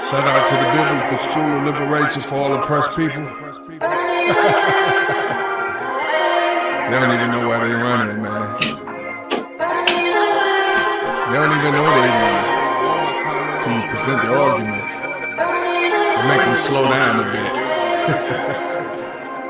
Shout out to the Biblical School of Liberation for all oppressed people. They don't even know why they running, man. They don't even know they running. Till you present the argument. It make them slow down a bit.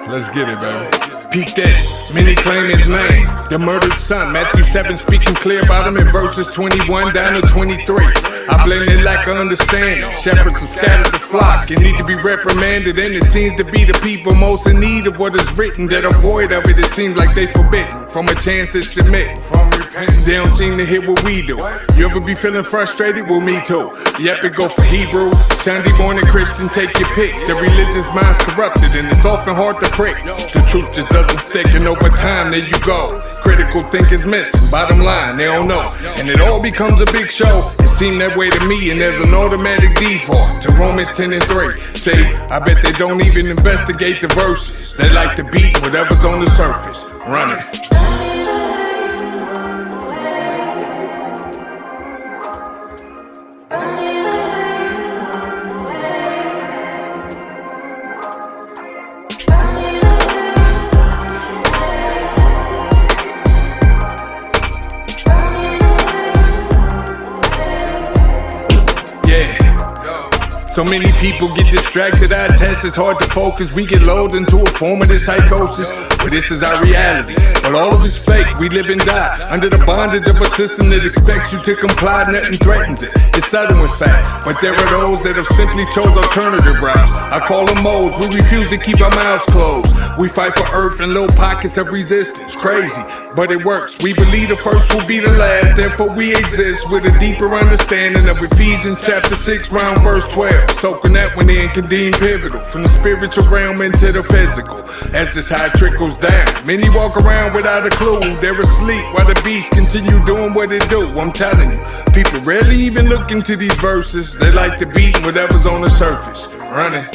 Let's get it, baby. Peep this, many claim his name, the murdered son. Matthew 7 speaking clear about him in verses 21 down to 23. I blame their lack of understanding. Shepherds have scattered the flock and need to be reprimanded, and it seems to be the people most in need of what is written that are void of it. It seems like they forbidden from a chance to submit, from repenting. They don't seem to hear what we do. You ever be feeling frustrated? Well, me too. Yep, it go for Hebrew, Sunday morning Christian, take your pick. The religious mind's corrupted and it's often hard to prick. The truth just doesn't stick, and over time, there you go. Critical thinking's missing, bottom line, they don't know. And it all becomes a big show. It seemed that way to me, and there's an automatic default to Romans 10 and 3. Say, I bet they don't even investigate the verses. They like to beat whatever's on the surface. Run it. So many people get distracted, our attention is hard to focus. We get lulled into a form of this psychosis, but this is our reality. But all of it's fake, we live and die under the bondage of a system that expects you to comply, nothing threatens it. It's sudden with fact, but there are those that have simply chose alternative routes. I call them moles, we refuse to keep our mouths closed. We fight for earth in little pockets of resistance, crazy, but it works. We believe the first will be the last, therefore we exist with a deeper understanding of Ephesians chapter 6, round verse 12. Soaking that one in can deem pivotal, from the spiritual realm into the physical. That's just how it trickles down. Many walk around without a clue, they're asleep while the beast continue doing what it do. I'm telling you, people rarely even look into these verses. They like to beat whatever's on the surface. Running.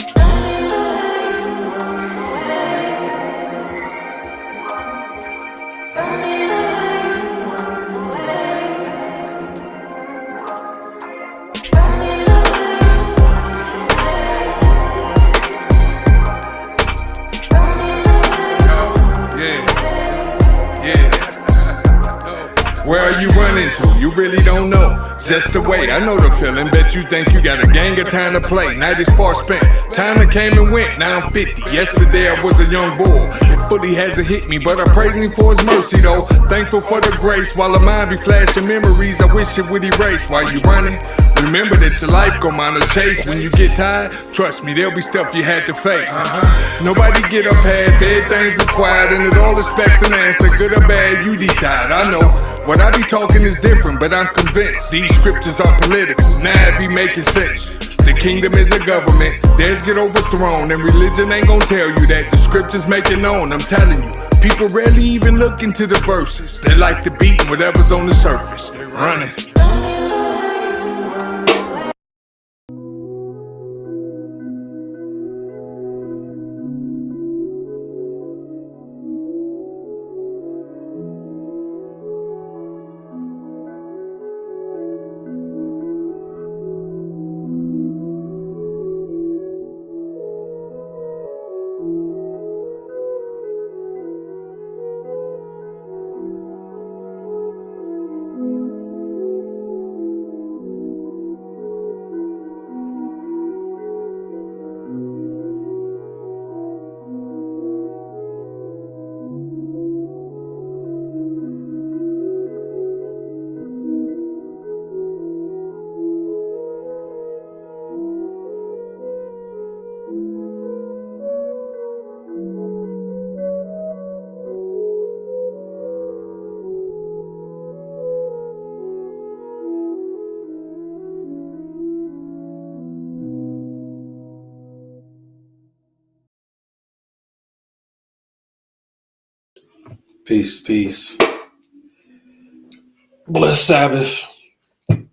Where are you running to? You really don't know. Just the way, I know the feeling. Bet you think you got a gang of time to play. Night is far spent. Time that came and went. Now I'm 50. Yesterday I was a young bull. It fully hasn't hit me, but I praise him for his mercy though. Thankful for the grace. While the mind be flashing memories, I wish it would erase. While you running, remember that your life gon' mind a chase. When you get tired, trust me, there'll be stuff you had to face. Nobody get up past, everything's required, and it all expects an answer. Good or bad, you decide. I know what I be talking is different, but I'm convinced these scriptures are political. Now it be making sense. The kingdom is a government, theirs get overthrown, and religion ain't gonna tell you that. The scriptures make it known, I'm telling you. People rarely even look into the verses. They like to beat whatever's on the surface. Running. Peace, peace. Blessed Sabbath. We're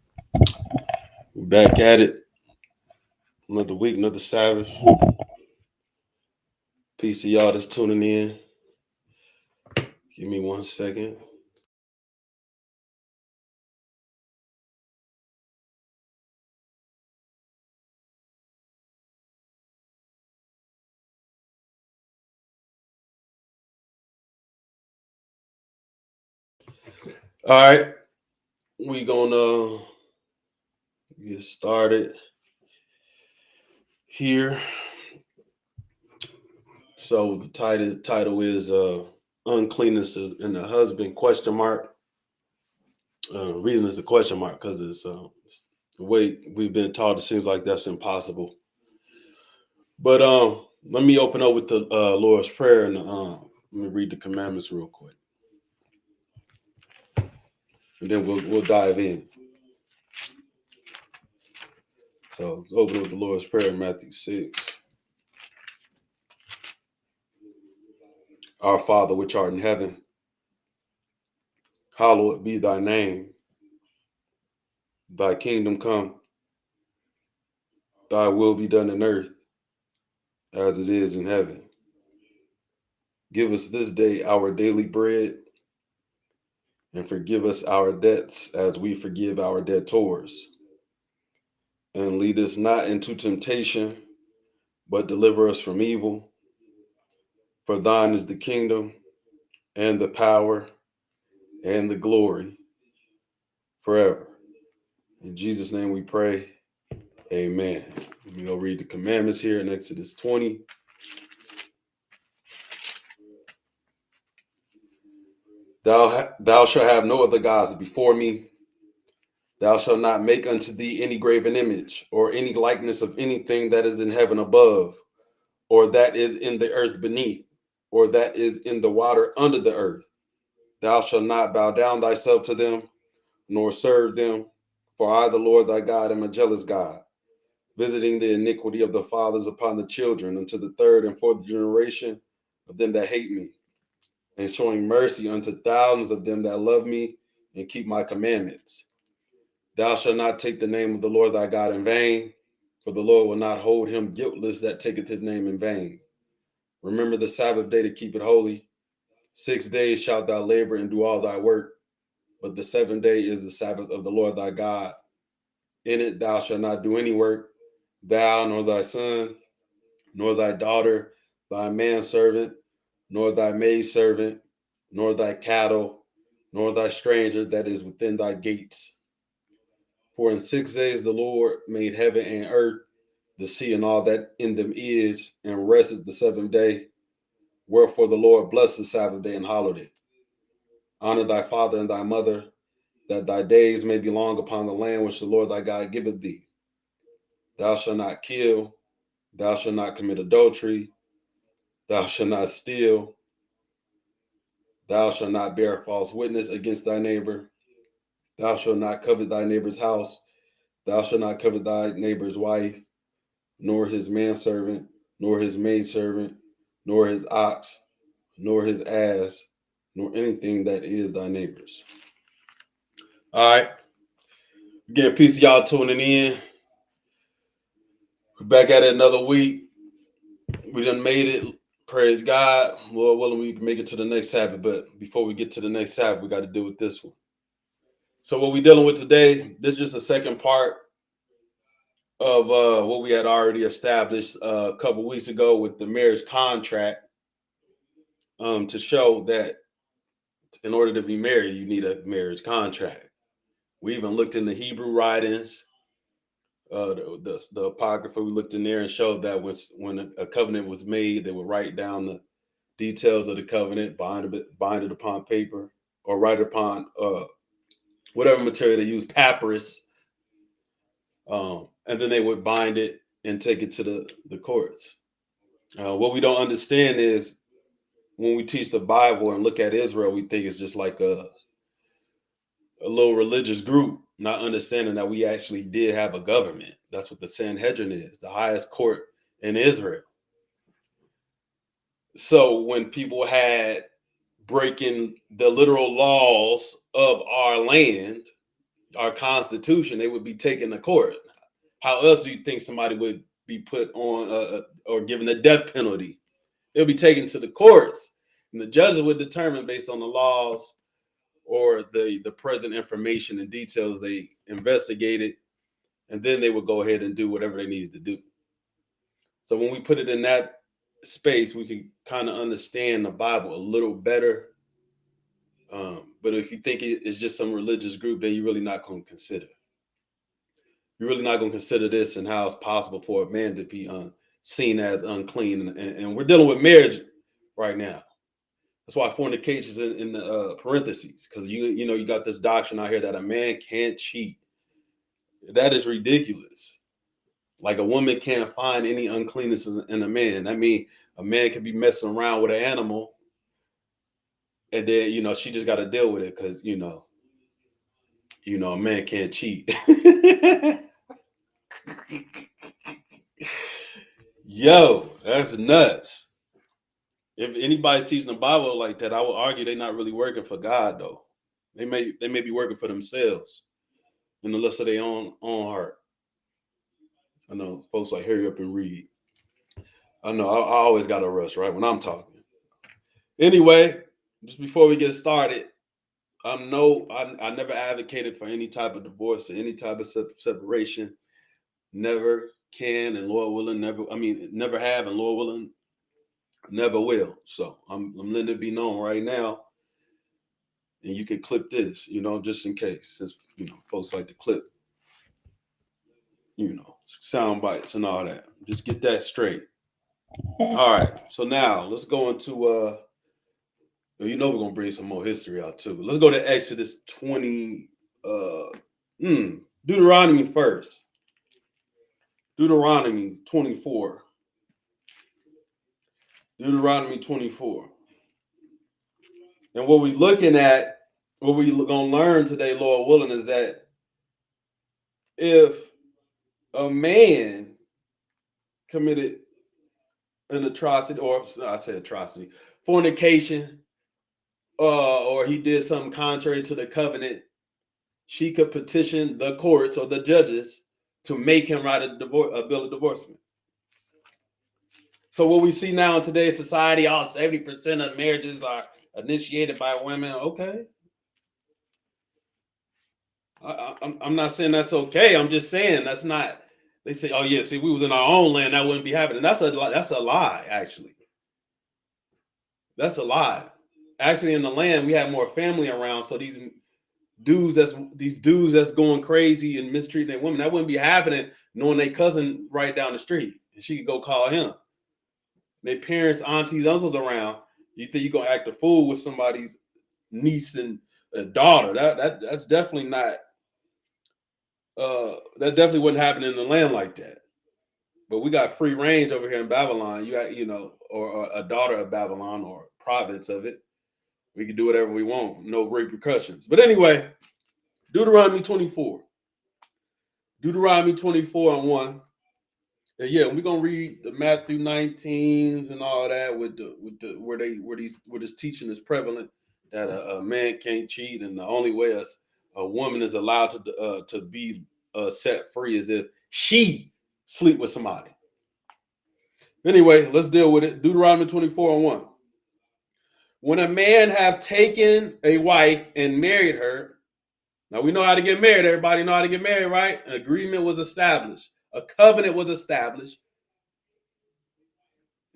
back at it. Another week, another Sabbath. Peace to y'all that's tuning in. Give me 1 second. All right, we gonna get started here. So the title is Uncleanness in the Husband, question mark. Reason is a question mark because it's the way we've been taught, it seems like that's impossible. But let me open up with the Lord's Prayer, and let me read the commandments real quick, and then we'll dive in. So let's open up with the Lord's Prayer in Matthew 6. Our Father, which art in heaven, hallowed be thy name. Thy kingdom come, thy will be done in earth as it is in heaven. Give us this day our daily bread, and forgive us our debts as we forgive our debtors. And lead us not into temptation, but deliver us from evil. For thine is the kingdom, and the power, and the glory, forever. In Jesus' name we pray, amen. Let me go read the commandments here in Exodus 20. Thou shalt have no other gods before me. Thou shalt not make unto thee any graven image, or any likeness of anything that is in heaven above, or that is in the earth beneath, or that is in the water under the earth. Thou shalt not bow down thyself to them, nor serve them. For I, the Lord thy God, am a jealous God, visiting the iniquity of the fathers upon the children, unto the third and fourth generation of them that hate me, and showing mercy unto thousands of them that love me and keep my commandments. Thou shalt not take the name of the Lord thy God in vain, for the Lord will not hold him guiltless that taketh his name in vain. Remember the Sabbath day to keep it holy. 6 days shalt thou labor and do all thy work, but the seventh day is the Sabbath of the Lord thy God. In it thou shalt not do any work, thou, nor thy son, nor thy daughter, thy manservant, nor thy maidservant, nor thy cattle, nor thy stranger that is within thy gates. For in 6 days the Lord made heaven and earth, the sea and all that in them is, and rested the seventh day. Wherefore the Lord blessed the Sabbath day and hallowed it. Honor thy father and thy mother, that thy days may be long upon the land which the Lord thy God giveth thee. Thou shalt not kill, thou shalt not commit adultery, thou shalt not steal, thou shalt not bear false witness against thy neighbor, thou shalt not covet thy neighbor's house, thou shalt not covet thy neighbor's wife, nor his manservant, nor his maidservant, nor his ox, nor his ass, nor anything that is thy neighbor's. All right. Again, peace of y'all tuning in. We're back at it another week. We done made it. Praise God. Lord willing, we can make it to the next Sabbath. But before we get to the next Sabbath, we got to deal with this one. So what we're dealing with today, this is just the second part of what we had already established a couple weeks ago with the marriage contract, to show that in order to be married, you need a marriage contract. We even looked in the Hebrew writings, the Apocrypha. We looked in there and showed that when a covenant was made, they would write down the details of the covenant, bind it upon paper, or write upon whatever material they use, papyrus, and then they would bind it and take it to the courts. What we don't understand is when we teach the Bible and look at Israel, we think it's just like a little religious group, not understanding that we actually did have a government. That's what the Sanhedrin is, the highest court in Israel. So when people had breaking the literal laws of our land, our constitution, they would be taken to court. How else do you think somebody would be put on or given a death penalty? They'll be taken to the courts, and the judges would determine based on the laws or the present information and details they investigated, and then they would go ahead and do whatever they needed to do. So when we put it in that space, we can kind of understand the Bible a little better. But if you think it's just some religious group, then you're really not going to consider. You're really not going to consider this and how it's possible for a man to be seen as unclean. And we're dealing with marriage right now. That's why fornication is in the parentheses, because you got this doctrine out here that a man can't cheat. That is ridiculous. Like a woman can't find any uncleanness in a man. I mean, a man could be messing around with an animal, and then she just got to deal with it because a man can't cheat. Yo, that's nuts. If anybody's teaching the Bible like that, I would argue they're not really working for God, though. They may be working for themselves in the lust of their own heart. I know folks like hurry up and read. I know I always got to rush right when I'm talking. Anyway, just before we get started, I never advocated for any type of divorce or any type of separation. Never can, and Lord willing, never have, and Lord willing, never will. So I'm letting it be known right now. And you can clip this, just in case, since folks like to clip, sound bites and all that. Just get that straight. All right. So now let's go into we're gonna bring some more history out too. Let's go to Exodus 20, Deuteronomy first. Deuteronomy 24. Deuteronomy 24. And what we're looking at, what we're going to learn today, Lord willing, is that if a man committed an atrocity, or I say atrocity, fornication, or he did something contrary to the covenant, she could petition the courts or the judges to make him write a bill of divorcement. So what we see now in today's society, 70% of marriages are initiated by women. Okay. I'm not saying that's okay. I'm just saying that's not. They say, oh yeah, see, we was in our own land, that wouldn't be happening. That's a lie, actually. That's a lie. Actually, in the land, we have more family around. So these dudes that's going crazy and mistreating their women, that wouldn't be happening knowing their cousin right down the street. And she could go call him. Their parents, aunties, uncles around. You think you're gonna act a fool with somebody's niece and daughter? That's definitely not. That definitely wouldn't happen in the land like that. But we got free range over here in Babylon. You got, or a daughter of Babylon or province of it. We can do whatever we want, no repercussions. But anyway, Deuteronomy 24. Deuteronomy 24 and 1. And yeah, we're gonna read the Matthew 19s and all that with where this teaching is prevalent that a man can't cheat, and the only way a woman is allowed to be set free is if she sleep with somebody. Anyway, let's deal with it. Deuteronomy 24 and 1. When a man have taken a wife and married her, now we know how to get married. Everybody know how to get married, right? An agreement was established. A covenant was established.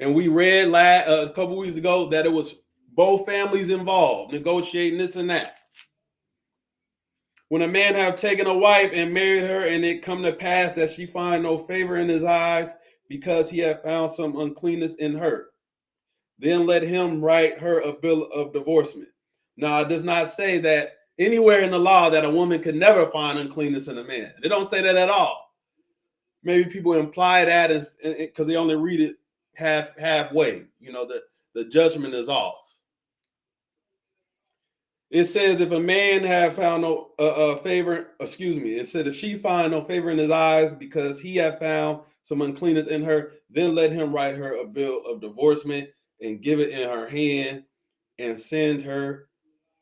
And we read a couple weeks ago that it was both families involved, negotiating this and that. When a man have taken a wife and married her, and it come to pass that she find no favor in his eyes, because he had found some uncleanness in her, then let him write her a bill of divorcement. Now, it does not say that anywhere in the law that a woman could never find uncleanness in a man. They don't say that at all. Maybe people imply that because they only read it halfway. The judgment is off. It says if a man have found no favor, it said if she find no favor in his eyes because he have found some uncleanness in her, then let him write her a bill of divorcement and give it in her hand and send her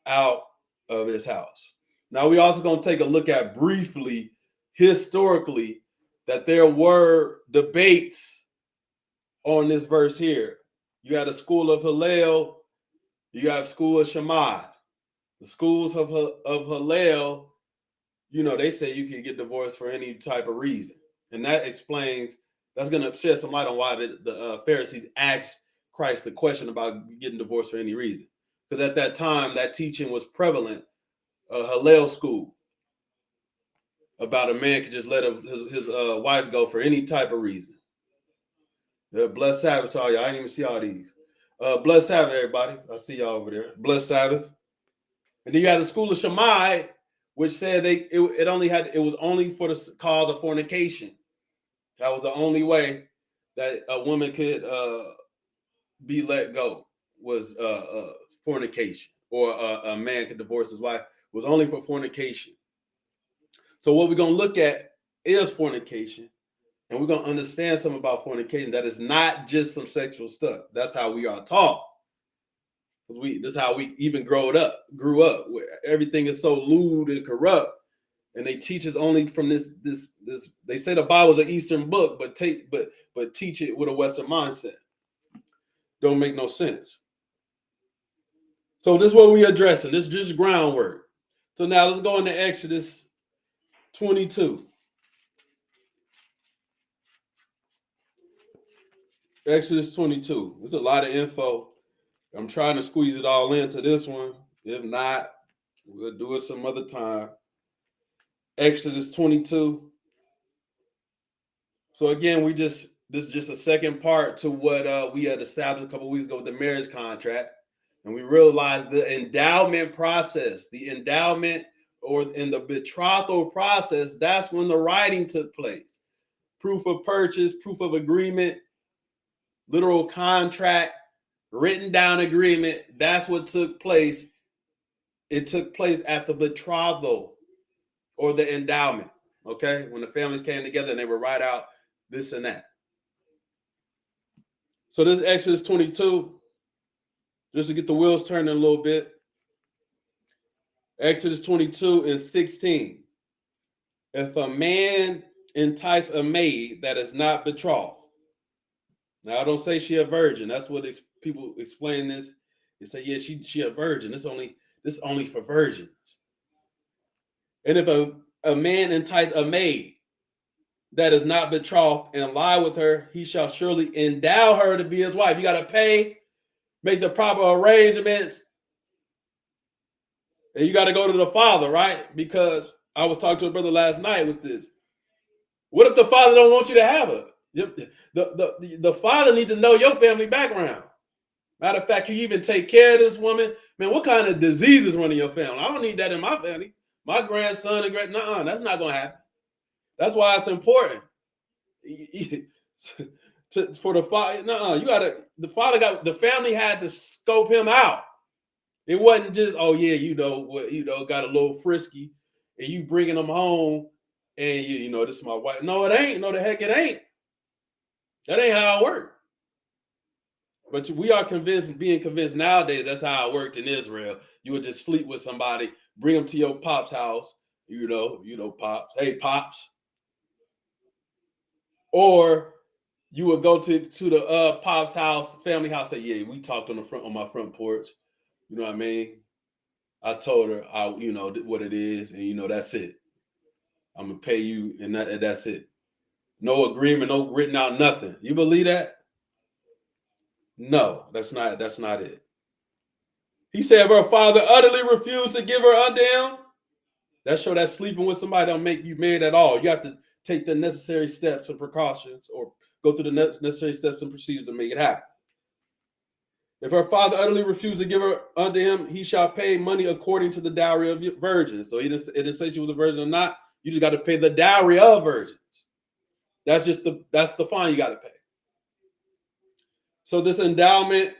out of his house. Now, we also going to take a look at briefly, historically, that there were debates on this verse here. You had a school of Hillel, you have school of Shammai. The schools of Hillel, they say you can get divorced for any type of reason. And that explains, that's going to shed some light on why the Pharisees asked Christ the question about getting divorced for any reason. because at that time that teaching was prevalent, a Hillel school, about a man could just let his wife go for any type of reason. Blessed Sabbath to all y'all. I didn't even see all these. Blessed Sabbath, everybody. I see y'all over there. Blessed Sabbath. And then you had the school of Shammai, which said it was only for the cause of fornication. That was the only way that a woman could be let go, was fornication, or a man could divorce his wife. It was only for fornication. So what we're going to look at is fornication, and we're going to understand something about fornication that is not just some sexual stuff. That's how we are taught. This is how we even grew up, where everything is so lewd and corrupt, and they teach us only from this. They say the Bible is an Eastern book, but teach it with a Western mindset. Don't make no sense. So this is what we're addressing. This is just groundwork. So now let's go into Exodus 22. Exodus 22. There's a lot of info. I'm trying to squeeze it all into this one. If not, we'll do it some other time. Exodus 22. So again, this is just a second part to what we had established a couple of weeks ago with the marriage contract. And we realized the endowment process, the endowment or in the betrothal process, that's when the writing took place. Proof of purchase, proof of agreement, literal contract, written down agreement. That's what took place. It took place at the betrothal or the endowment. Okay, when the families came together and they would write out this and that. So this is Exodus 22, just to get the wheels turning a little bit. Exodus 22 and 16. If a man entice a maid that is not betrothed. Now I don't say she a virgin. That's what people explain this. They say, yeah, she a virgin. This only for virgins. And if a man entice a maid that is not betrothed and lie with her, he shall surely endow her to be his wife. You got to pay, make the proper arrangements, and you got to go to the father, right? Because I was talking to a brother last night with this. What if the father don't want you to have her? The father needs to know your family background. Matter of fact, can you even take care of this woman? Man, what kind of diseases run in your family? I don't need that in my family. My grandson and that's not going to happen. That's why it's important for the father. The family had to scope him out. It wasn't just, oh yeah, got a little frisky, and you bringing them home, and this is my wife. No, it ain't. No, the heck it ain't. That ain't how it worked. But we are being convinced nowadays that's how it worked in Israel. You would just sleep with somebody, bring them to your pop's house, pops. Hey, pops. Or you would go to the pop's house, family house, say, yeah, we talked on my front porch. You know what I mean? I told her, what it is, and that's it. I'm gonna pay you, and that's it. No agreement, no written out, nothing. You believe that? No, that's not it. He said, if her father utterly refused to give her unto him, that's sleeping with somebody don't make you married at all. You have to take the necessary steps and precautions, or go through the necessary steps and procedures to make it happen. If her father utterly refused to give her unto him, he shall pay money according to the dowry of virgins. So it didn't say she was a virgin or not. You just got to pay the dowry of virgins. That's the fine you got to pay. So this endowment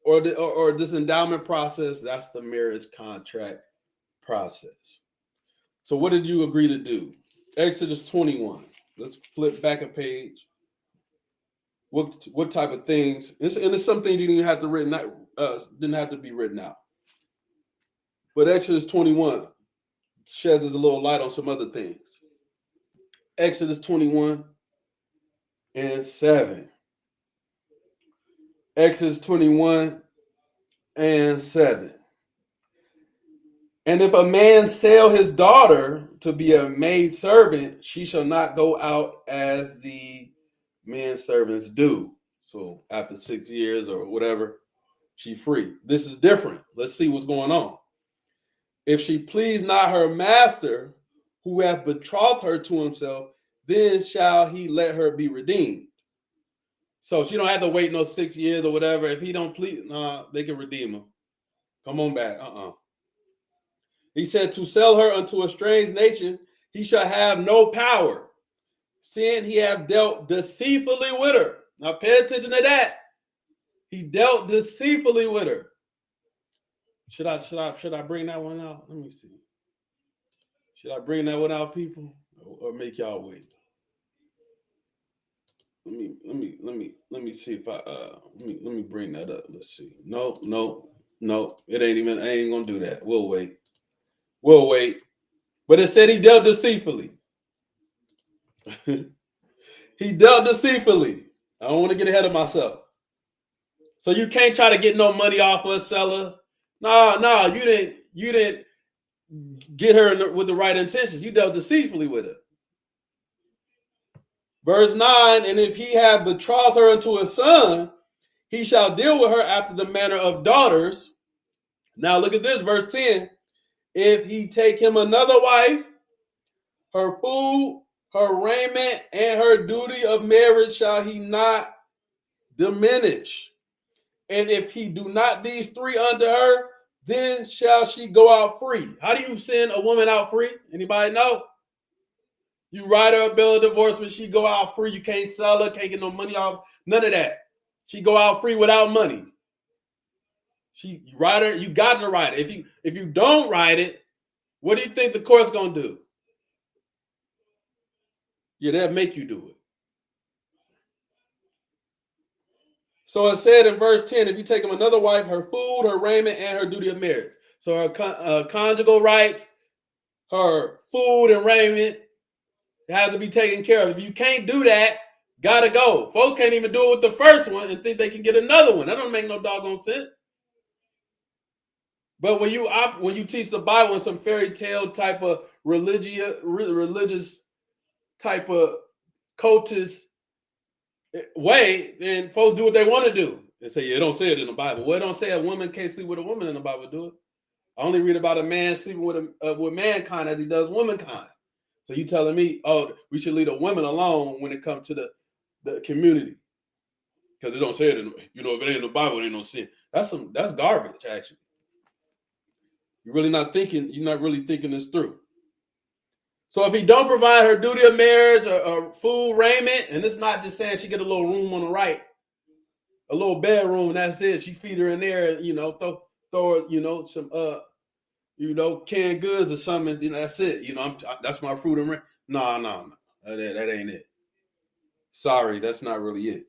or this endowment process, that's the marriage contract process. So what did you agree to do? Exodus 21. Let's flip back a page. What type of things? And it's some things you didn't have to be written out. But Exodus 21 sheds us a little light on some other things. Exodus 21 and 7. Exodus 21 and 7. And if a man sell his daughter to be a maid servant, she shall not go out as the men servants do. So after 6 years or whatever, She free. This is different. Let's see what's going on. If she please not her master, who hath betrothed her to himself, then shall he let her be redeemed. So she don't have to wait no 6 years or whatever. If he don't please, they can redeem her. Come on back. He said, to sell her unto a strange nation, he shall have no power, seeing he have dealt deceitfully with her. Now pay attention to that. He dealt deceitfully with her. Should I bring that one out? Let me see. Should I bring that one out, people, or make y'all wait? Let me see if I let me bring that up. Let's see. No. It ain't even. I ain't gonna do that. We'll wait. But it said he dealt deceitfully. He dealt deceitfully. I don't want to get ahead of myself. So you can't try to get no money off of a seller. No, you didn't get her with the right intentions. You dealt deceitfully with her. Verse 9, and if he have betrothed her unto a son, he shall deal with her after the manner of daughters. Now look at this, verse 10. If he take him another wife, her food, her raiment, and her duty of marriage shall he not diminish. And if he do not these three unto her, then shall she go out free. How do you send a woman out free? Anybody know? You write her a bill of divorcement, she go out free. You can't sell her, can't get no money off, none of that. She go out free without money. You write her, you got to write it. If you don't write it, what do you think the court's gonna do? Yeah, they'll make you do it. So it said in verse 10, if you take him another wife, her food, her raiment, and her duty of marriage. So her conjugal rights, her food and raiment, it has to be taken care of. If you can't do that, gotta go. Folks can't even do it with the first one and think they can get another one. That don't make no doggone sense. But when you teach the Bible in some fairy tale type of religious type of cultist way, then folks do what they want to do. They say, yeah, it don't say it in the Bible. Well, it don't say a woman can't sleep with a woman in the Bible, do it? I only read about a man sleeping with mankind as he does womankind. So you telling me, oh, we should leave the women alone when it comes to the community. Because it don't say it in, if it ain't in the Bible, it ain't no sin. That's garbage, actually. You're not really thinking this through. So if he don't provide her duty of marriage or food, raiment, and it's not just saying she get a little room on the right, a little bedroom, that's it. She feed her in there, throw some canned goods or something, that's it. That's my fruit and rent. No. That ain't it. Sorry, that's not really it.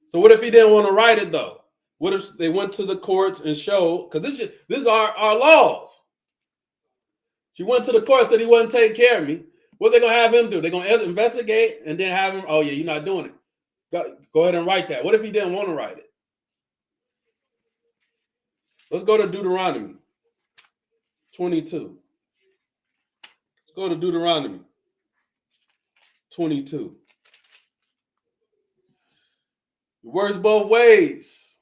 So what if he didn't want to write it though? What if they went to the courts and showed, because this is our laws. She went to the court and said he wasn't taking care of me. What are they going to have him do? They're going to investigate and then have him, oh yeah, you're not doing it. Go ahead and write that. What if he didn't want to write it? Let's go to Deuteronomy 22. Let's go to Deuteronomy 22. It works both ways.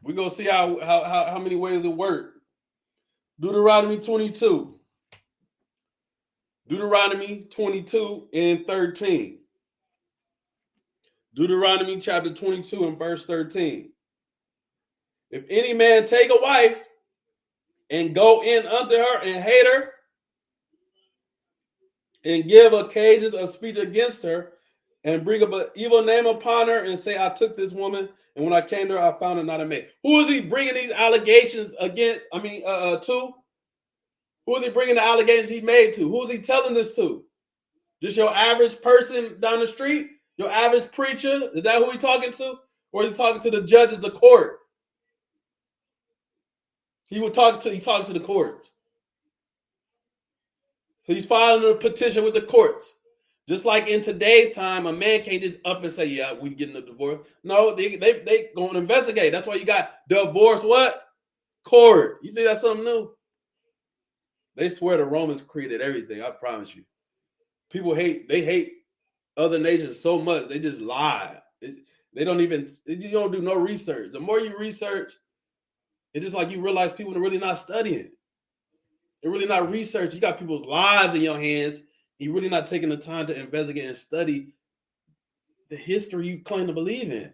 We're going to see how many ways it works. Deuteronomy 22. Deuteronomy 22 and 13. Deuteronomy chapter 22 and verse 13. If any man take a wife and go in unto her and hate her and give occasions of speech against her and bring up an evil name upon her and say, I took this woman, and when I came to her, I found her not a maid. Who is he bringing these allegations against? To? Who is he bringing the allegations he made to? Who is he telling this to? Just your average person down the street? Your average preacher? Is that who he's talking to? Or is he talking to the judges, the court? He's talking to the courts. So he's filing a petition with the courts. Just like in today's time, a man can't just up and say, yeah, we getting a divorce. No, they going to investigate. That's why you got divorce what? Court. You think that's something new? They swear the Romans created everything. I promise you. People hate other nations so much. They just lie. You don't do no research. The more you research, It's just like you realize people are really not studying. They're really not researching. You got people's lives in your hands. You're really not taking the time to investigate and study the history you claim to believe in.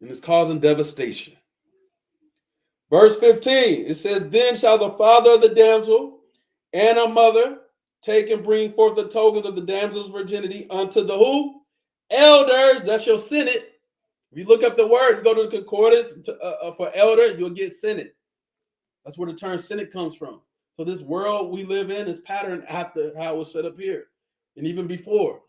And it's causing devastation. Verse 15, it says, then shall the father of the damsel and her mother take and bring forth the tokens of the damsel's virginity unto the who? Elders. That's your senate. If you look up the word, you go to the concordance for elder, you'll get senate. That's where the term senate comes from. So this world we live in is patterned after how it was set up here and even before.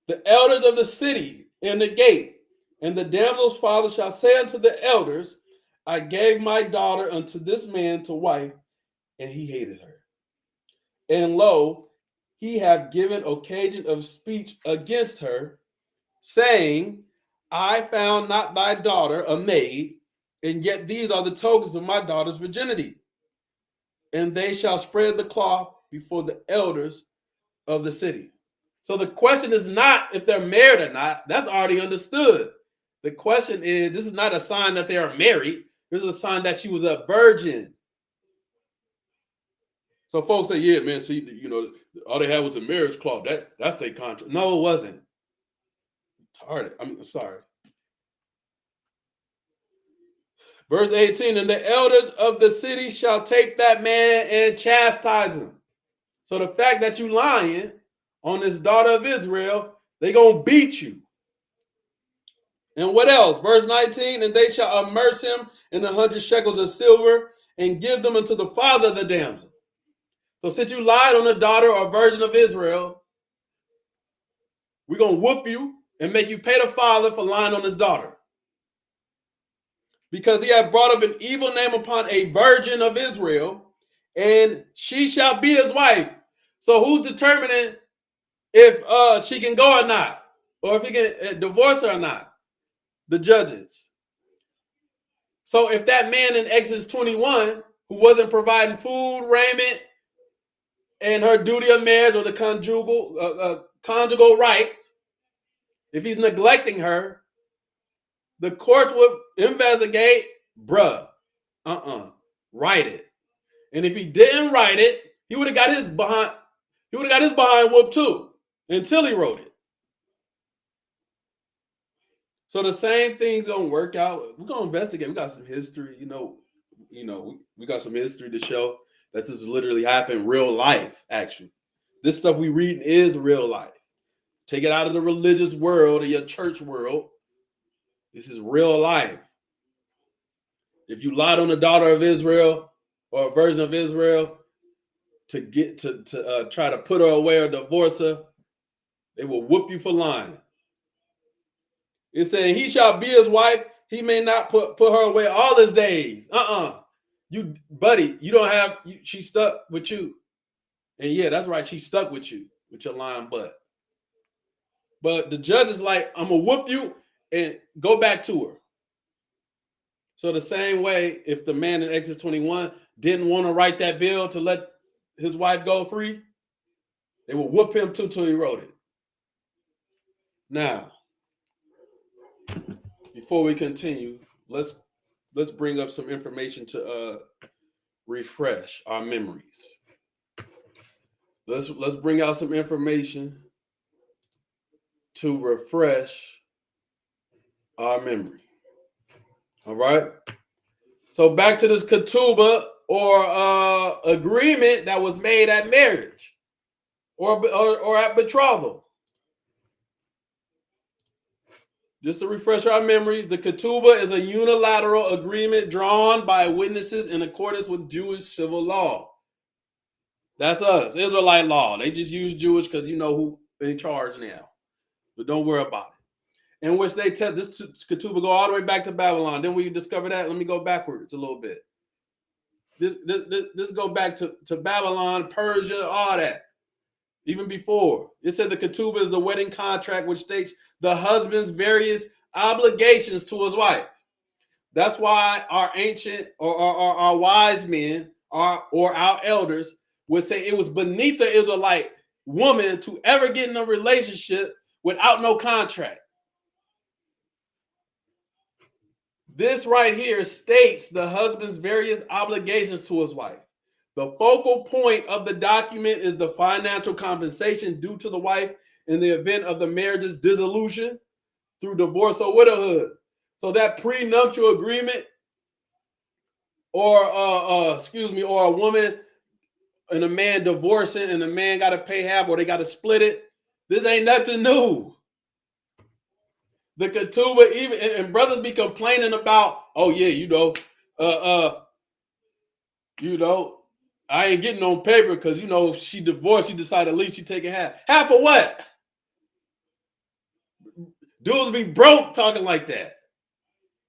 The elders of the city and the gate, and the damsel's father shall say unto the elders, I gave my daughter unto this man to wife, and he hated her. And lo, he hath given occasion of speech against her, saying, I found not thy daughter a maid, and yet these are the tokens of my daughter's virginity. And they shall spread the cloth before the elders of the city. So the question is not if they're married or not. That's already understood. The question is, this is not a sign that they are married. This is a sign that she was a virgin. So folks say, yeah, man, see, you know, all they had was a marriage cloth. That's their contract. No, it wasn't. Sorry. Verse 18, and the elders of the city shall take that man and chastise him. So the fact that you lying on this daughter of Israel, they gonna beat you. And what else? Verse 19, and they shall immerse him in 100 shekels of silver and give them unto the father of the damsel. So since you lied on the daughter or virgin of Israel, we're gonna whoop you and make you pay the father for lying on his daughter. Because he had brought up an evil name upon a virgin of Israel, and she shall be his wife. So who's determining if she can go or not, or if he can divorce her or not? The judges. So if that man in Exodus 21 who wasn't providing food, raiment, and her duty of marriage or the conjugal rights, if he's neglecting her, the courts would investigate, write it. And if he didn't write it, he would have got his behind whooped too until he wrote it. So the same thing's gonna work out. We're gonna investigate. We got some history, we got some history to show that this literally happened real life, actually. This stuff we read is real life. Take it out of the religious world or your church world. This is real life. If you lied on the daughter of Israel or a virgin of Israel to get to try to put her away or divorce her, they will whoop you for lying. It said, he shall be his wife. He may not put her away all his days. You, buddy, you don't have, she stuck with you. And yeah, that's right. She stuck with you, with your lying butt. But the judge is like, I'm going to whoop you and go back to her. So the same way, if the man in Exodus 21 didn't want to write that bill to let his wife go free, they will whoop him too till he wrote it. Now, before we continue, let's bring up some information to refresh our memories. Let's bring out some information to refresh our memory. All right. So back to this ketubah or agreement that was made at marriage or at betrothal. Just to refresh our memories, the ketubah is a unilateral agreement drawn by witnesses in accordance with Jewish civil law. That's us, Israelite law. They just use Jewish because you know who in charge now. But don't worry about it. In which they tell this ketubah go all the way back to Babylon. Then we discover that. Let me go backwards a little bit. This go back to Babylon, Persia, all that. Even before. It said the ketubah is the wedding contract which states the husband's various obligations to his wife. That's why our ancient or our wise men or our elders would say it was beneath the Israelite woman to ever get in a relationship without no contract. This right here states the husband's various obligations to his wife. The focal point of the document is the financial compensation due to the wife in the event of the marriage's dissolution through divorce or widowhood. So that prenuptial agreement, or or a woman and a man divorcing and the man got to pay half or they got to split it. This ain't nothing new. The ketubah, even and brothers be complaining about, oh yeah, I ain't getting on paper because if she divorced, she decided to leave, she taking half. Half of what? Dudes be broke talking like that.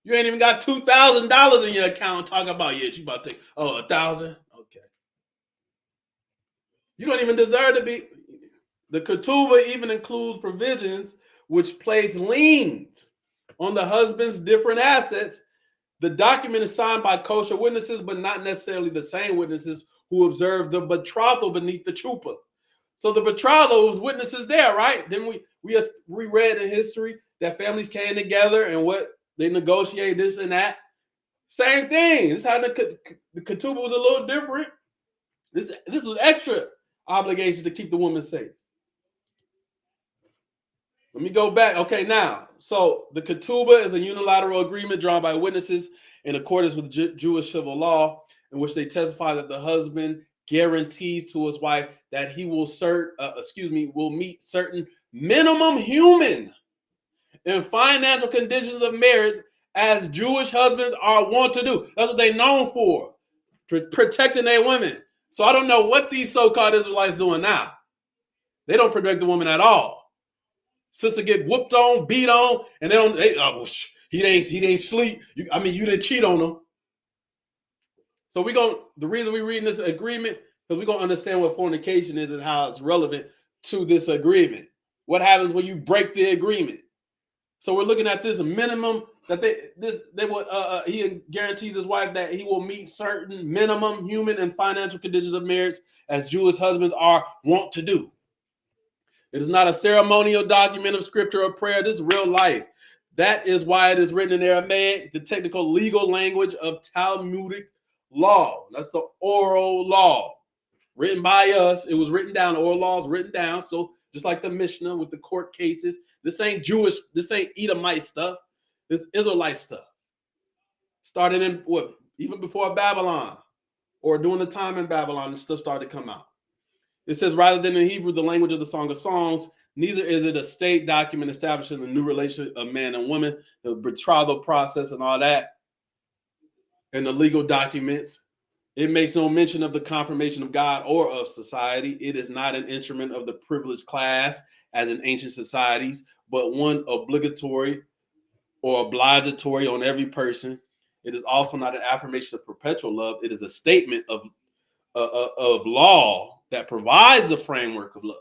You ain't even got $2,000 in your account talking about, yeah, she about to take, oh, 1,000? Okay. You don't even deserve to be. The ketubah even includes provisions which place liens on the husband's different assets. The document is signed by kosher witnesses, but not necessarily the same witnesses who observed the betrothal beneath the chuppah. So the betrothal was witnesses there, right? Then we read in history that families came together and what they negotiated this and that. Same thing. This is how the ketubah was a little different. This was extra obligation to keep the woman safe. Let me go back. Okay, now, so the ketubah is a unilateral agreement drawn by witnesses in accordance with Jewish civil law, in which they testify that the husband guarantees to his wife that he will meet certain minimum human and financial conditions of marriage, as Jewish husbands are wont to do. That's what they're known for, protecting their women. So I don't know what these so-called Israelites doing now. They don't protect the woman at all. Sister get whooped on, beat on, and he didn't sleep. You didn't cheat on him. So the reason we're reading this agreement, because we're gonna understand what fornication is and how it's relevant to this agreement. What happens when you break the agreement? So we're looking at this minimum that he guarantees his wife that he will meet certain minimum human and financial conditions of marriage, as Jewish husbands are wont to do. It is not a ceremonial document of scripture or prayer. This is real life. That is why it is written in Aramaic, the technical legal language of Talmudic law. That's the oral law written by us. It was written down. Oral law is written down. So just like the Mishnah with the court cases, this ain't Jewish. This ain't Edomite stuff. This Israelite stuff. Started in even before Babylon, or during the time in Babylon, this stuff started to come out. It says, rather than in Hebrew, the language of the Song of Songs, neither is it a state document establishing the new relationship of man and woman, the betrothal process and all that, and the legal documents. It makes no mention of the confirmation of God or of society. It is not an instrument of the privileged class as in ancient societies, but one obligatory or obligatory on every person. It is also not an affirmation of perpetual love. It is a statement of law that provides the framework of love.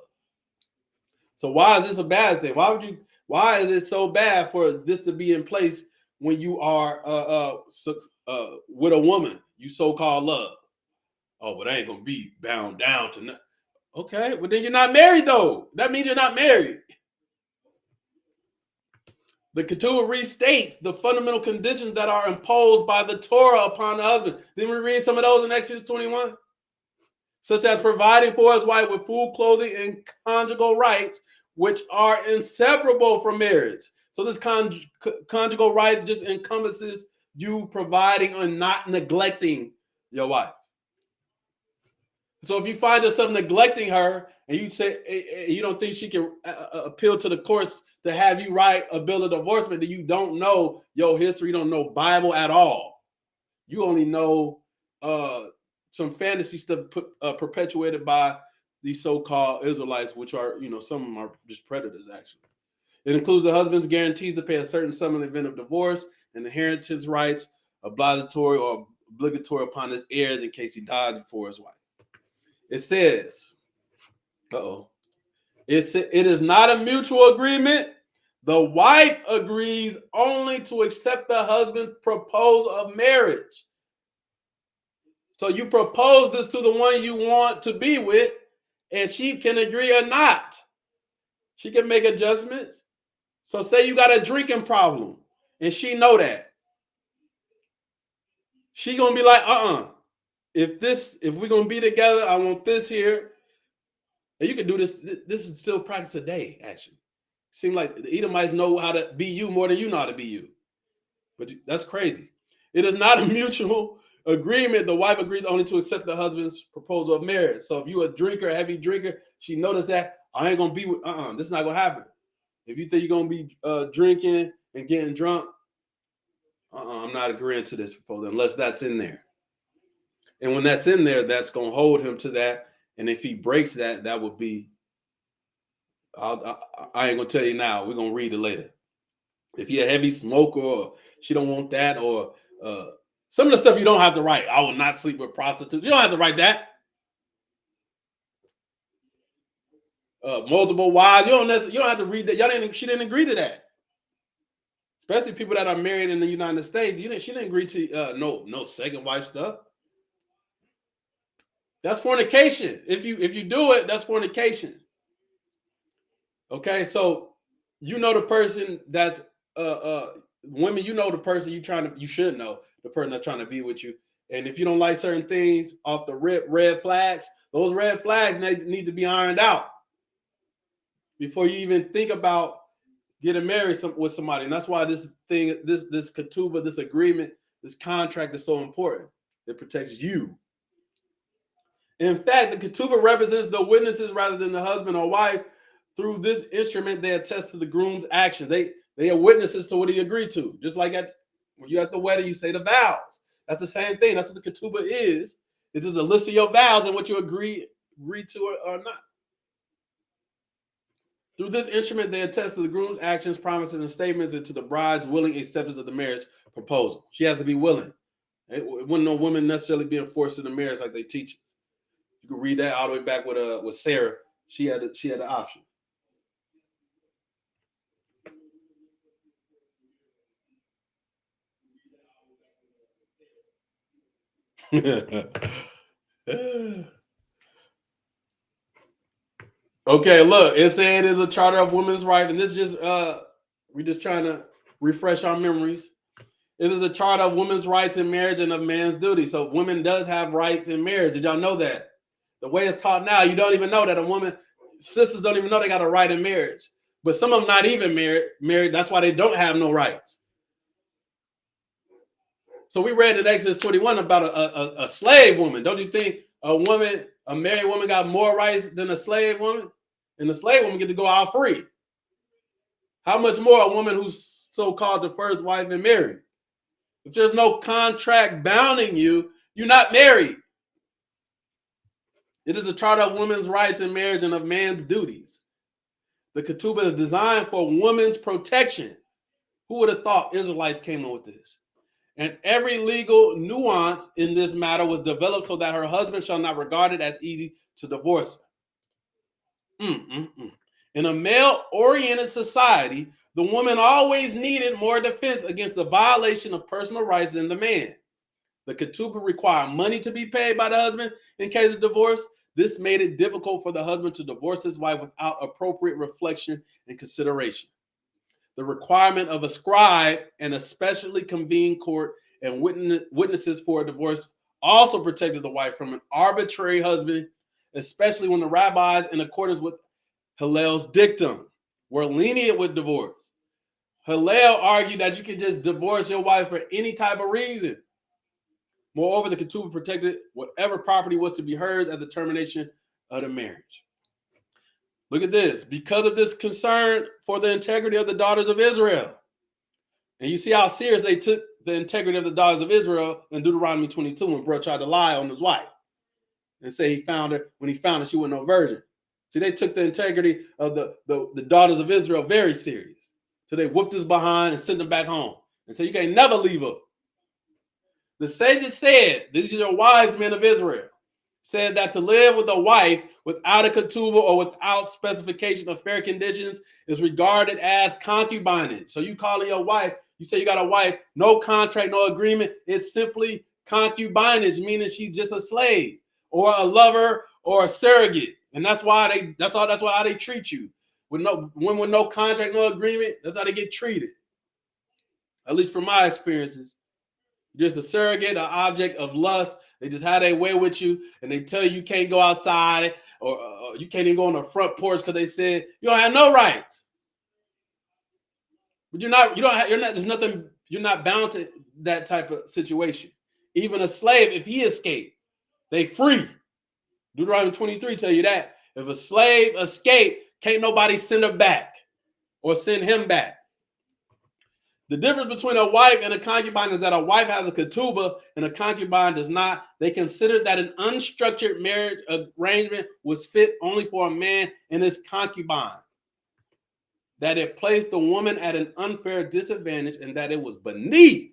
So why is this a bad thing? Why is it so bad for this to be in place when you are with a woman you so-called love? Oh, but I ain't gonna be bound down to nothing. Okay, well then you're not married though. That means you're not married. The ketubah restates the fundamental conditions that are imposed by the Torah upon the husband. Didn't we read some of those in Exodus 21? Such as providing for his wife with food, clothing, and conjugal rights, which are inseparable from marriage. So this conjugal rights just encompasses you providing and not neglecting your wife. So if you find yourself neglecting her and you say you don't think she can appeal to the courts to have you write a bill of divorcement, then you don't know your history, you don't know Bible at all. You only know some fantasy stuff perpetuated by these so-called Israelites, which are, some of them are just predators, actually. It includes the husband's guarantees to pay a certain sum in the event of divorce and inheritance rights, obligatory or obligatory upon his heirs in case he dies before his wife. It says, it is not a mutual agreement. The wife agrees only to accept the husband's proposal of marriage. So you propose this to the one you want to be with, and she can agree or not. She can make adjustments. So say you got a drinking problem, and she know that. She gonna be like, if we're gonna be together, I want this here. And you can do this. This is still practice today, actually. Seem like the Edomites know how to be you more than you know how to be you. But that's crazy. It is not a mutual agreement. The wife agrees only to accept the husband's proposal of marriage. So if you a drinker, a heavy drinker, she noticed that I ain't gonna be with. This is not gonna happen. If you think you're gonna be drinking and getting drunk, I'm not agreeing to this proposal unless that's in there. And when that's in there, that's gonna hold him to that. And if he breaks that, that would be. I ain't gonna tell you now. We're gonna read it later. If you're a heavy smoker, or she don't want that, or some of the stuff you don't have to write. I will not sleep with prostitutes. You don't have to write that. Multiple wives. You don't have to read that. She didn't agree to that. Especially people that are married in the United States. She didn't agree to no second wife stuff. That's fornication. If you do it, that's fornication. Okay, so you know the person that's women, you know the person you should know the person that's trying to be with you. And if you don't like certain things off the rip, red flags, those red flags need to be ironed out before you even think about getting married with somebody. And that's why this ketubah, this agreement, this contract is so important. It protects you. In fact, the ketubah represents the witnesses rather than the husband or wife. Through this instrument, they attest to the groom's action. They are witnesses to what he agreed to. Just like when you're at the wedding, you say the vows. That's the same thing. That's what the ketubah is. It is a list of your vows and what you agree to or not. Through this instrument, they attest to the groom's actions, promises, and statements, and to the bride's willing acceptance of the marriage proposal. She has to be willing. It wouldn't no women necessarily being forced into marriage like they teach. You can read that all the way back with Sarah. She had the option. Okay, look, it said it is a charter of women's rights, and this just we're just trying to refresh our memories. It is a charter of women's rights in marriage and of man's duty. So women does have rights in marriage. Did y'all know that? The way it's taught now, you don't even know that sisters don't even know they got a right in marriage. But some of them not even married. That's why they don't have no rights. So we read in Exodus 21 about a slave woman. Don't you think a married woman got more rights than a slave woman? And the slave woman get to go out free. How much more a woman who's so-called the first wife and married? If there's no contract bounding you, you're not married. It is a charter of women's rights in marriage and of man's duties. The ketubah is designed for women's protection. Who would have thought Israelites came up with this? And every legal nuance in this matter was developed so that her husband shall not regard it as easy to divorce her. In a male-oriented society, the woman always needed more defense against the violation of personal rights than the man. The ketubah required money to be paid by the husband in case of divorce. This made it difficult for the husband to divorce his wife without appropriate reflection and consideration. The requirement of a scribe and a specially convened court and witnesses for a divorce also protected the wife from an arbitrary husband, especially when the rabbis, in accordance with Hillel's dictum, were lenient with divorce. Hillel argued that you can just divorce your wife for any type of reason. Moreover, the ketubah protected whatever property was to be hers at the termination of the marriage. Look at this. Because of this concern for the integrity of the daughters of Israel. And you see how serious they took the integrity of the daughters of Israel in Deuteronomy 22 when bro tried to lie on his wife and say he found her. When he found her, she wasn't no virgin. See, they took the integrity of the daughters of Israel very serious. So they whooped his behind and sent him back home and said, you can't never leave her. The sages said, these are wise men of Israel, said that to live with a wife without a ketubah or without specification of fair conditions is regarded as concubinage. So you calling your wife, you say you got a wife, no contract, no agreement. It's simply concubinage, meaning she's just a slave or a lover or a surrogate. And that's why how they treat you. With no contract, no agreement, that's how they get treated. At least from my experiences. You're just a surrogate, an object of lust. They just have their way with you, and they tell you can't go outside or you can't even go on the front porch because they said you don't have no rights. But you're not bound to that type of situation. Even a slave, if he escaped, they free. Deuteronomy 23 tell you that. If a slave escape, can't nobody send her back or send him back. The difference between a wife and a concubine is that a wife has a ketubah and a concubine does not. They consider that an unstructured marriage arrangement was fit only for a man and his concubine. That it placed the woman at an unfair disadvantage and that it was beneath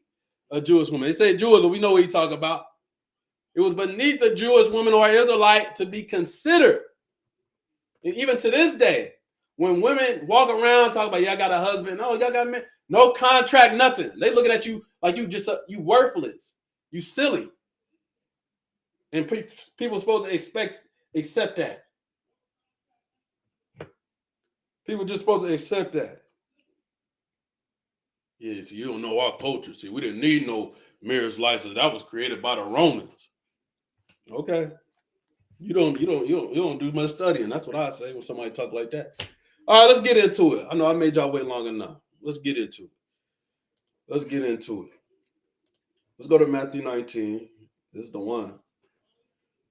a Jewish woman. They say Jewish, but we know what he's talking about. It was beneath a Jewish woman or Israelite to be considered. And even to this day, when women walk around talking about, yeah, I got a husband. Oh, y'all got a man. No contract, nothing. They looking at you like you just you worthless, you silly. And people are supposed to accept that. People just supposed to accept that. Yeah, see, you don't know our culture. See, we didn't need no marriage license. That was created by the Romans. Okay. You don't do much studying. That's what I say when somebody talk like that. All right, let's get into it. I know I made y'all wait long enough. Let's get into it. Let's go to Matthew 19. This is the one.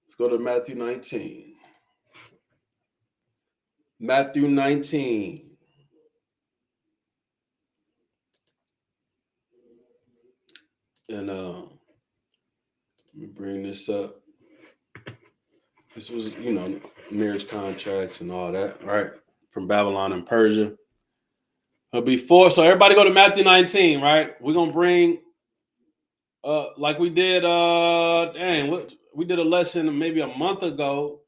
Let's go to Matthew 19. Matthew 19. And let me bring this up. This was, marriage contracts and all that, right? From Babylon and Persia. So everybody go to Matthew 19, right? We're gonna bring like we did we did a lesson maybe a month ago,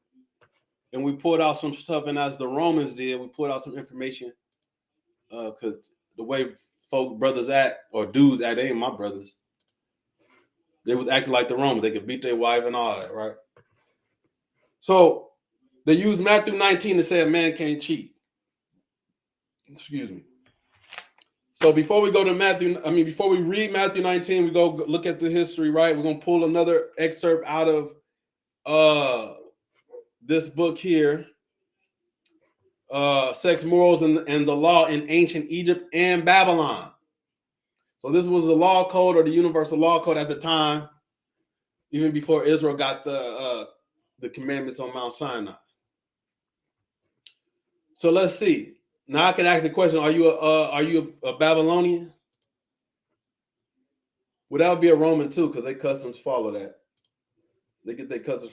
and we pulled out some stuff, and as the Romans did, we pulled out some information because the way brothers act or dudes act, they ain't my brothers. They was acting like the Romans. They could beat their wife and all that, right? So they used Matthew 19 to say a man can't cheat. Excuse me. So before we read Matthew 19, we go look at the history, right? We're going to pull another excerpt out of this book here, Sex, Morals, and the Law in Ancient Egypt and Babylon. So this was the law code or the universal law code at the time, even before Israel got the commandments on Mount Sinai. So let's see. Now I can ask the question: Are you a Babylonian? Well, that would be a Roman too, because their customs follow that. They get their customs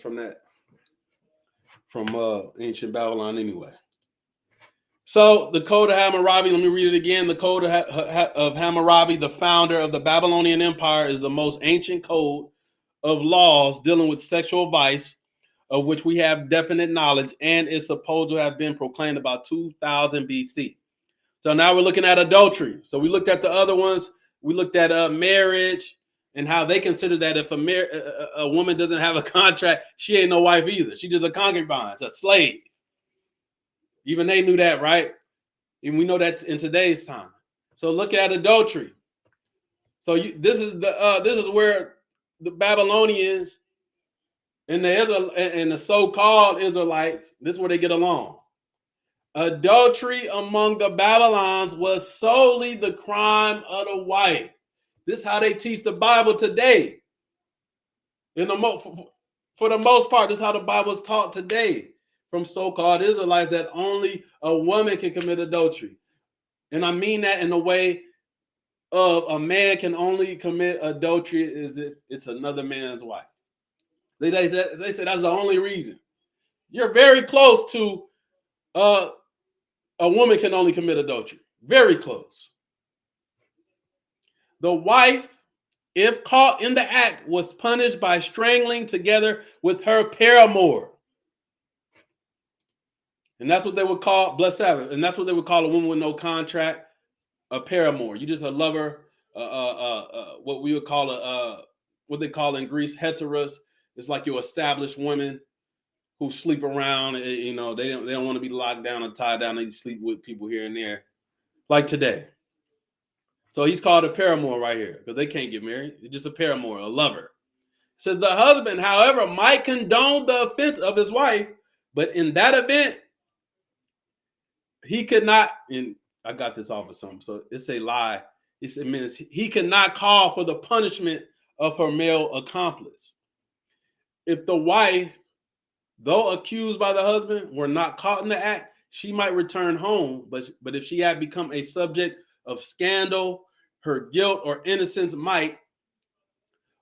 from ancient Babylon anyway. So the Code of Hammurabi. Let me read it again. The Code of Hammurabi, the founder of the Babylonian Empire, is the most ancient code of laws dealing with sexual vice, of which we have definite knowledge, and is supposed to have been proclaimed about 2000 BC. So now we're looking at adultery. So we looked at the other ones. We looked at marriage and how they consider that if a woman doesn't have a contract, she ain't no wife either. She's just a concubine, a slave. Even they knew that, right? And we know that in today's time. So look at adultery. So this is where the Babylonians and the so-called Israelites, this is where they get along. Adultery among the Babylons was solely the crime of the wife. This is how they teach the Bible today. For the most part, this is how the Bible is taught today from so-called Israelites, that only a woman can commit adultery. And I mean that in the way of a man can only commit adultery as if it's another man's wife. They say that's the only reason. You're very close to a woman can only commit adultery. Very close. The wife, if caught in the act, was punished by strangling together with her paramour. And that's what they would call, bless Sabbath, and that's what they would call a woman with no contract, a paramour. You just a lover, what we would call what they call in Greece, heteros. It's like your established women who sleep around. They don't want to be locked down or tied down. They sleep with people here and there, like today. So he's called a paramour right here because they can't get married. It's just a paramour, a lover. So the husband, however, might condone the offense of his wife, but in that event, he could not, and I got this off of something, so it's a lie. It means he cannot call for the punishment of her male accomplice. If the wife, though accused by the husband, were not caught in the act, she might return home, but if she had become a subject of scandal, her guilt or innocence might,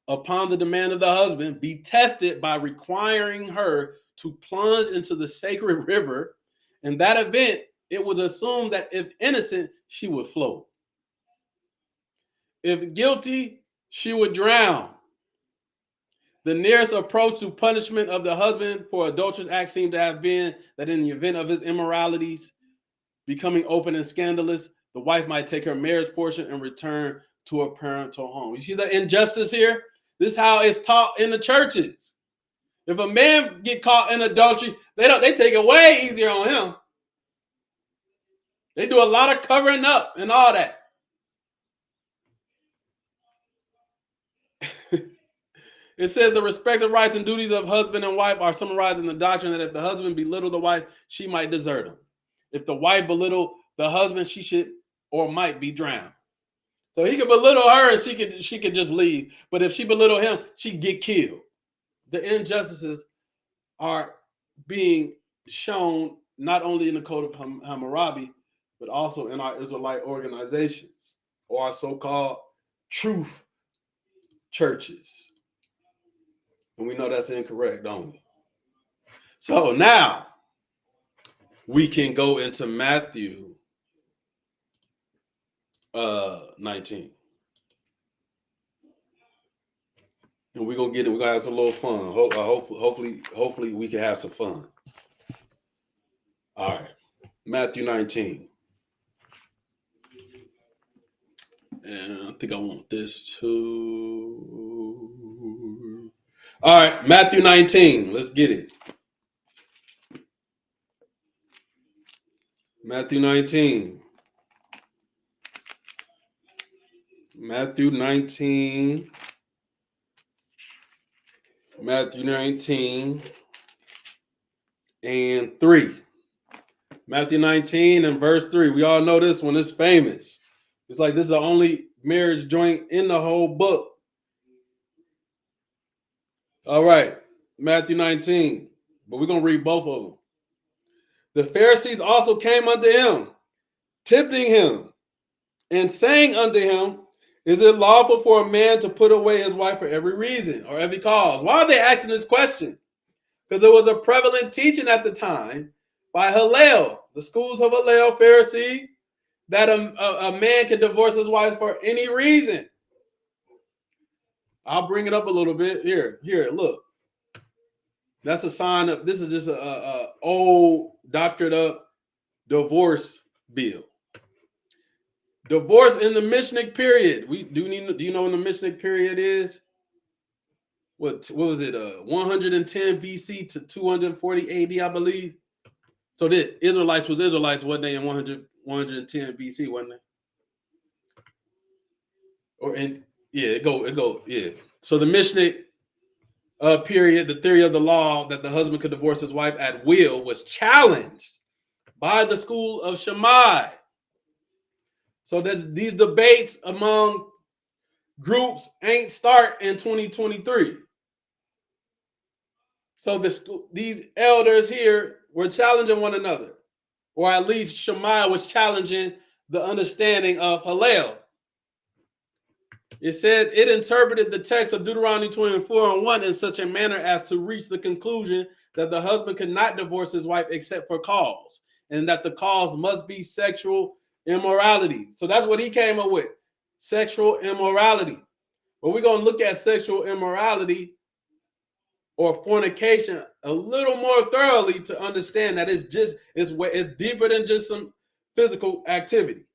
upon the demand of the husband, be tested by requiring her to plunge into the sacred river. In that event, it was assumed that if innocent, she would float. If guilty, she would drown. The nearest approach to punishment of the husband for adulterous act seemed to have been that in the event of his immoralities becoming open and scandalous, the wife might take her marriage portion and return to her parental home. You see the injustice here? This is how it's taught in the churches. If a man get caught in adultery, they take it way easier on him. They do a lot of covering up and all that. It says the respective rights and duties of husband and wife are summarized in the doctrine that if the husband belittle the wife, she might desert him. If the wife belittle the husband, she should or might be drowned. So he could belittle her and she could just leave. But if she belittle him, she'd get killed. The injustices are being shown not only in the Code of Hammurabi, but also in our Israelite organizations or our so-called truth churches. And we know that's incorrect, don't we? So now we can go into Matthew 19. And we're gonna get it. We're gonna have some little fun. Hopefully we can have some fun. All right. Matthew 19. And I think I want this too. All right, Matthew 19. Let's get it. Matthew 19. Matthew 19. Matthew 19 and 3. Matthew 19 and verse 3. We all know this one. It's famous. It's like this is the only marriage joint in the whole book. All right. Matthew 19. But we're going to read both of them. The Pharisees also came unto him, tempting him, and saying unto him, is it lawful for a man to put away his wife for every reason or every cause? Why are they asking this question? Because there was a prevalent teaching at the time by Hillel, the schools of Hillel, Pharisee, that a man can divorce his wife for any reason. I'll bring it up a little bit. Here, look. That's a sign of, this is just a old doctored up divorce bill. Divorce in the Mishnah period. Do you know when the Mishnah period is? What was it? 110 BC to 240 AD, I believe. So the Israelites, wasn't they, in 110 BC, wasn't they? It go. So the Mishnah period, the theory of the law that the husband could divorce his wife at will was challenged by the school of Shammai. So these debates among groups ain't start in 2023. So these elders here were challenging one another, or at least Shammai was challenging the understanding of Hillel. It said it interpreted the text of Deuteronomy 24:1 in such a manner as to reach the conclusion that the husband could not divorce his wife except for cause, and that the cause must be sexual immorality. So that's what he came up with, sexual immorality. But we're going to look at sexual immorality or fornication a little more thoroughly to understand that it's deeper than just some physical activity.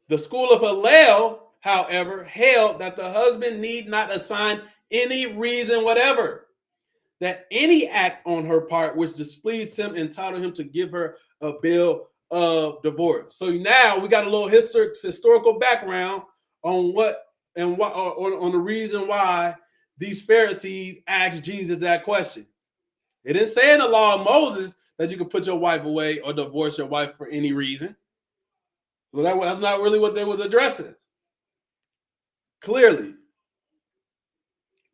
The school of Hillel, however, held that the husband need not assign any reason whatever, that any act on her part which displeased him entitled him to give her a bill of divorce. So now we got a little historical background on what and what on the reason why these Pharisees asked Jesus that question. It didn't say in the law of Moses that you could put your wife away or divorce your wife for any reason. So that's not really what they was addressing. Clearly.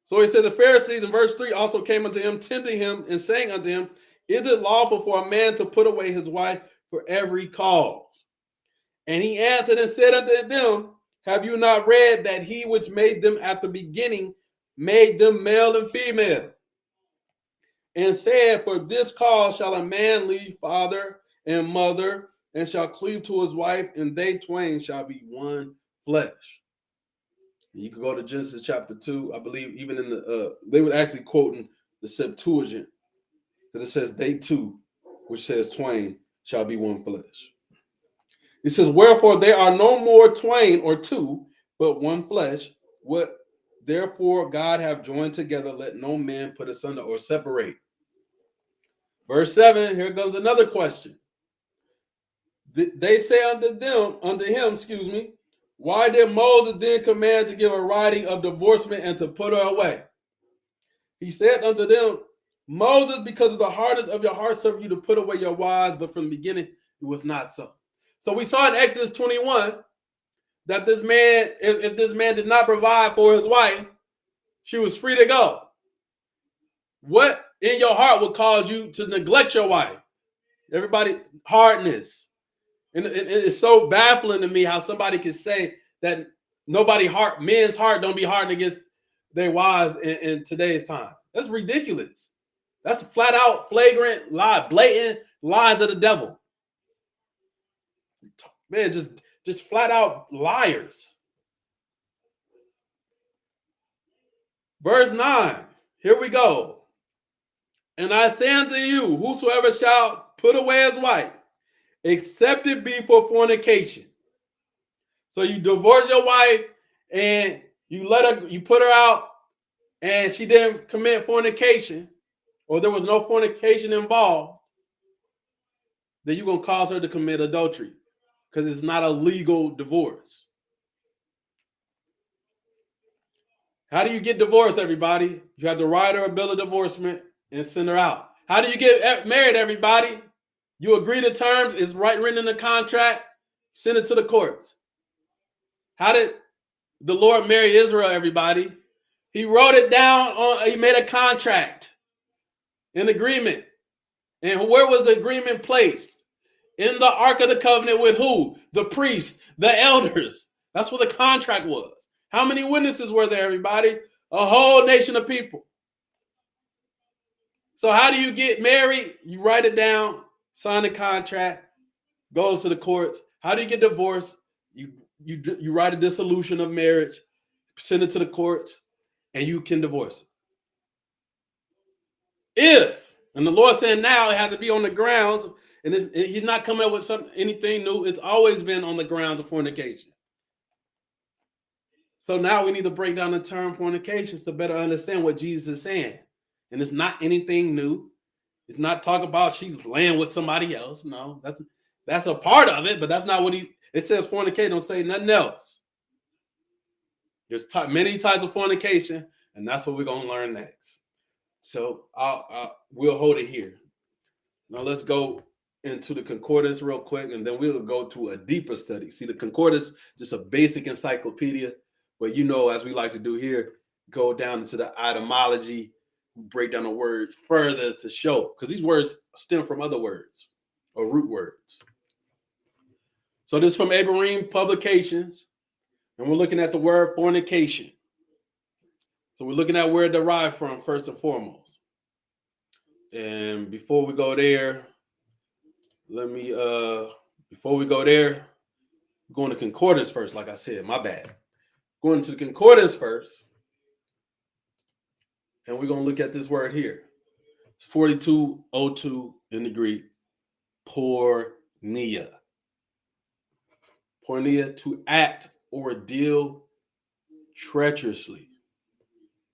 So he said the Pharisees in verse 3 also came unto him, tempting him and saying unto him, is it lawful for a man to put away his wife for every cause? And he answered and said unto them, have you not read that he which made them at the beginning made them male and female? And said, for this cause shall a man leave father and mother, and shall cleave to his wife, and they twain shall be one flesh. You can go to Genesis chapter 2. I believe even in the they were actually quoting the Septuagint, because it says they two, which says twain shall be one flesh. It says, wherefore they are no more twain or two, but one flesh. What therefore God have joined together, let no man put asunder or separate. Verse 7, here comes another question. They say unto him, why did Moses then command to give a writing of divorcement and to put her away? He said unto them, Moses, because of the hardness of your heart, suffered you to put away your wives, but from the beginning it was not so. So we saw in Exodus 21 that this man, if this man did not provide for his wife, she was free to go. What in your heart would cause you to neglect your wife? Everybody, hardness. And it's so baffling to me how somebody can say that men's heart don't be hardened against their wives in today's time. That's ridiculous. That's a flat out flagrant lie, blatant lies of the devil. Man, just flat out liars. Verse 9, here we go. And I say unto you, whosoever shall put away his wife, except it be for fornication. So you divorce your wife and you put her out and she didn't commit fornication, or there was no fornication involved, then you're going to cause her to commit adultery because it's not a legal divorce. How do you get divorced, everybody? You have to write her a bill of divorcement and send her out. How do you get married, everybody? You agree to terms, it's written in the contract, send it to the courts. How did the Lord marry Israel, everybody? He wrote it down, he made a contract, an agreement. And where was the agreement placed? In the Ark of the Covenant with who? The priests, the elders. That's what the contract was. How many witnesses were there, everybody? A whole nation of people. So how do you get married? You write it down, sign the contract, goes to the courts. How do you get divorced? You write a dissolution of marriage, send it to the courts, and you can divorce it. And the Lord said now it has to be on the grounds, and he's not coming up with anything new. It's always been on the grounds of fornication. So now we need to break down the term fornication to better understand what Jesus is saying. And it's not anything new. It's not talk about she's laying with somebody else. No, that's a part of it, but that's not what it says fornication, don't say nothing else. There's many types of fornication, and that's what we're going to learn next. So we'll hold it here. Now let's go into the concordance real quick, and then we'll go to a deeper study. See, the concordance, just a basic encyclopedia, but as we like to do here, go down into the etymology, break down the words further to show, because these words stem from other words or root words. So this is from Abraham Publications, and we're looking at the word fornication. So we're looking at where it derived from first and foremost. And before we go there, before we go there, we're going to concordance first, like I said, my bad. Going to the concordance first, and we're going to look at this word here. It's 4202 in the Greek, porneia. Porneia, to act or deal treacherously.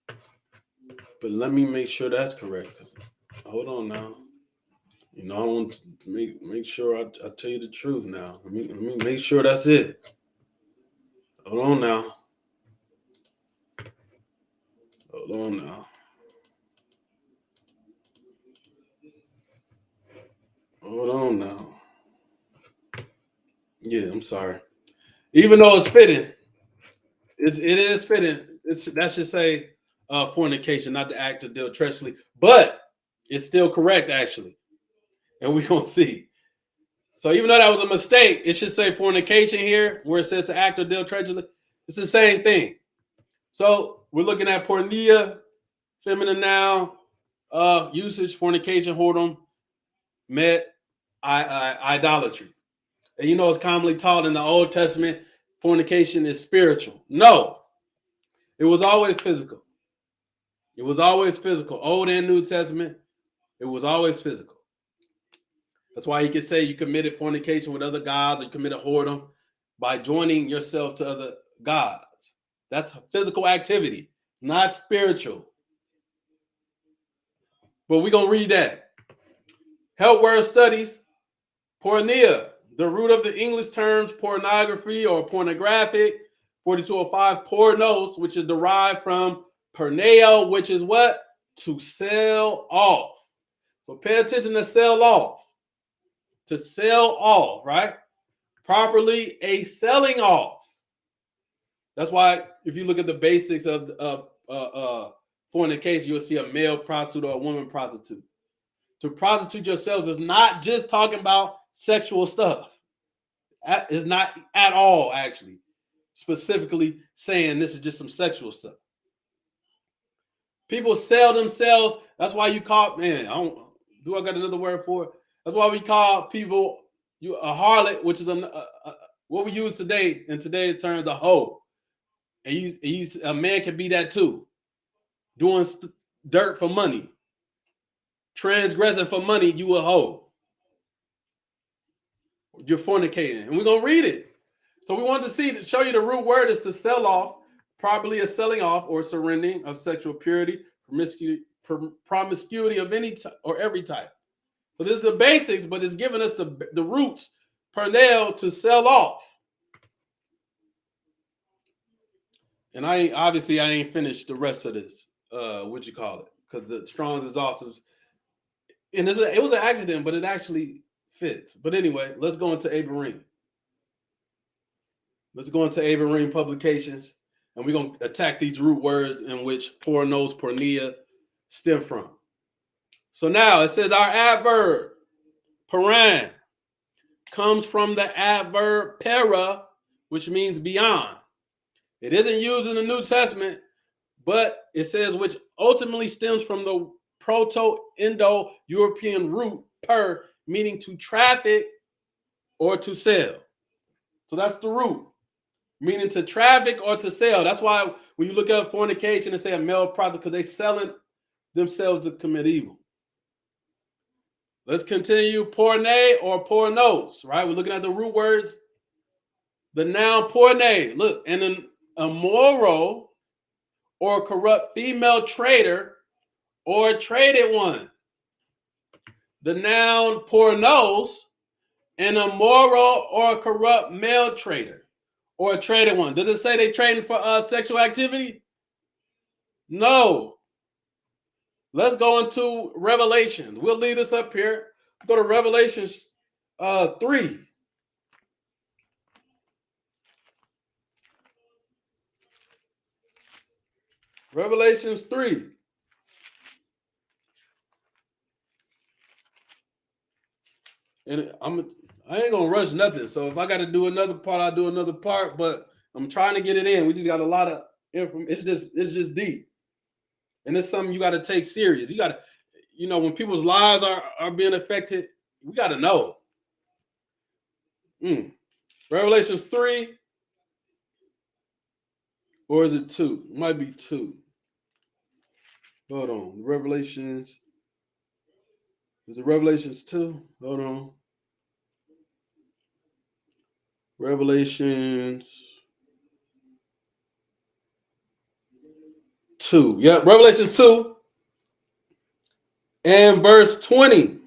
But let me make sure that's correct. Hold on now. You know, I want to make sure I tell you the truth now. Let me make sure that's it. Hold on now. Hold on now. Hold on now. Yeah, I'm sorry. Even though it's fitting, it is fitting. That should say fornication, not the act to deal treacherously, but it's still correct actually, and we're gonna see. So even though that was a mistake, it should say fornication here, where it says to act or deal treacherously. It's the same thing. So we're looking at porneia, feminine noun, usage, fornication, whoredom, met, idolatry. And you know, it's commonly taught in the Old Testament, fornication is spiritual. No, it was always physical. It was always physical. Old and New Testament, it was always physical. That's why you can say you committed fornication with other gods, or you committed whoredom by joining yourself to other gods. That's physical activity, not spiritual. But we're going to read that. Help Word Studies, porneia, the root of the English terms pornography or pornographic, 4205, pornos, which is derived from perneo, which is what? To sell off. So pay attention to sell off. To sell off, right? Properly, a selling off. That's why if you look at the basics of fornication, you'll see a male prostitute or a woman prostitute. To prostitute yourselves is not just talking about sexual stuff. It's not at all, actually, specifically saying this is just some sexual stuff. People sell themselves. That's why you call, man, I got another word for it? That's why we call people a harlot, which is what we use today, in today's terms, a hoe. And a man can be that too. Doing dirt for money. Transgressing for money, you a hoe. You're fornicating. And we're going to read it. So we want to show you the root word is to sell off, properly a selling off or surrendering of sexual purity, promiscuity of any or every type. So this is the basics, but it's giving us the roots, perneo, to sell off. And I ain't finished the rest of this. What you call it? Because the Strong's is awesome. And it was an accident, but it actually fits. But anyway, let's go into Abraham. Let's go into Abraham Publications, and we're going to attack these root words in which pornos, porneia stem from. So now it says our adverb, paran, comes from the adverb para, which means beyond. It isn't used in the New Testament, but it says which ultimately stems from the Proto-Indo-European root per, meaning to traffic or to sell. So that's the root, meaning to traffic or to sell. That's why when you look at fornication and say a male prostitute, because they're selling themselves to commit evil. Let's continue. Porne or pornos, right? We're looking at the root words. The noun porne, look, and an immoral or corrupt female trader or traded one. The noun pornos, an immoral or corrupt male trader or a traded one. Does it say they trading for sexual activity? No. Let's go into Revelations. We'll lead us up here. Go to Revelations 3. Revelations 3. And I ain't gonna rush nothing. So if I got to do another part, I'll do another part. But I'm trying to get it in. We just got a lot of information. It's just deep, and it's something you got to take serious. You got to, when people's lives are being affected, we got to know. Revelations 3, or is it 2? It might be 2. Hold on. Revelations. Is it Revelations 2? Hold on. Revelations 2. Yep, Revelation 2 and verse 20.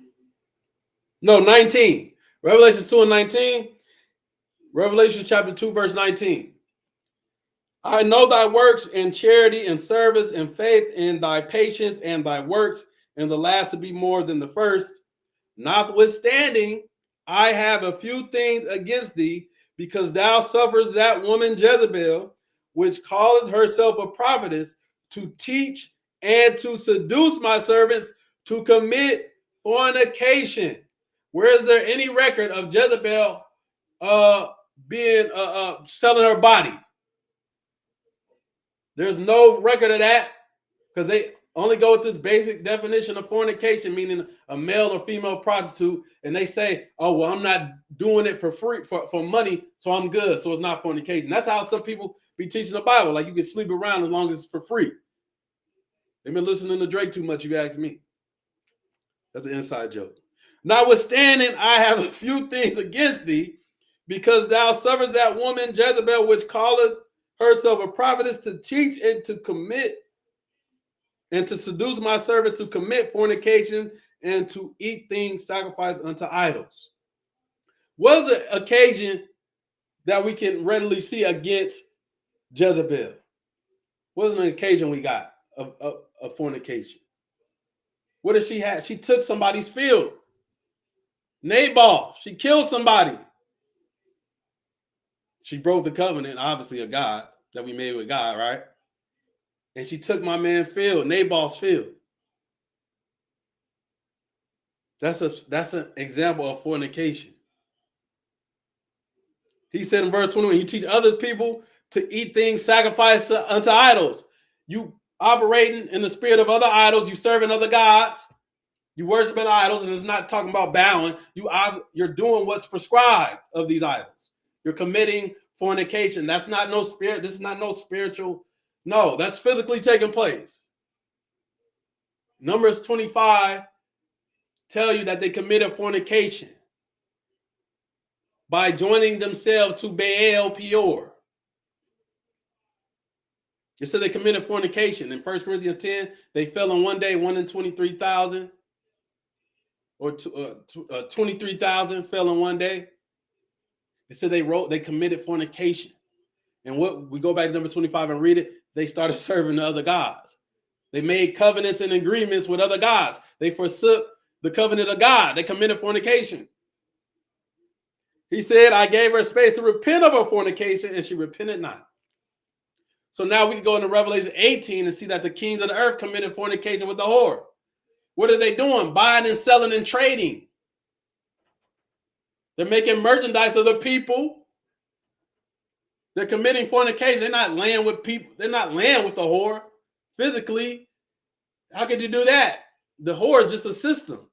No, 19. Revelation 2 and 19. Revelation chapter 2, verse 19. I know thy works in charity and service and faith and thy patience and thy works, and the last to be more than the first. Notwithstanding, I have a few things against thee, because thou sufferest that woman Jezebel, which calleth herself a prophetess, to teach and to seduce my servants to commit fornication. Where is there any record of Jezebel being selling her body? There's no record of that, because they only go with this basic definition of fornication, meaning a male or female prostitute, and they say, oh, well, I'm not doing it for free, for money, so I'm good, so it's not fornication. That's how some people be teaching the Bible, like you can sleep around as long as it's for free. They've been listening to Drake too much, if you ask me. That's an inside joke. Notwithstanding, I have a few things against thee, because thou sufferest that woman Jezebel, which calleth herself a prophetess, to teach and to commit and to seduce my servants to commit fornication and to eat things sacrificed unto idols. What is the occasion that we can readily see against Jezebel? What is an occasion we got of fornication? What did she have? She took somebody's field. Nabal, she killed somebody. She broke the covenant, obviously, of God that we made with God, right? And she took my man's field, Nabal's field. That's an example of fornication. He said in verse 21, you teach other people to eat things sacrificed unto idols. You operating in the spirit of other idols, you serving other gods, you worshiping idols, and it's not talking about bowing. You're doing what's prescribed of these idols. You're committing fornication. That's not no spirit. This is not no spiritual. No, that's physically taking place. Numbers 25 tell you that they committed fornication by joining themselves to Baal Peor. It said they committed fornication. In 1 Corinthians 10, they fell in one day, 1 in 23,000, or 23,000 fell in one day. It said they committed fornication. And what we go back to number 25 and read it, they started serving the other gods. They made covenants and agreements with other gods. They forsook the covenant of God. They committed fornication. He said, I gave her space to repent of her fornication, and she repented not. So now we can go into Revelation 18 and see that the kings of the earth committed fornication with the whore. What are they doing? Buying and selling and trading. They're making merchandise of the people. They're committing fornication. They're not laying with people. They're not laying with the whore physically. How could you do that? The whore is just a system.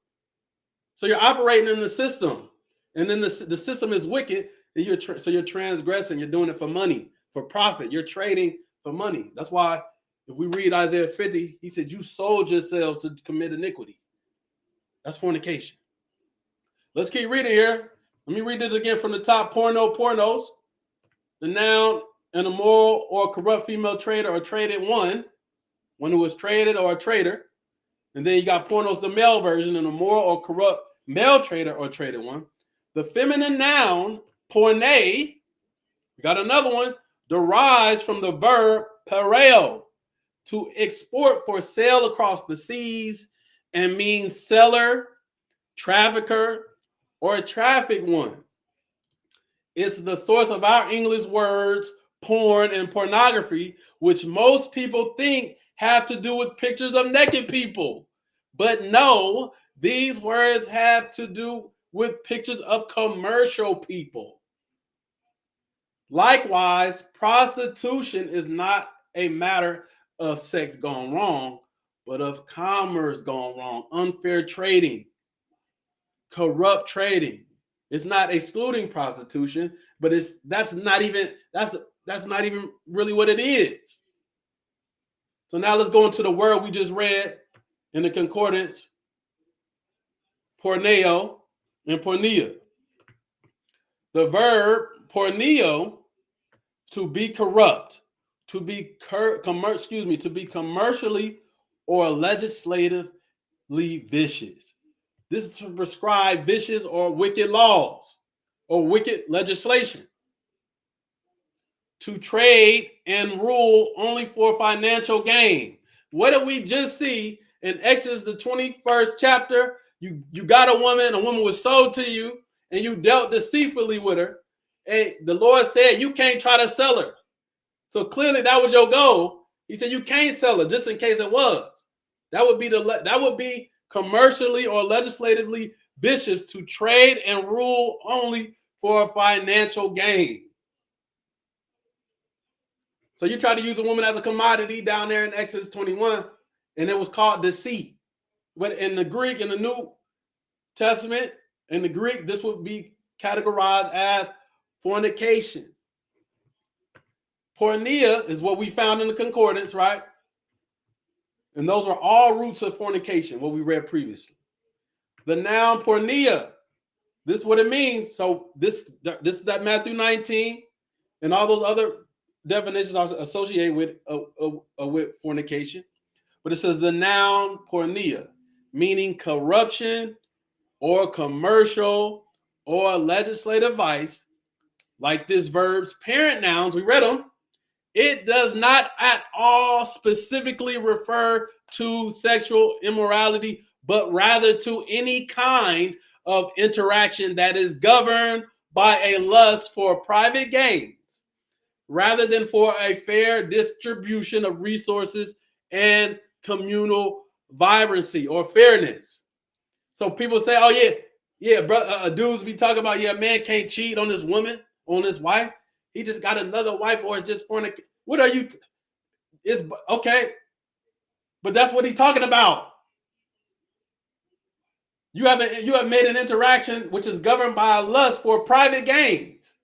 So you're operating in the system. And then the system is wicked. And so you're transgressing. You're doing it for money, for profit. You're trading for money. That's why if we read Isaiah 50, he said, you sold yourselves to commit iniquity. That's fornication. Let's keep reading here. Let me read this again from the top. Pornos. The noun, an immoral or corrupt female trader or traded one who was traded or a trader. And then you got pornos, the male version, an immoral or corrupt male trader or traded one. The feminine noun, porne, we got another one, derives from the verb pareo, to export for sale across the seas, and means seller, trafficker, or a traffic one. It's the source of our English words, porn and pornography, which most people think have to do with pictures of naked people. But no, these words have to do with pictures of commercial people. Likewise, prostitution is not a matter of sex gone wrong, but of commerce gone wrong, unfair trading, corrupt trading. It's not excluding prostitution, but that's not even really what it is. So now let's go into the word we just read in the concordance, porneo and pornea. The verb porneo, to be corrupt, to be commercially or legislatively vicious. This is to prescribe vicious or wicked laws or wicked legislation. To trade and rule only for financial gain. What did we just see in Exodus, the 21st chapter? You got a woman was sold to you, and you dealt deceitfully with her. And the Lord said, you can't try to sell her. So clearly that was your goal. He said, you can't sell her, just in case it was. That would be commercially or legislatively vicious to trade and rule only for financial gain. So you try to use a woman as a commodity down there in Exodus 21, and it was called deceit. But in the Greek, in the New Testament, in the Greek, this would be categorized as fornication. Porneia is what we found in the concordance, right? And those are all roots of fornication, what we read previously. The noun porneia, this is what it means. So this is that Matthew 19, and all those other definitions are associated with fornication. But it says the noun porneia, meaning corruption or commercial or legislative vice, like this verb's parent nouns, we read them. It does not at all specifically refer to sexual immorality, but rather to any kind of interaction that is governed by a lust for private gains, rather than for a fair distribution of resources and communal vibrancy or fairness. So people say, oh yeah, bro, dudes be talking about, yeah, man can't cheat on this woman, on his wife. He just got another wife, or it's just fornication. What are you? It's okay, but that's what he's talking about. You have made an interaction which is governed by a lust for private gains,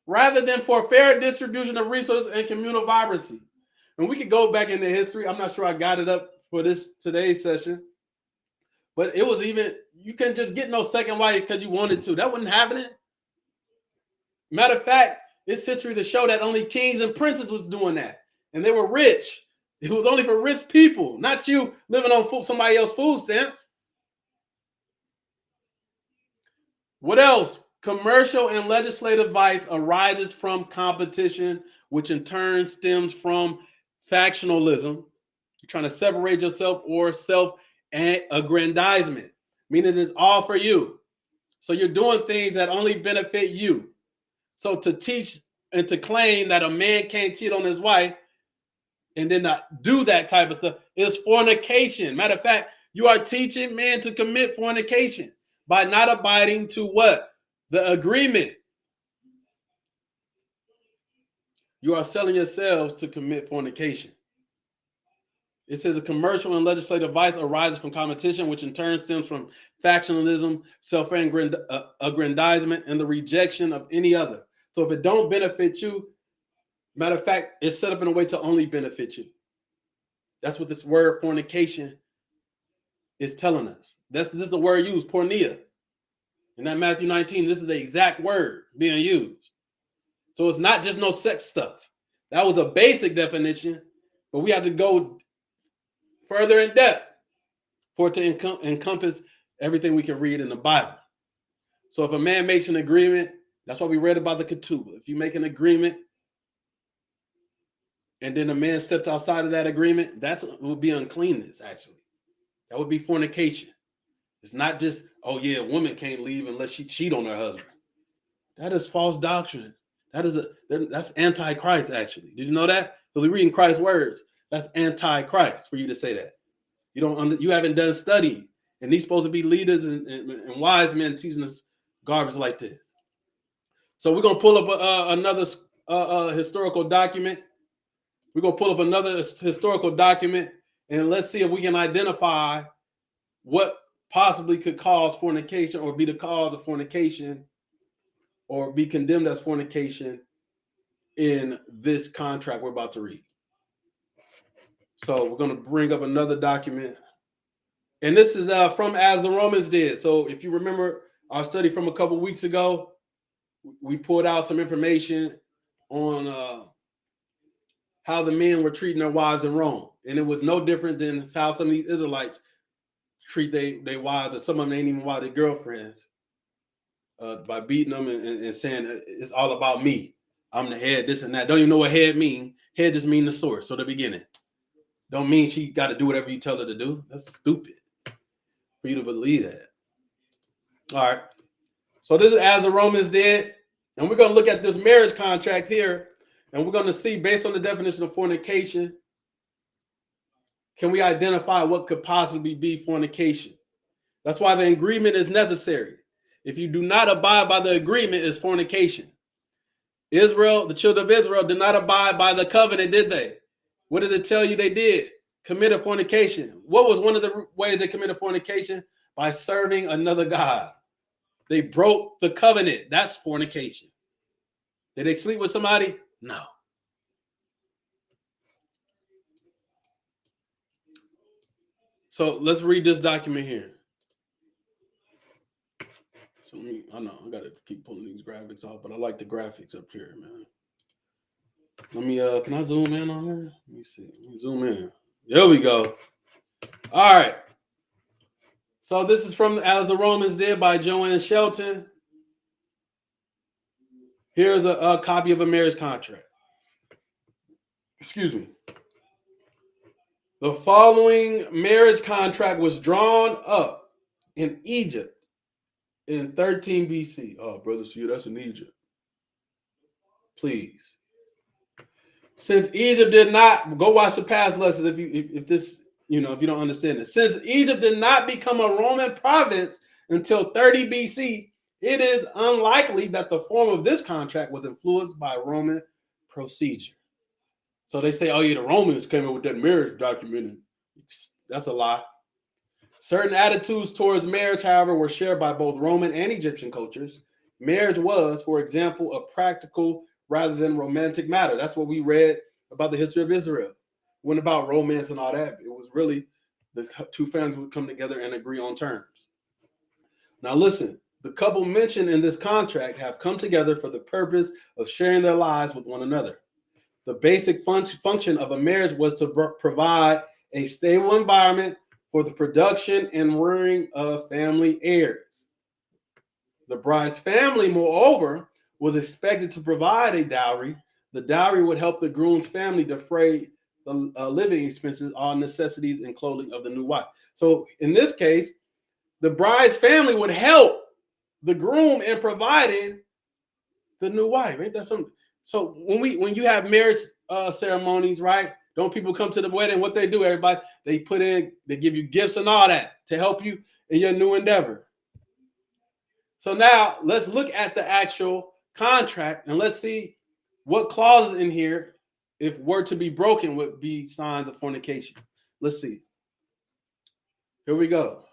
rather than for fair distribution of resources and communal vibrancy. And we could go back into history. I'm not sure I got it up for today's session, but it was even, you couldn't just get no second wife because you wanted to. That wasn't happening. Matter of fact, it's history to show that only kings and princes was doing that, and they were rich. It was only for rich people, not you living on somebody else's food stamps. What else? Commercial and legislative vice arises from competition, which in turn stems from factionalism. You're trying to separate yourself, or self-aggrandizement, meaning it's all for you. So you're doing things that only benefit you. So to teach and to claim that a man can't cheat on his wife and then not do that type of stuff is fornication. Matter of fact, you are teaching men to commit fornication by not abiding to what? The agreement. You are selling yourselves to commit fornication. It says a commercial and legislative vice arises from competition, which in turn stems from factionalism, self-aggrandizement, and the rejection of any other. So if it don't benefit you, matter of fact, it's set up in a way to only benefit you. That's what this word fornication is telling us. This is the word used, porneia. In that Matthew 19, this is the exact word being used. So it's not just no sex stuff. That was a basic definition, but we have to go further in depth for it to encompass everything we can read in the Bible. So if a man makes an agreement, that's what we read about the ketubah. If you make an agreement and then a man steps outside of that agreement, that would be uncleanness, actually. That would be fornication. It's not just, oh yeah, a woman can't leave unless she cheat on her husband. That is false doctrine. That's anti-Christ, actually. Did you know that? Because we're reading Christ's words. That's anti-Christ for you to say that. You haven't done study, and these supposed to be leaders and wise men teaching us garbage like this. So we're gonna pull up another historical document. We're gonna pull up another historical document, and let's see if we can identify what possibly could cause fornication, or be the cause of fornication, or be condemned as fornication in this contract we're about to read. So we're going to bring up another document. And this is from As the Romans Did. So if you remember our study from a couple weeks ago, we pulled out some information on how the men were treating their wives in Rome. And it was no different than how some of these Israelites treat their wives, or some of them ain't even wives, their girlfriends, by beating them and saying it's all about me. I'm the head, this and that. Don't even know what head mean. Head just mean the source, so the beginning. Don't mean she got to do whatever you tell her to do. That's stupid for you to believe that. All right. So this is as the Romans did. And we're going to look at this marriage contract here. And we're going to see, based on the definition of fornication, can we identify what could possibly be fornication? That's why the agreement is necessary. If you do not abide by the agreement, it's fornication. Israel, the children of Israel, did not abide by the covenant, did they? What did it tell you they did? Committed fornication. What was one of the ways they committed fornication? By serving another god. They broke the covenant. That's fornication. Did they sleep with somebody? No. So let's read this document here. So I know I gotta keep pulling these graphics off, but I like the graphics up here, man. Let me can I zoom in on here? Let me see. Let me zoom in. There we go. All right. So this is from As the Romans Did by Joanne Shelton. Here's a copy of a marriage contract. Excuse me. The following marriage contract was drawn up in Egypt in 13 BC. Oh, brother, see, that's in Egypt. Please. Since Egypt did not, go watch the past lessons if this, you know, if you don't understand it. Since Egypt did not become a Roman province until 30 BC, it is unlikely that the form of this contract was influenced by Roman procedure. So they say, oh yeah, the Romans came up with that marriage document. That's a lie. Certain attitudes towards marriage, however, were shared by both Roman and Egyptian cultures. Marriage was, for example, a practical rather than romantic matter. That's what we read about the history of Israel. It wasn't about romance and all that. It was really the two families would come together and agree on terms. Now listen, the couple mentioned in this contract have come together for the purpose of sharing their lives with one another. The basic function of a marriage was to provide a stable environment for the production and rearing of family heirs. The bride's family, moreover, was expected to provide a dowry. The dowry would help the groom's family defray the living expenses, all necessities, and clothing of the new wife. So in this case, the bride's family would help the groom in providing the new wife. Ain't that something? So when you have marriage ceremonies, right? Don't people come to the wedding? What they do, everybody, they give you gifts and all that to help you in your new endeavor. So now let's look at the actual contract and let's see what clauses in here, if were to be broken, would be signs of fornication. Let's see. Here we go.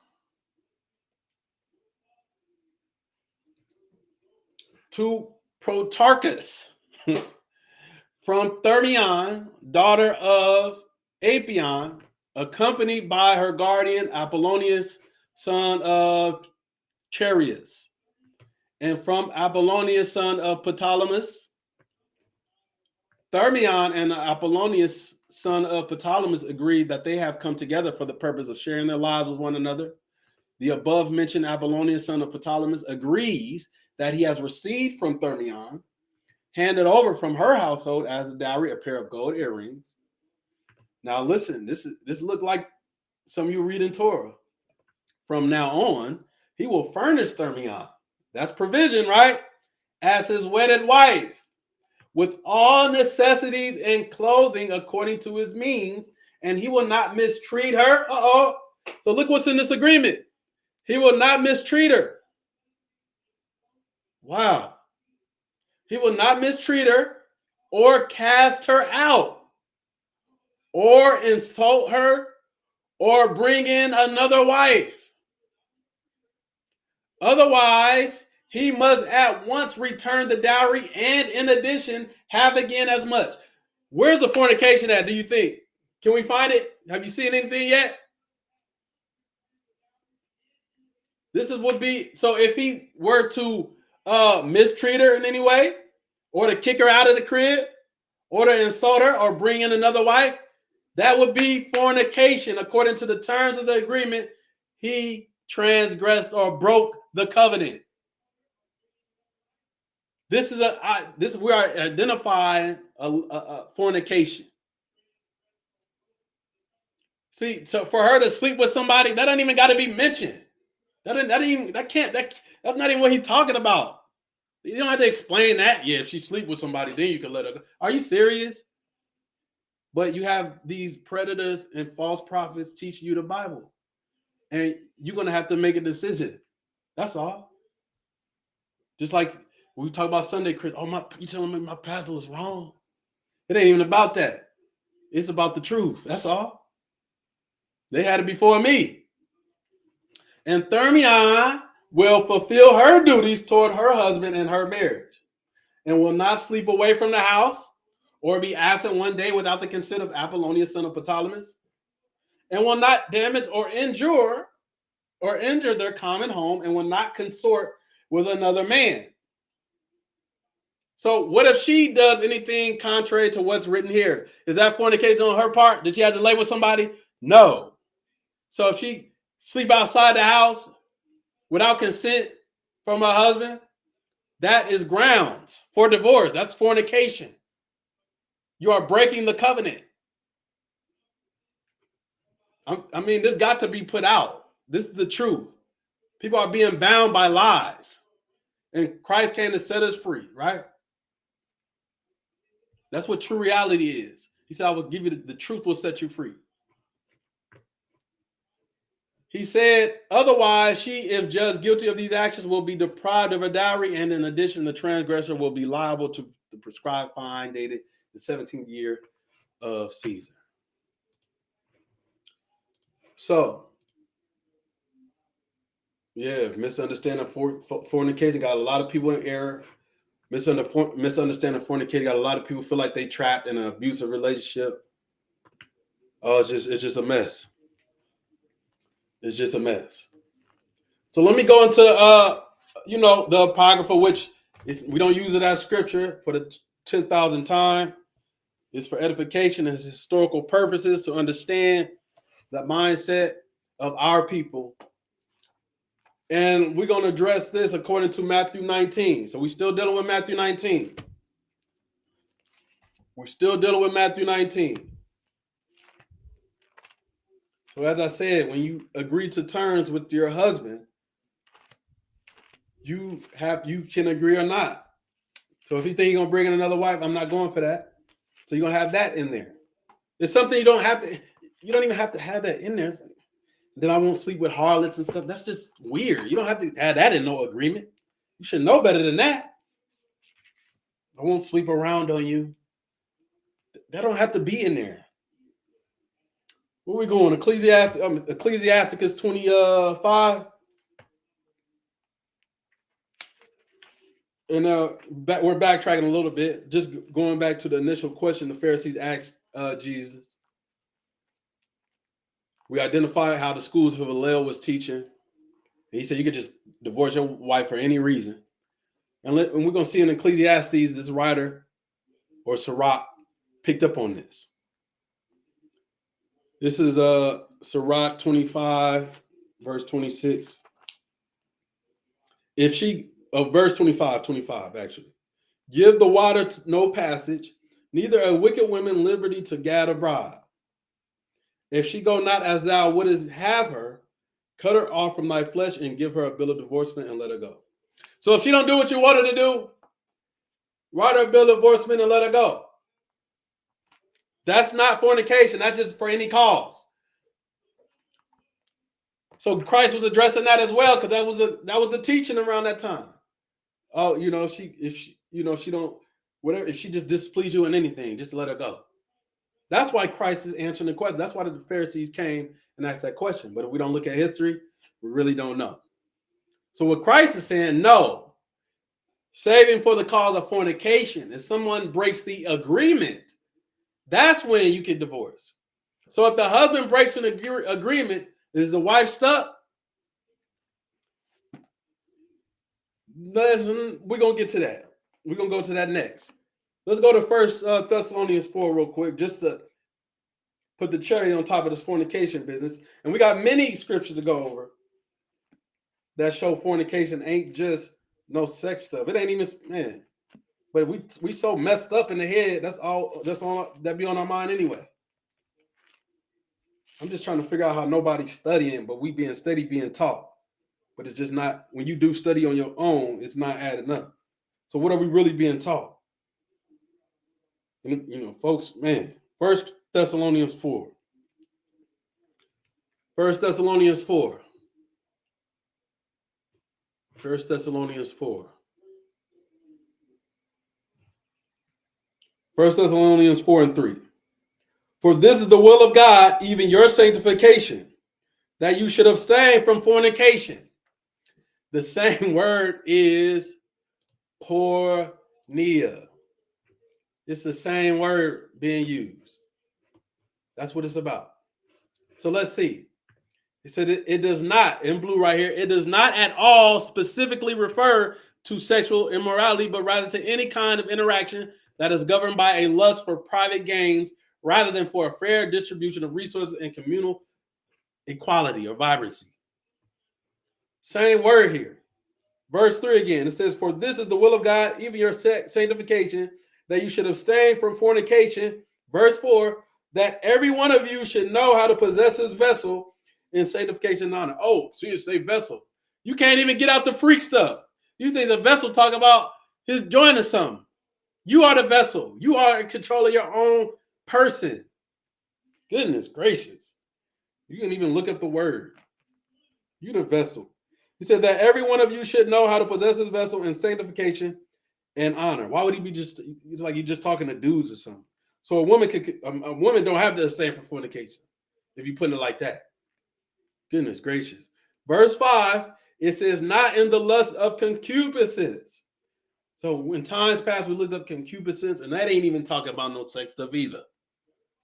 To Protarchus from Thermion, daughter of Apion, accompanied by her guardian Apollonius, son of Chereas, and from Apollonius, son of Ptolemy. Thermion and Apollonius, son of Ptolemy, agreed that they have come together for the purpose of sharing their lives with one another. The above mentioned Apollonius, son of Ptolemy, agrees that he has received from Thermion, handed over from her household as a dowry, a pair of gold earrings. Now listen, this looked like some of you read in Torah. From now on, he will furnish Thermion, that's provision, right, as his wedded wife, with all necessities and clothing according to his means, and he will not mistreat her. So look what's in this agreement. He will not mistreat her. Wow. He will not mistreat her or cast her out or insult her or bring in another wife. Otherwise, he must at once return the dowry and in addition have again as much. Where's the fornication at, do you think? Can we find it? Have you seen anything yet? This is would be, so if he were to mistreat her in any way, or to kick her out of the crib, or to insult her, or bring in another wife, that would be fornication. According to the terms of the agreement, he transgressed or broke the covenant. This is we are identifying a fornication. See, so for her to sleep with somebody, that don't even got to be mentioned. That's not even what he's talking about. You don't have to explain that. Yeah, if she sleep with somebody, then you can let her go. Are you serious? But you have these predators and false prophets teaching you the Bible. And you're going to have to make a decision. That's all. Just like we talk about Sunday, Chris. Oh, you telling me my pastor was wrong? It ain't even about that. It's about the truth. That's all. They had it before me. And Thermion will fulfill her duties toward her husband and her marriage, and will not sleep away from the house or be absent one day without the consent of Apollonius, son of Ptolemy, and will not damage or injure their common home, and will not consort with another man. So what if she does anything contrary to what's written here? Is that fornication on her part? Did she have to lay with somebody? No. So if she sleep outside the house without consent from her husband, that is grounds for divorce. That's fornication. You are breaking the covenant. I mean, this got to be put out. This is the truth. People are being bound by lies. And Christ came to set us free, right? That's what true reality is. He said, I will give you the truth will set you free. He said, otherwise, she, if judged guilty of these actions, will be deprived of her dowry. And in addition, the transgressor will be liable to the prescribed fine dated the 17th year of Caesar. So, yeah, misunderstanding fornication got a lot of people in error. Misunderstanding fornication got a lot of people feel like they trapped in an abusive relationship. Oh, it's just a mess. It's just a mess. So let me go into the Apocrypha, which we don't use it as scripture for the 10,000th time. It's for edification and historical purposes to understand the mindset of our people. And we're going to address this according to Matthew 19. So we're still dealing with Matthew 19. We're still dealing with Matthew 19. So as I said, when you agree to terms with your husband, you can agree or not. So if you think you're going to bring in another wife, I'm not going for that. So you're going to have that in there. It's something you don't even have to have that in there. Then I won't sleep with harlots and stuff. That's just weird. You don't have to add that in no agreement. You should know better than that. I won't sleep around on you. That don't have to be in there. Where we going? Ecclesiasticus 25. And we're backtracking a little bit. Just going back to the initial question the Pharisees asked Jesus. We identified how the schools of Hillel was teaching. And he said you could just divorce your wife for any reason. And we're going to see in Ecclesiastes, this writer or Sirach picked up on this. This is Sirach 25, verse 26. If she, verse 25 actually. Give the water no passage, neither a wicked woman liberty to gad abroad. If she go not as thou wouldest have her, cut her off from thy flesh and give her a bill of divorcement and let her go. So if she don't do what you want her to do, write her a bill of divorcement and let her go. That's not fornication. That's just for any cause. So Christ was addressing that as well, because that was the teaching around that time. Oh, if she just displease you in anything, just let her go. That's why Christ is answering the question. That's why the Pharisees came and asked that question. But if we don't look at history, we really don't know. So what Christ is saying, no. Saving for the cause of fornication. If someone breaks the agreement, that's when you can divorce. So if the husband breaks an agreement, is the wife stuck? Listen, we're going to get to that. We're going to go to that next. Let's go to 1 Thessalonians 4 real quick, just to put the cherry on top of this fornication business. And we got many scriptures to go over that show fornication ain't just no sex stuff. It ain't even, man. But we so messed up in the head. That's all that be on our mind anyway. I'm just trying to figure out how nobody's studying, but we being steady being taught. But it's just not, when you do study on your own, it's not adding up. So what are we really being taught? And, you know, folks, man, 1 Thessalonians 4. 1 Thessalonians 4. 1 Thessalonians 4. 1 Thessalonians 4 and 3. For this is the will of God, even your sanctification, that you should abstain from fornication. The same word is porneia. It's the same word being used. That's what it's about. So let's see. It said it does not, in blue right here, it does not at all specifically refer to sexual immorality, but rather to any kind of interaction that is governed by a lust for private gains rather than for a fair distribution of resources and communal equality or vibrancy. Same word here. Verse 3 again, it says, for this is the will of God, even your sanctification, that you should abstain from fornication. Verse 4, that every one of you should know how to possess his vessel in sanctification and honor. Oh, so you say vessel. You can't even get out the freak stuff. You think the vessel talk about his joint or something. You are the vessel. You are in control of your own person. Goodness gracious. You can even look up the word. You the vessel. He said that every one of you should know how to possess his vessel in sanctification and honor. Why would he be just, it's like he's just talking to dudes or something. So a woman don't have to abstain from fornication if you put it like that. Goodness gracious. Verse 5, it says, not in the lust of concupiscence. So when times past, we looked up concupiscence, and that ain't even talking about no sex stuff either.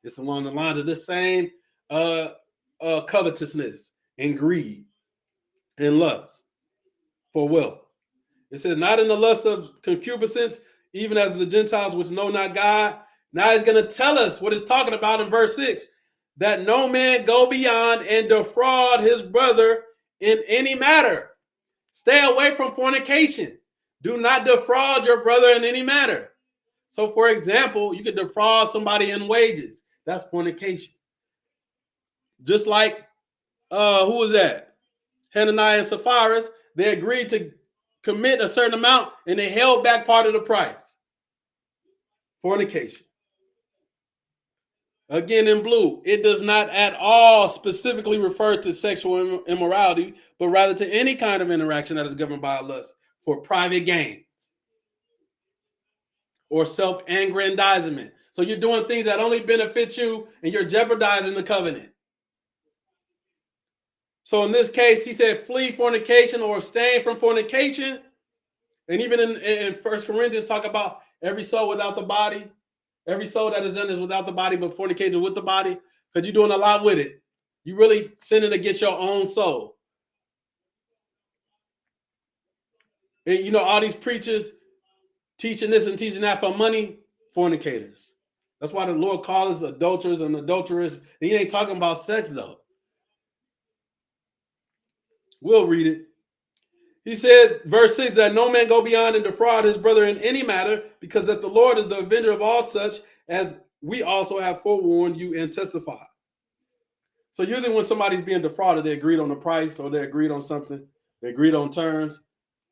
It's along the lines of this same covetousness and greed and lust for wealth. It says, not in the lust of concupiscence, even as the Gentiles which know not God. Now he's going to tell us what it's talking about in verse 6, that no man go beyond and defraud his brother in any matter. Stay away from fornication. Do not defraud your brother in any matter. So, for example, you could defraud somebody in wages. That's fornication. Just like, who was that? Hananiah and Sapphira, they agreed to commit a certain amount and they held back part of the price. Fornication. Again, in blue, it does not at all specifically refer to sexual immorality, but rather to any kind of interaction that is governed by a lust for private gains or self-aggrandizement. So you're doing things that only benefit you and you're jeopardizing the covenant. So in this case, he said, flee fornication or abstain from fornication. And even in 1 Corinthians, talk about every soul without the body. Every soul that is done is without the body, but fornication with the body, because you're doing a lot with it. You're really sinning against your own soul. And you know, all these preachers teaching this and teaching that for money, fornicators. That's why the Lord calls us adulterers and adulterers. He ain't talking about sex, though. We'll read it. He said, verse 6, that no man go beyond and defraud his brother in any matter, because that the Lord is the avenger of all such, as we also have forewarned you and testified. So usually when somebody's being defrauded, they agreed on the price or they agreed on something, they agreed on terms,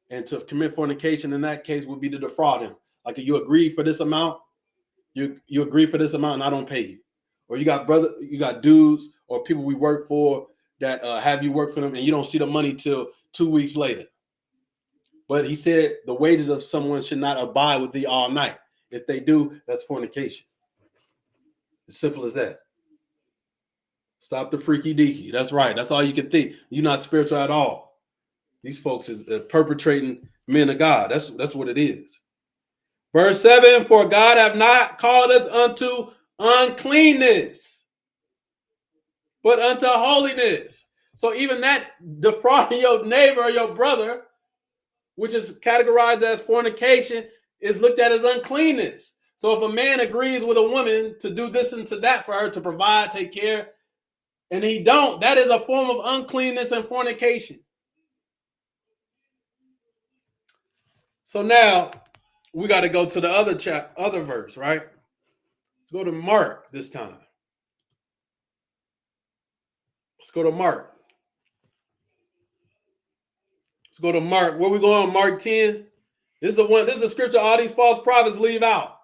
and to commit fornication in that case would be to defraud him. Like, you agree for this amount, you agree for this amount and I don't pay you. Or you got dudes or people we work for that have you work for them and you don't see the money till 2 weeks later. But he said the wages of someone should not abide with thee all night. If they do, that's fornication. As simple as that. Stop the freaky deaky. That's right. That's all you can think. You're not spiritual at all. These folks is perpetrating men of God. That's what it is. Verse 7, for God have not called us unto uncleanness, but unto holiness. So even that defrauding your neighbor or your brother, which is categorized as fornication, is looked at as uncleanness. So if a man agrees with a woman to do this and to that for her, to provide, take care, and he don't, that is a form of uncleanness and fornication. So now we got to go to the other verse, right? Let's go to Mark this time. Let's go to Mark. Let's go to Mark. Where we going? Mark 10. This is the one. This is the scripture all these false prophets leave out.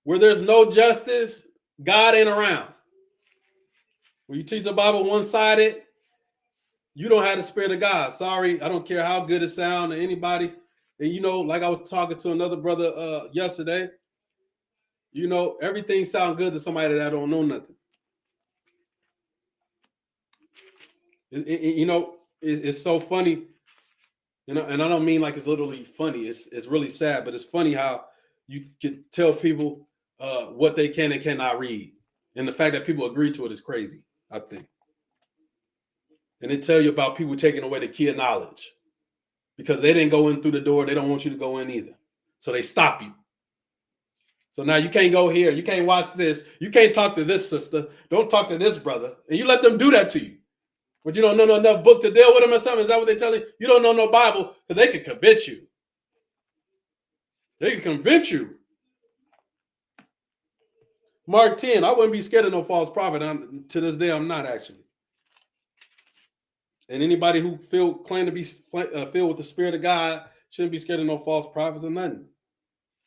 Where there's no justice, God ain't around. When you teach the Bible one-sided, you don't have the Spirit of God. Sorry, I don't care how good it sounds to anybody. And you know, like I was talking to another brother yesterday, you know, everything sounds good to somebody that don't know nothing. It's so funny, you know, and I don't mean like it's literally funny. It's really sad, but it's funny how you can tell people what they can and cannot read. And the fact that people agree to it is crazy, I think. And they tell you about people taking away the key of knowledge because they didn't go in through the door. They don't want you to go in either. So they stop you. So now you can't go here. You can't watch this. You can't talk to this sister. Don't talk to this brother. And you let them do that to you. But you don't know enough book to deal with them or something. Is that what they tell you? You don't know no Bible because they can convince you. They can convince you. Mark 10, I wouldn't be scared of no false prophet. To this day, I'm not actually. And anybody who claim to be filled with the Spirit of God shouldn't be scared of no false prophets or nothing.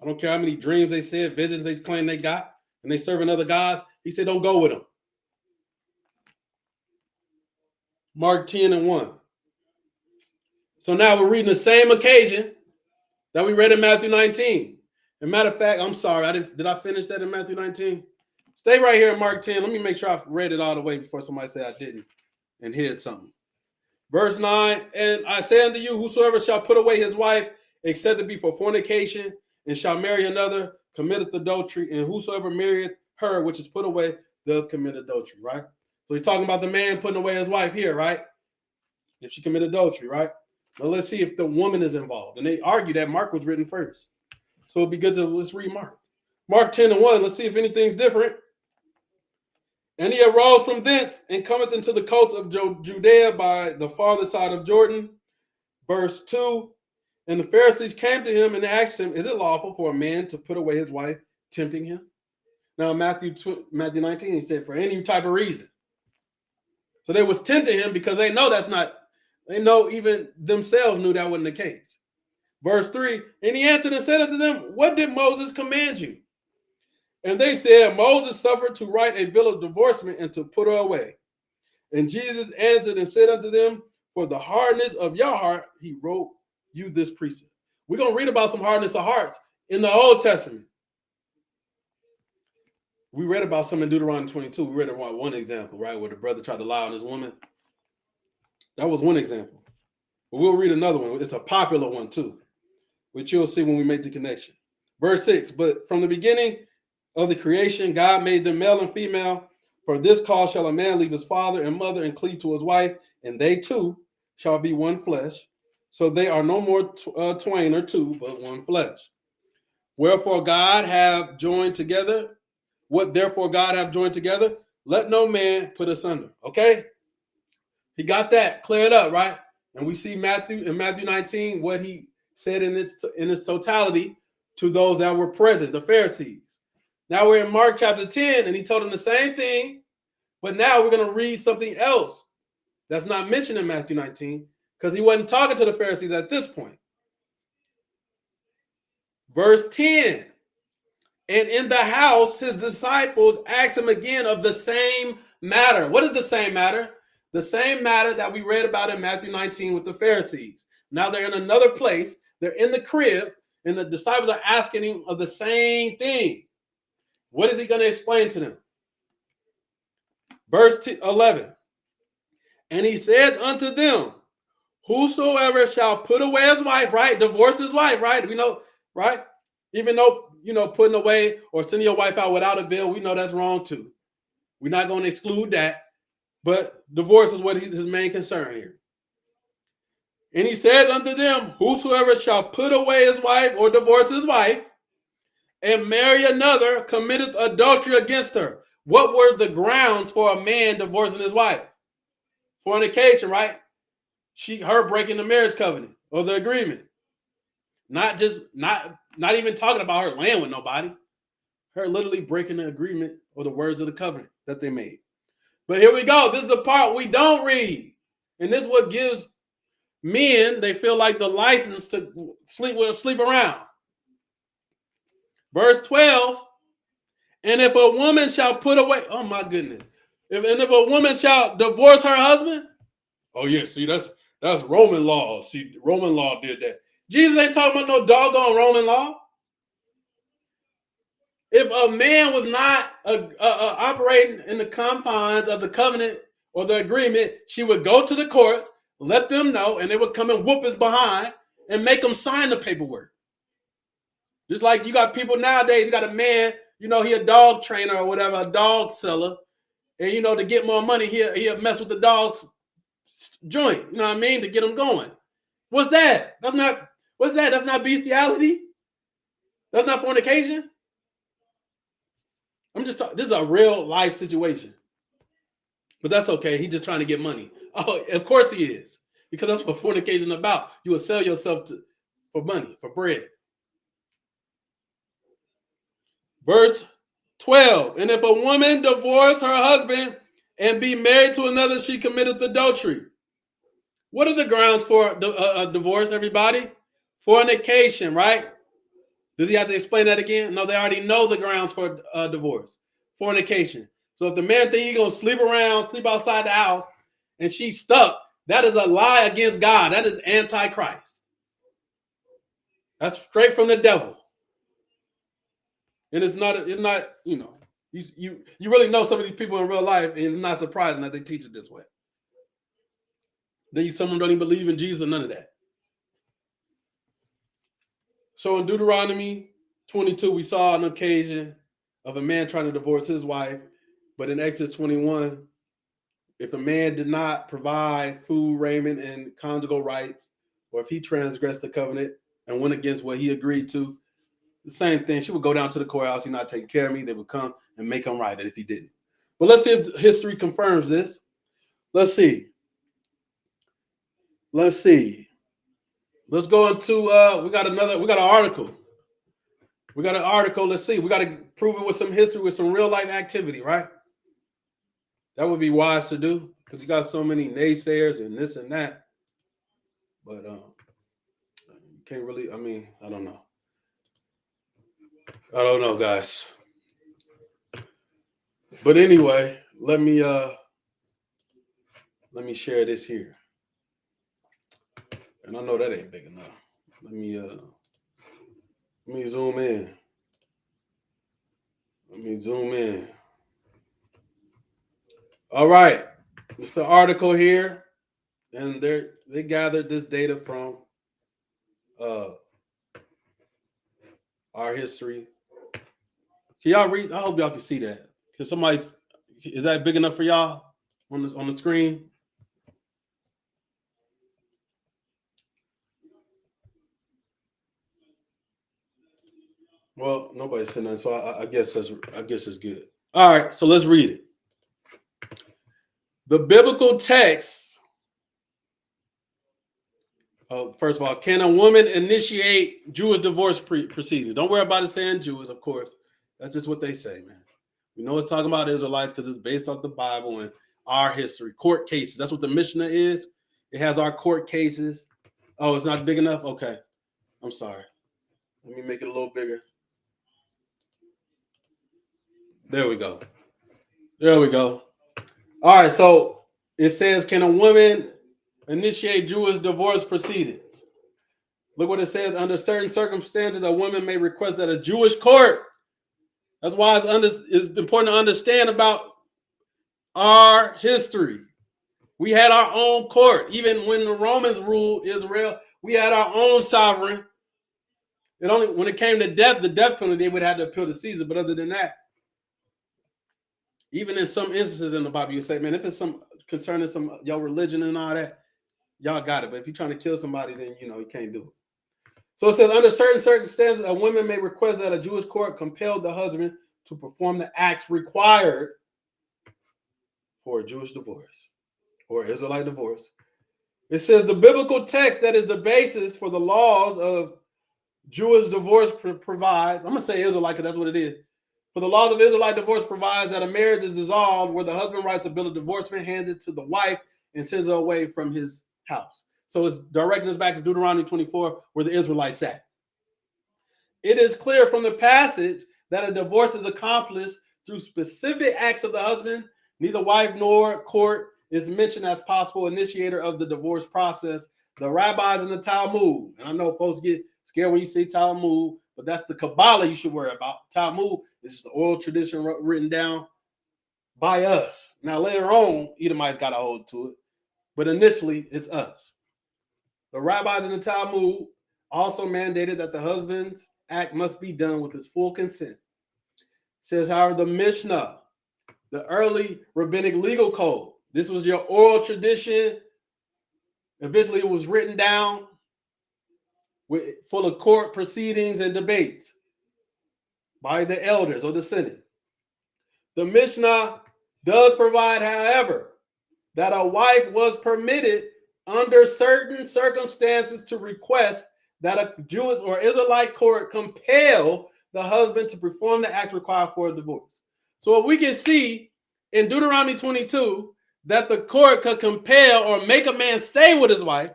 I don't care how many dreams they said, visions they claim they got, and they serving other gods. He said, don't go with them. Mark 10 and 1. So now we're reading the same occasion that we read in Matthew 19. As a matter of fact, I'm sorry, did I finish that in Matthew 19? Stay right here in Mark 10. Let me make sure I've read it all the way before somebody say I didn't and hid something. Verse 9, and I say unto you, whosoever shall put away his wife, except it be for fornication, and shall marry another, committeth adultery, and whosoever marrieth her, which is put away, doth commit adultery, right? So he's talking about the man putting away his wife here, right? If she committed adultery, right? Well, let's see if the woman is involved. And they argue that Mark was written first. So it'd be good to, let's read Mark. Mark 10 and 1, let's see if anything's different. And he arose from thence and cometh into the coast of Judea by the farther side of Jordan. Verse 2, and the Pharisees came to him and asked him, is it lawful for a man to put away his wife, tempting him? Now, Matthew 19, he said, for any type of reason. So they was tempting him because they know that's not, they know even themselves knew that wasn't the case. Verse 3, and he answered and said unto them, what did Moses command you? And they said, Moses suffered to write a bill of divorcement and to put her away. And Jesus answered and said unto them, for the hardness of your heart, he wrote you this precept. We're going to read about some hardness of hearts in the Old Testament. We read about some in Deuteronomy 22. We read about one example, right, where the brother tried to lie on his woman. That was one example. But we'll read another one. It's a popular one too, which you'll see when we make the connection. Verse 6, but from the beginning of the creation, God made them male and female. For this cause shall a man leave his father and mother and cleave to his wife, and they two shall be one flesh. So they are no more twain or two, but one flesh. Wherefore God have joined together. What therefore God have joined together, let no man put asunder. Okay? He got that cleared up, right? And we see Matthew 19, what he said in its totality to those that were present, the Pharisees. Now we're in Mark chapter 10, and he told them the same thing, but now we're going to read something else that's not mentioned in Matthew 19, because he wasn't talking to the Pharisees at this point. Verse 10, and in the house, his disciples asked him again of the same matter. What is the same matter? The same matter that we read about in Matthew 19 with the Pharisees. Now they're in another place. They're in the crib, and the disciples are asking him of the same thing. What is he going to explain to them? Verse 11. And he said unto them, whosoever shall put away his wife, right? Divorce his wife, right? We know, right? Even though, putting away or sending your wife out without a bill, we know that's wrong too. We're not going to exclude that. But divorce is what his main concern here. And he said unto them, whosoever shall put away his wife or divorce his wife and marry another, committeth adultery against her. What were the grounds for a man divorcing his wife? Fornication, right? Her breaking the marriage covenant or the agreement. Not even talking about her laying with nobody. Her literally breaking the agreement or the words of the covenant that they made. But here we go. This is the part we don't read. And this is what gives men, they feel like the license to sleep around. Verse 12, and if a woman shall put away, oh my goodness. If a woman shall divorce her husband, oh yeah, see, that's Roman law. See, Roman law did that. Jesus ain't talking about no doggone Roman law. If a man was not operating in the confines of the covenant or the agreement, she would go to the courts, let them know, and they would come and whoop his behind and make him sign the paperwork. Just like you got people nowadays, you got a man, he a dog trainer or whatever, a dog seller, and to get more money, he'll mess with the dog's joint, you know what I mean, to get them going. What's that? That's not bestiality? That's not fornication? I'm just talking, this is a real life situation. But that's okay. He's just trying to get money. Oh, of course he is. Because that's what fornication is about. You will sell yourself for money, for bread. Verse 12. And if a woman divorce her husband and be married to another, she committeth adultery. What are the grounds for a divorce, everybody? Fornication, right? Does he have to explain that again? No, they already know the grounds for divorce. Fornication. So if the man thinks he's going to sleep outside the house, and she's stuck, that is a lie against God. That is antichrist. That's straight from the devil. And it's not, you really know some of these people in real life, and it's not surprising that they teach it this way. Some of them don't even believe in Jesus, none of that. So in Deuteronomy 22, we saw an occasion of a man trying to divorce his wife. But in Exodus 21, if a man did not provide food, raiment, and conjugal rights, or if he transgressed the covenant and went against what he agreed to, the same thing. She would go down to the courthouse. He's not taking care of me. They would come and make him right if he didn't. But let's see if history confirms this. Let's see. Let's go into, we got an article. Let's see. We got to prove it with some history, with some real life activity, right? That would be wise to do because you got so many naysayers and this and that. But you can't really, I don't know. I don't know, guys. But anyway, let me share this here. And I know that ain't big enough. Let me zoom in. All right. It's an article here. And they gathered this data from our history. Can y'all read? I hope y'all can see that. Is that big enough for y'all on the screen? Well, nobody said nothing, so I guess it's good. All right, so let's read it. The biblical text. First of all, can a woman initiate Jewish divorce proceedings? Don't worry about it saying Jews, of course. That's just what they say, man. We know it's talking about Israelites because it's based off the Bible and our history, court cases. That's what the Mishnah is. It has our court cases. Oh, it's not big enough? Okay. I'm sorry. Let me make it a little bigger. There we go. All right, so it says, can a woman initiate Jewish divorce proceedings? Look what it says. Under certain circumstances, a woman may request that a Jewish court. That's why it's important to understand about our history. We had our own court. Even when the Romans ruled Israel, we had our own sovereign. When it came to death, the death penalty, they would have to appeal to Caesar. But other than that, even in some instances in the Bible, you say, man, if it's some concerning some your religion and all that, y'all got it. But if you're trying to kill somebody, then you can't do it. So it says, under certain circumstances, a woman may request that a Jewish court compel the husband to perform the acts required for a Jewish divorce or Israelite divorce. It says the biblical text that is the basis for the laws of Jewish divorce provides, I'm going to say Israelite because that's what it is. For the laws of Israelite divorce provides that a marriage is dissolved where the husband writes a bill of divorcement, hands it to the wife, and sends her away from his house. So it's directing us back to Deuteronomy 24, where the Israelites at. It is clear from the passage that a divorce is accomplished through specific acts of the husband. Neither wife nor court is mentioned as possible initiator of the divorce process. The rabbis in the Talmud, and I know folks get scared when you say Talmud, but that's the Kabbalah you should worry about. Talmud is just the oral tradition written down by us. Now later on, Edomites got a hold to it, but initially it's us. The rabbis in the Talmud also mandated that the husband's act must be done with his full consent. It says, however, the Mishnah, the early rabbinic legal code, this was your oral tradition. Eventually, it was written down full of court proceedings and debates by the elders or the Senate. The Mishnah does provide, however, that a wife was permitted under certain circumstances to request that a Jewish or Israelite court compel the husband to perform the acts required for a divorce. So if we can see in Deuteronomy 22 that the court could compel or make a man stay with his wife,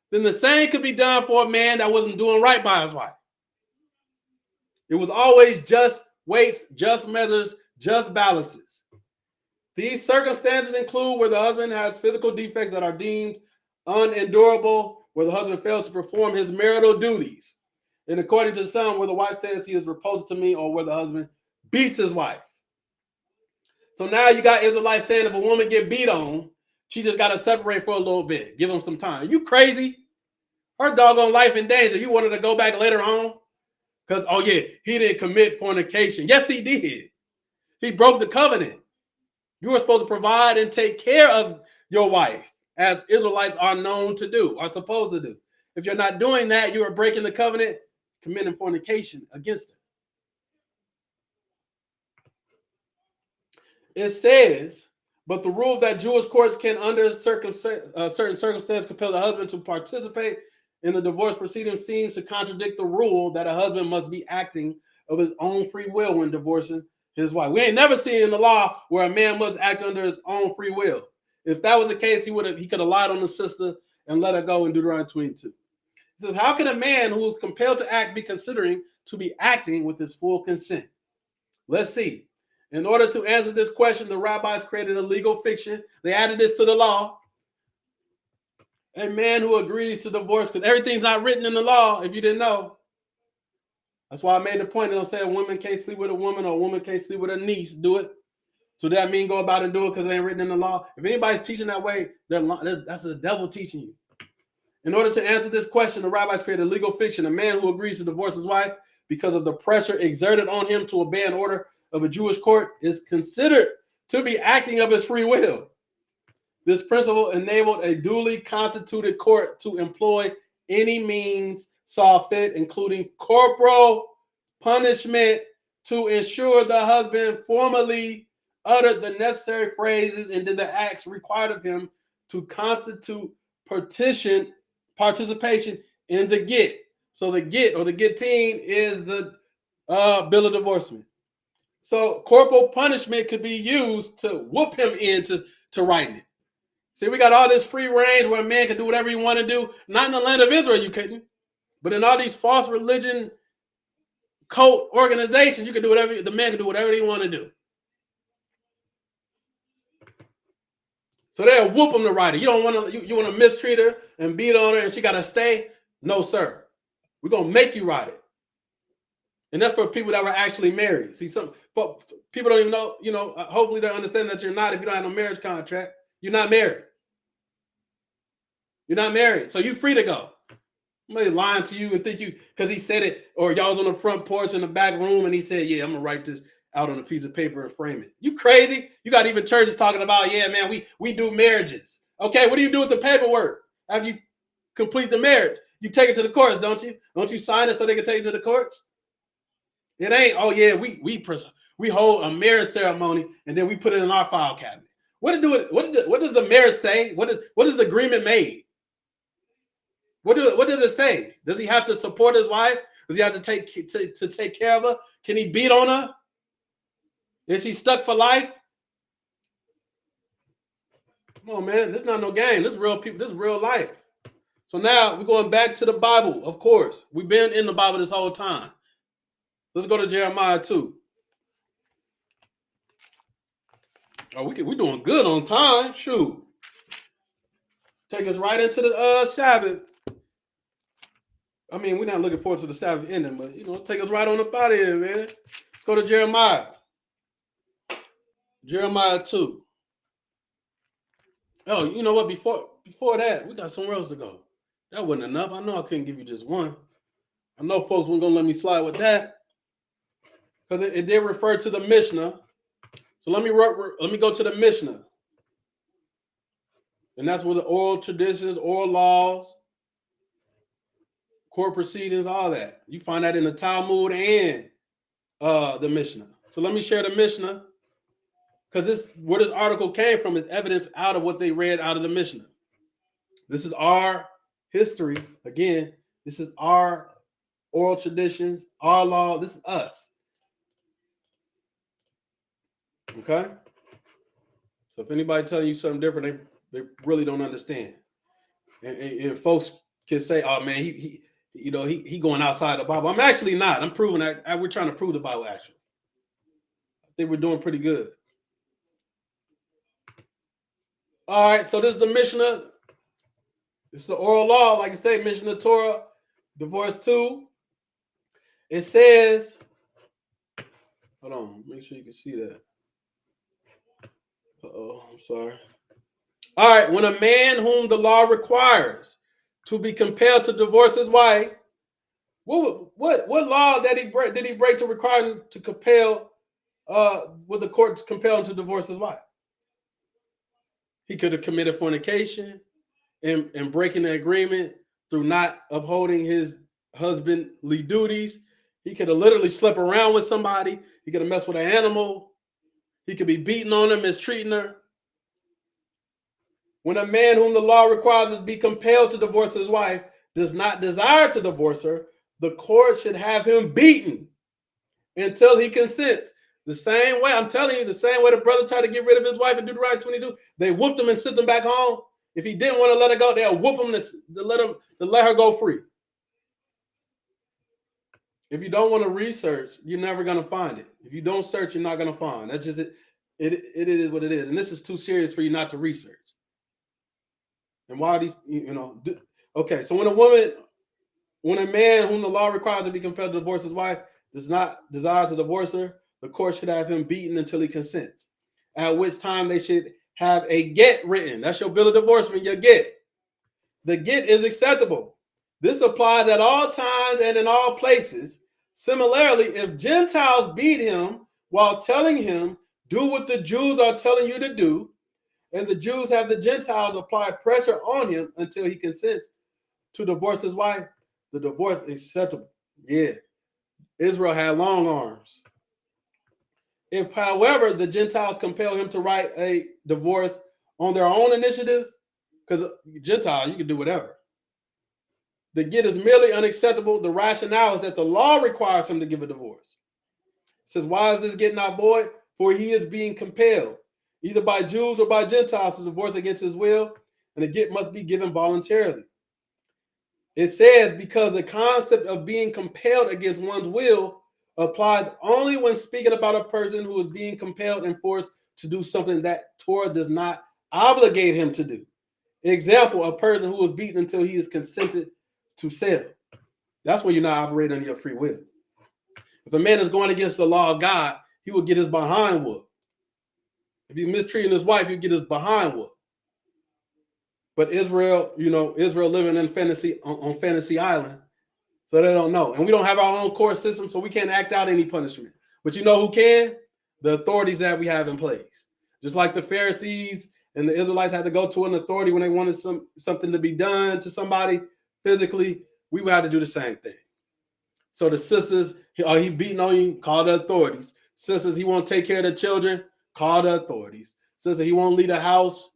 then the same could be done for a man that wasn't doing right by his wife. It was always just weights, just measures, just balances. These circumstances include where the husband has physical defects that are deemed unendurable, where the husband fails to perform his marital duties, and according to some, where the wife says he is repulsive to me, or where the husband beats his wife. So now you got Israelites saying if a woman get beat on, she just got to separate for a little bit, give him some time. Are you crazy? Her doggone life in danger. You wanted to go back later on? Because, oh yeah, he didn't commit fornication. Yes, he did. He broke the covenant. You were supposed to provide and take care of your wife, as Israelites are known to do, are supposed to do. If you're not doing that, you are breaking the covenant, committing fornication against it. It says, but the rule that Jewish courts can, under certain circumstances, compel the husband to participate in the divorce proceedings seems to contradict the rule that a husband must be acting of his own free will when divorcing his wife. We ain't never seen in the law where a man must act under his own free will. If that was the case, he could have lied on the sister and let her go in Deuteronomy 22. It says, how can a man who is compelled to act be considering to be acting with his full consent? Let's see. In order to answer this question, the rabbis created a legal fiction. They added this to the law. A man who agrees to divorce, because everything's not written in the law, if you didn't know. That's why I made the point. They don't say a woman can't sleep with a woman or a woman can't sleep with a niece. Do it. So that mean go about and do it because it ain't written in the law? If anybody's teaching that way, that's the devil teaching you. In order to answer this question, the rabbis created a legal fiction. A man who agrees to divorce his wife because of the pressure exerted on him to obey an order of a Jewish court is considered to be acting of his free will. This principle enabled a duly constituted court to employ any means saw fit, including corporal punishment, to ensure the husband formally uttered the necessary phrases and did the acts required of him to constitute participation in the get. So the get or the guillotine is the bill of divorcement. So corporal punishment could be used to whoop him into writing it. See, we got all this free range where a man can do whatever he want to do. Not in the land of Israel, you couldn't. But in all these false religion cult organizations, you can do whatever, the man can do whatever he want to do. So they'll whoop him to write it. You don't want to, you want to mistreat her and beat on her and she got to stay? No, sir. We're going to make you write it. And that's for people that were actually married. See, some people don't even know, hopefully they understand that you're not, if you don't have no marriage contract, you're not married. You're not married. So you're free to go. Somebody lying to you and think you, because he said it, or y'all was on the front porch in the back room and he said, yeah, I'm going to write this out on a piece of paper and frame it. You crazy? You got even churches talking about, yeah, man, we do marriages. Okay, what do you do with the paperwork after you complete the marriage? You take it to the courts, don't you? Don't you sign it so they can take it to the courts? It ain't, oh yeah, we hold a marriage ceremony and then we put it in our file cabinet. What does the marriage say? What is the agreement made? What does it say? Does he have to support his wife? Does he have to take care of her? Can he beat on her? Is he stuck for life? Come on, man. This is not no game. This is real people. This is real life. So now we're going back to the Bible, of course. We've been in the Bible this whole time. Let's go to Jeremiah 2. Oh, we're doing good on time. Shoot. Take us right into the Sabbath. I mean, we're not looking forward to the Sabbath ending, but, take us right on up out of here, man. Let's go to Jeremiah. Jeremiah 2. Oh, you know what? Before that, we got somewhere else to go. That wasn't enough. I know I couldn't give you just one. I know folks weren't going to let me slide with that because it did refer to the Mishnah. So let me go to the Mishnah. And that's where the oral traditions, oral laws, court proceedings, all that. You find that in the Talmud and the Mishnah. So let me share the Mishnah because where this article came from is evidence out of what they read out of the Mishnah. This is our history. Again, this is our oral traditions, our law. This is us. Okay? So if anybody telling you something different, they really don't understand. And folks can say, oh man, he going outside the Bible. I'm actually not. I'm proving that we're trying to prove the Bible actually. I think we're doing pretty good. All right, so this is the Mishnah. This is the oral law, like I say, Mishnah Torah, divorce 2. It says, hold on, make sure you can see that. Uh-oh, I'm sorry. All right, when a man whom the law requires to be compelled to divorce his wife, what law did he break to require him to compel, would the court compel him to divorce his wife? He could have committed fornication and breaking the agreement through not upholding his husbandly duties. He could have literally slept around with somebody. He could have messed with an animal. He could be beating on her, mistreating her. When a man whom the law requires to be compelled to divorce his wife does not desire to divorce her, the court should have him beaten until he consents. The same way, I'm telling you, the same way the brother tried to get rid of his wife in Deuteronomy 22, they whooped him and sent him back home. If he didn't want to let her go, they'll whoop him to let her go free. If you don't want to research, you're never going to find it. If you don't search, you're not going to find. That's just it. It is what it is. And this is too serious for you not to research. And why these, okay, so when a man whom the law requires to be compelled to divorce his wife does not desire to divorce her, the court should have him beaten until he consents, at which time they should have a get written. That's your bill of divorcement, your get. The get is acceptable. This applies at all times and in all places. Similarly, if Gentiles beat him while telling him, do what the Jews are telling you to do, and the Jews have the Gentiles apply pressure on him until he consents to divorce his wife, the divorce is acceptable. Yeah, Israel had long arms. If, however, the Gentiles compel him to write a divorce on their own initiative, because Gentiles, you can do whatever. The get is merely unacceptable. The rationale is that the law requires him to give a divorce. It says, why is this get not void? For he is being compelled, either by Jews or by Gentiles, to divorce against his will, and the get must be given voluntarily. It says, because the concept of being compelled against one's will applies only when speaking about a person who is being compelled and forced to do something that Torah does not obligate him to do. Example, a person who is beaten until he is consented to sell. That's when you're not operating on your free will. If a man is going against the law of God, he will get his behind whooped. If he's mistreating his wife, he'll get his behind whooped. But Israel, Israel living in fantasy on Fantasy Island, so they don't know. And we don't have our own court system, so we can't act out any punishment. But you know who can? The authorities that we have in place. Just like the Pharisees and the Israelites had to go to an authority when they wanted something to be done to somebody physically, we would have to do the same thing. So the sisters, he beating on you, call the authorities. Sisters, he won't take care of the children, call the authorities. Sister, he won't leave the house,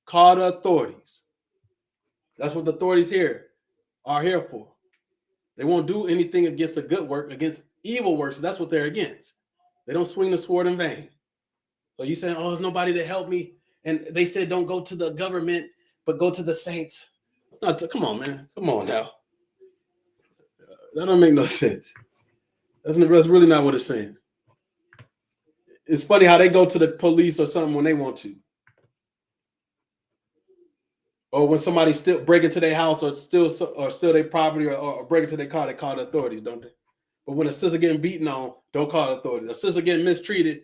call the authorities. That's what the authorities here are here for. They won't do anything against a good work, against evil works. That's what they're against. They don't swing the sword in vain. So you saying, oh, there's nobody to help me. And they said, don't go to the government, but go to the saints. Come on, man. Come on now. That don't make no sense. That's really not what it's saying. It's funny how they go to the police or something when they want to. Or when somebody still break into their house or steal their property or break into their car, they call the authorities, don't they? But when a sister getting beaten on, don't call the authorities. A sister getting mistreated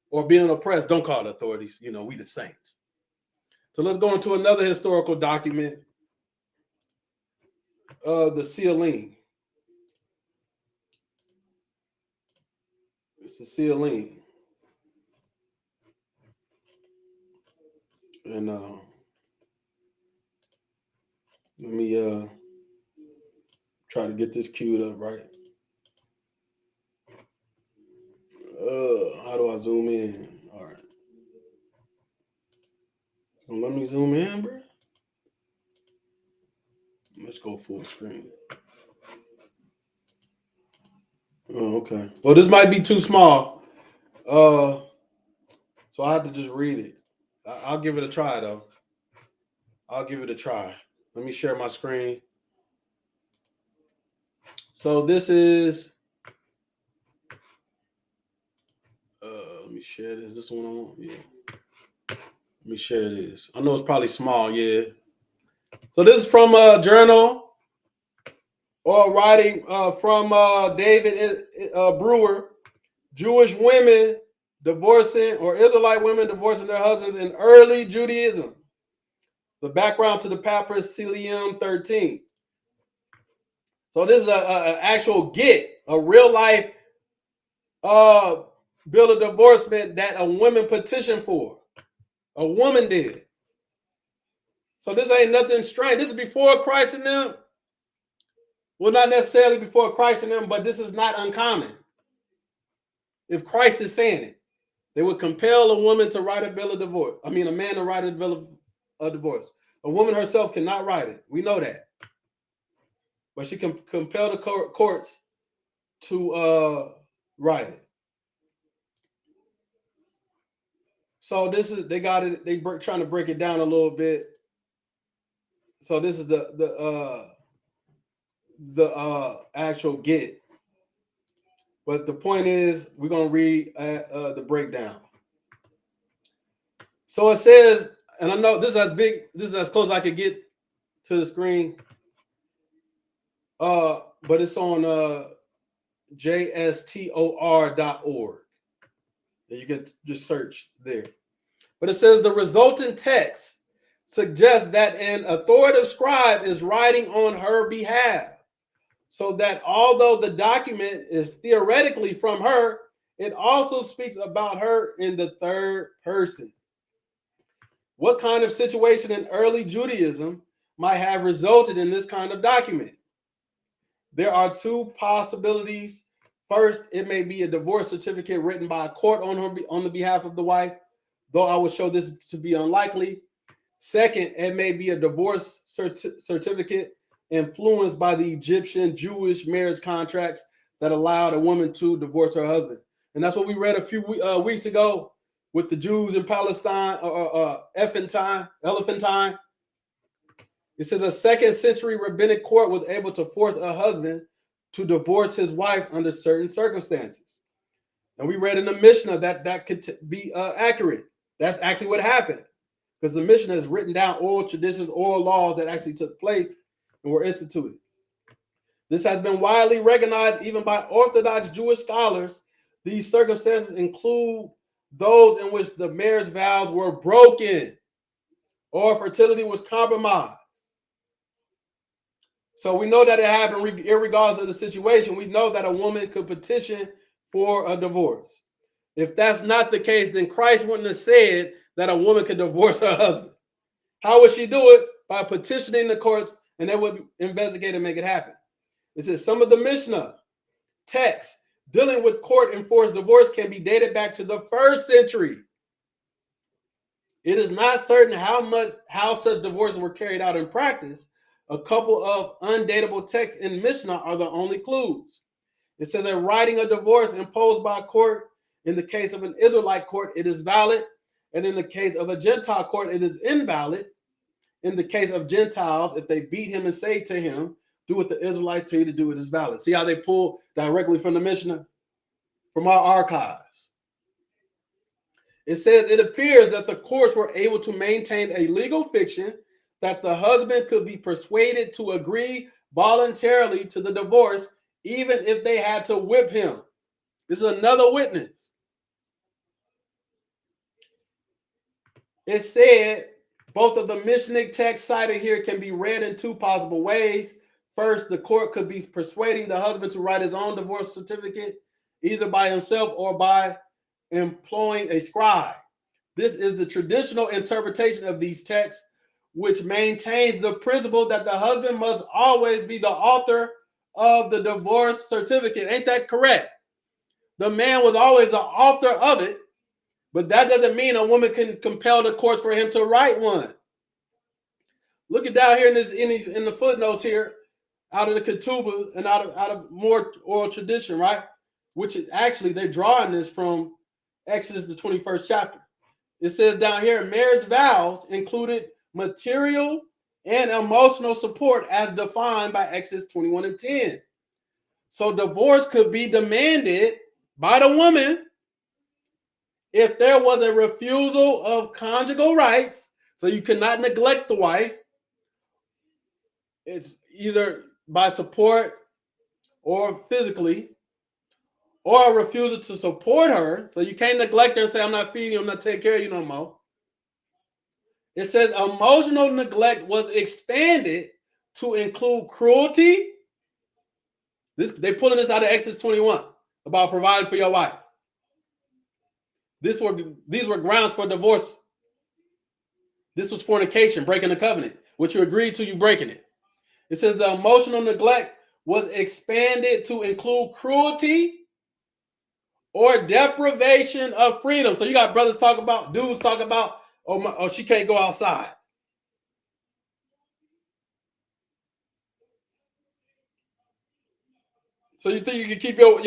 or being oppressed, don't call the authorities. You know, we the saints. So let's go into another historical document. The sealing. It's the sealing. And let me try to get this queued up right. How do I zoom in? All right. Don't let me zoom in, bro. Let's go full screen. Oh, okay. Well, this might be too small. So I have to just read it. I'll give it a try, though. I'll give it a try. Let me share my screen. So this is, let me share this. This one on? Yeah. Let me share this. I know it's probably small, yeah. So this is from a journal or writing from David Brewer, Jewish women divorcing or Israelite women divorcing their husbands in early Judaism. The background to the Papyrus Cilium 13. So this is an actual a real life bill of divorcement that a woman petitioned for. A woman did. So this ain't nothing strange. This is before Christ and them. Well, not necessarily before Christ and them, but this is not uncommon. If Christ is saying it, they would compel a woman to write a bill of divorce. I mean, a man to write a bill of divorce. A woman herself cannot write it. We know that. But she can compel the courts to write it. So this is, they got it, trying to break it down a little bit. So this is the actual get. But the point is, we're going to read the breakdown. So it says, and I know this is as close as I could get to the screen. But it's on jstor.org. You can just search there. But it says the resultant text suggests that an authoritative scribe is writing on her behalf, so that although the document is theoretically from her, it also speaks about her in the third person. What kind of situation in early Judaism might have resulted in this kind of document? There are two possibilities. First, it may be a divorce certificate written by a court on the behalf of the wife, though I would show this to be unlikely. Second, it may be a divorce certificate influenced by the Egyptian Jewish marriage contracts that allowed a woman to divorce her husband. And that's what we read a few weeks ago with the Jews in Palestine, Elephantine. It says a 2nd century rabbinic court was able to force a husband to divorce his wife under certain circumstances. And we read in the Mishnah that could be accurate. That's actually what happened, because the Mishnah has written down oral traditions, oral laws that actually took place and were instituted. This has been widely recognized even by Orthodox Jewish scholars. These circumstances include those in which the marriage vows were broken or fertility was compromised. So we know that it happened irregardless of the situation. We know that a woman could petition for a divorce. If that's not the case, then Christ wouldn't have said that a woman could divorce her husband. How would she do it? By petitioning the courts and they would investigate and make it happen. It says some of the Mishnah texts dealing with court-enforced divorce can be dated back to the 1st century. It is not certain how such divorces were carried out in practice. A couple of undatable texts in Mishnah are the only clues. It says that writing a divorce imposed by a court, in the case of an Israelite court, it is valid, and in the case of a Gentile court, it is invalid. In the case of Gentiles, if they beat him and say to him, do what the Israelites tell you to do, it is valid. See how they pull directly from the Mishnah? From our archives. It says it appears that the courts were able to maintain a legal fiction that the husband could be persuaded to agree voluntarily to the divorce, even if they had to whip him. This is another witness. It said both of the Mishnah texts cited here can be read in 2 possible ways. First, the court could be persuading the husband to write his own divorce certificate, either by himself or by employing a scribe. This is the traditional interpretation of these texts, which maintains the principle that the husband must always be the author of the divorce certificate. Ain't that correct? The man was always the author of it, but that doesn't mean a woman can compel the courts for him to write one. Look at down here in the footnotes here, out of the ketubah and out of more oral tradition, right? Which is actually, they're drawing this from Exodus, the 21st chapter. It says down here, marriage vows included material and emotional support as defined by Exodus 21:10. So divorce could be demanded by the woman if there was a refusal of conjugal rights. So you cannot neglect the wife. It's either by support or physically, or a refusal to support her. So you can't neglect her and say, I'm not feeding you, I'm not taking care of you no more. It says emotional neglect was expanded to include cruelty. They're pulling this out of Exodus 21 about providing for your wife. These were grounds for divorce. This was fornication, breaking the covenant. What you agreed to, you breaking it. It says the emotional neglect was expanded to include cruelty or deprivation of freedom. So you got dudes talk about, oh, she can't go outside. So you think you can keep your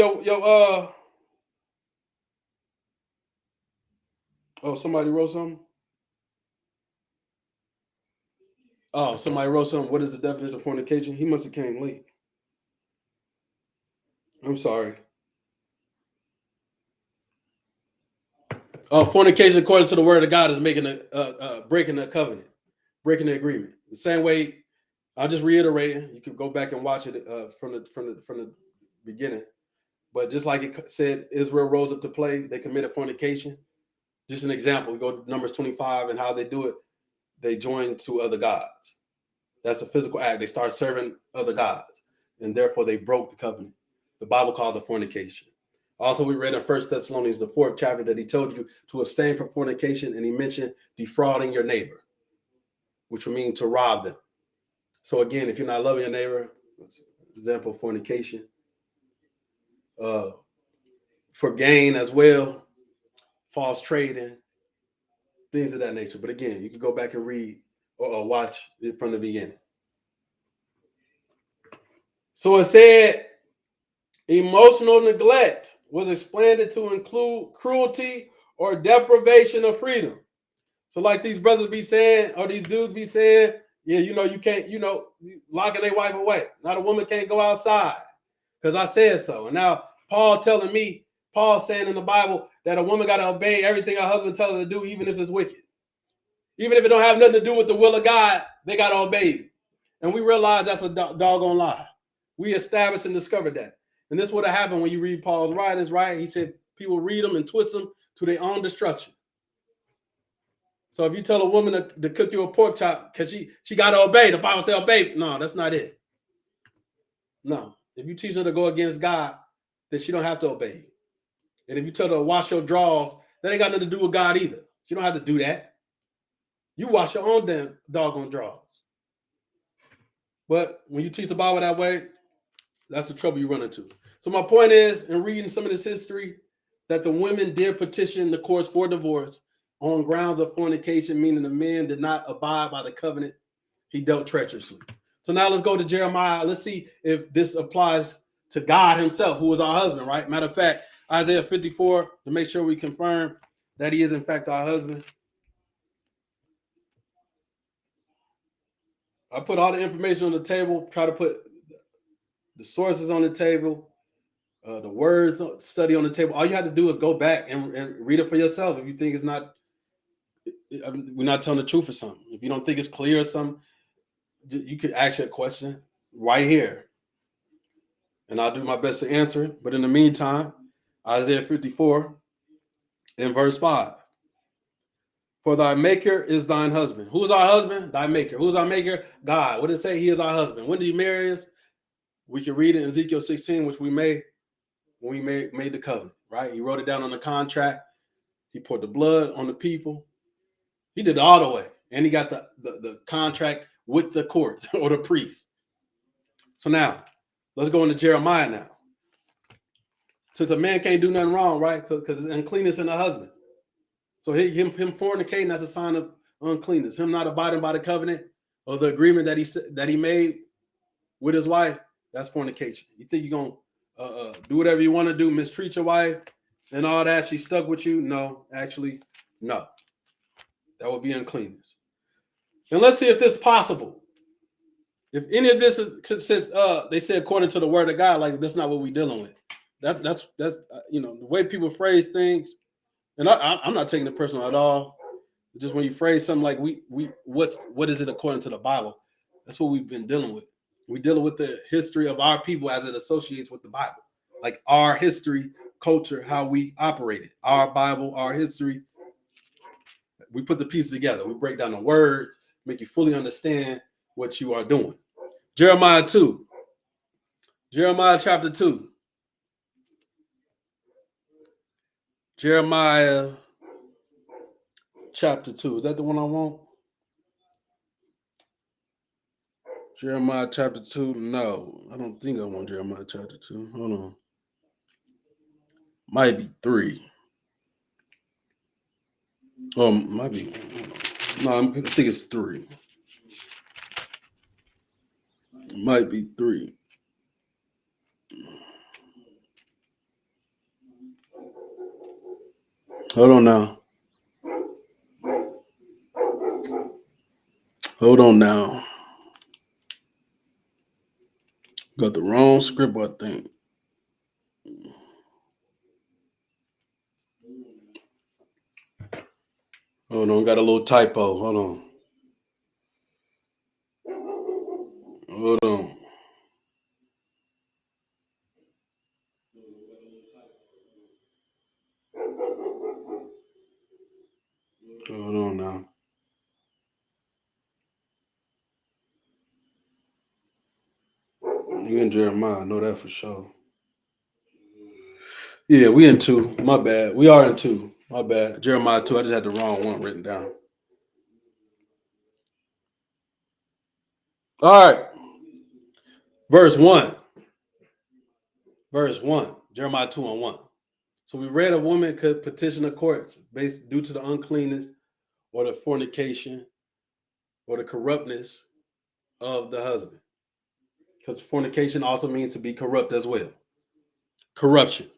oh, somebody wrote something? Oh, somebody wrote something. What is the definition of fornication? He must have came late. I'm sorry. Fornication, according to the word of God, is making breaking the covenant, breaking the agreement. The same way, I'll just reiterate it. You can go back and watch it from the beginning. But just like it said, Israel rose up to play. They committed fornication. Just an example. We go to Numbers 25 and how they do it. They join to other gods. That's a physical act. They start serving other gods, and therefore they broke the covenant. The Bible calls it fornication. Also, we read in 1 Thessalonians, the 4th chapter, that he told you to abstain from fornication, and he mentioned defrauding your neighbor, which would mean to rob them. So again, if you're not loving your neighbor, that's an example of fornication. For gain as well, false trading, things of that nature. But again, you can go back and read or watch it from the beginning. So it said emotional neglect was expanded to include cruelty or deprivation of freedom. So like these brothers be saying, or these dudes be saying, yeah, you can't, locking their wife away. Now the woman can't go outside because I said so. And now Paul saying in the Bible that a woman got to obey everything her husband tells her to do, even if it's wicked. Even if it don't have nothing to do with the will of God, they got to obey you. And we realize that's a doggone lie. We established and discovered that. And this would have happened when you read Paul's writings, right? He said people read them and twist them to their own destruction. So if you tell a woman to cook you a pork chop because she got to obey, the Bible says obey. No, that's not it. No. If you teach her to go against God, then she don't have to obey you. And if you tell her to wash your drawers, that ain't got nothing to do with God either. She don't have to do that. You wash your own damn doggone drawers. But when you teach the Bible that way, that's the trouble you run into. So my point is, in reading some of this history, that the women did petition the courts for divorce on grounds of fornication, meaning the man did not abide by the covenant. He dealt treacherously. So now let's go to Jeremiah. Let's see if this applies to God himself, who is our husband, right? Matter of fact, Isaiah 54, to make sure we confirm that he is in fact our husband. I put all the information on the table, try to put the sources on the table, the words study on the table. All you have to do is go back and read it for yourself. If you think it's not, we're not telling the truth or something. If you don't think it's clear or something, you could ask your question right here. And I'll do my best to answer it. But in the meantime, Isaiah 54 in verse 5. For thy maker is thine husband. Who is our husband? Thy maker. Who is our maker? God. What did it say? He is our husband. When did he marry us? We can read it in Ezekiel 16, which we made when we made the covenant, right? He wrote it down on the contract. He poured the blood on the people. He did it all the way. And he got the contract with the court or the priest. So now, let's go into Jeremiah now. Since a man can't do nothing wrong, right? So because it's uncleanness in the husband. So him fornicating, that's a sign of uncleanness. Him not abiding by the covenant or the agreement that he made with his wife, that's fornication. You think you're gonna do whatever you want to do, mistreat your wife and all that? She stuck with you? No, actually, no. That would be uncleanness. And let's see if this is possible. If any of this is, since they say according to the word of God, like that's not what we're dealing with. That's the way people phrase things. And I'm not taking it personal at all. Just when you phrase something like what is it according to the Bible? That's what we've been dealing with. We're dealing with the history of our people as it associates with the Bible, like our history, culture, how we operated, our Bible, our history. We put the pieces together. We break down the words, make you fully understand what you are doing. Jeremiah 2. Jeremiah chapter 2. Jeremiah chapter 2. Is that the one I want? Jeremiah chapter 2. No, I don't think I want Jeremiah chapter 2. Hold on. Might be 3. Oh, might be. No, I think it's 3. Might be 3. Hold on now. Hold on now. Got the wrong script, I think. Hold on, got a little typo. Hold on. Hold on. Hold on now. You and Jeremiah, I know that for sure. Yeah, we in 2. My bad. We are in 2. My bad. Jeremiah 2. I just had the wrong one written down. All right. Verse 1. Verse 1. Jeremiah 2 and 1. So we read a woman could petition the courts based due to the uncleanness or the fornication or the corruptness of the husband. Because fornication also means to be corrupt as well. Corruption.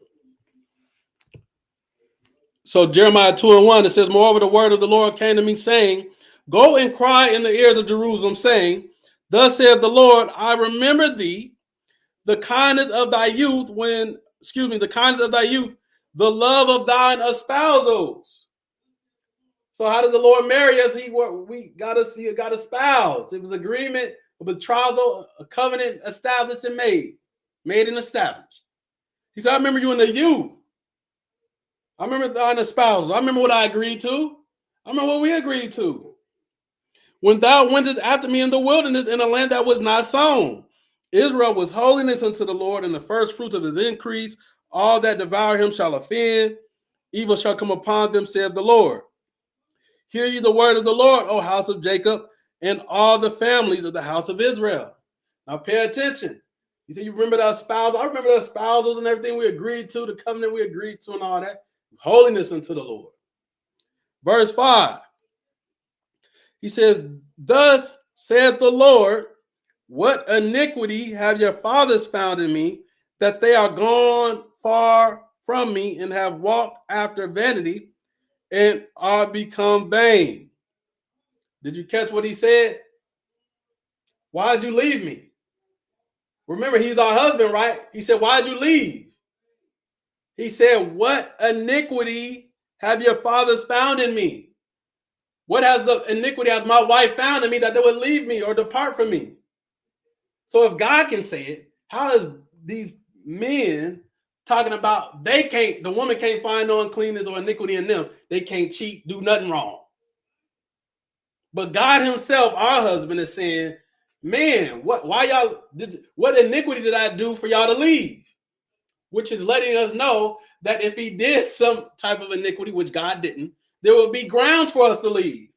So Jeremiah 2 and 1, it says, moreover, the word of the Lord came to me saying, go and cry in the ears of Jerusalem, saying, thus saith the Lord, I remember thee, the kindness of thy youth, the love of thine espousals. So how did the Lord marry us? He got espoused. It was agreement, a betrothal, a covenant established and made and established. He said, I remember you in the youth. I remember thine espousals. I remember what I agreed to. I remember what we agreed to. When thou wentest after me in the wilderness in a land that was not sown. Israel was holiness unto the Lord, and the first fruits of his increase. All that devour him shall offend. Evil shall come upon them, saith the Lord. Hear ye the word of the Lord, O house of Jacob, and all the families of the house of Israel. Now pay attention. He said, you remember the espousals? I remember the espousals and everything we agreed to, the covenant we agreed to and all that. Holiness unto the Lord. Verse 5. He says, thus saith the Lord, what iniquity have your fathers found in me, that they are gone far from me and have walked after vanity and are become vain. Did you catch what he said? Why'd you leave me? Remember, he's our husband, right? He said, why'd you leave? He said, what iniquity have your fathers found in me? What has the iniquity has my wife found in me that they would leave me or depart from me? So if God can say it, how is these men talking about the woman can't find no uncleanness or iniquity in them. They can't cheat, do nothing wrong. But God himself, our husband, is saying, man, what iniquity did I do for y'all to leave? Which is letting us know that if he did some type of iniquity, which God didn't, there would be grounds for us to leave.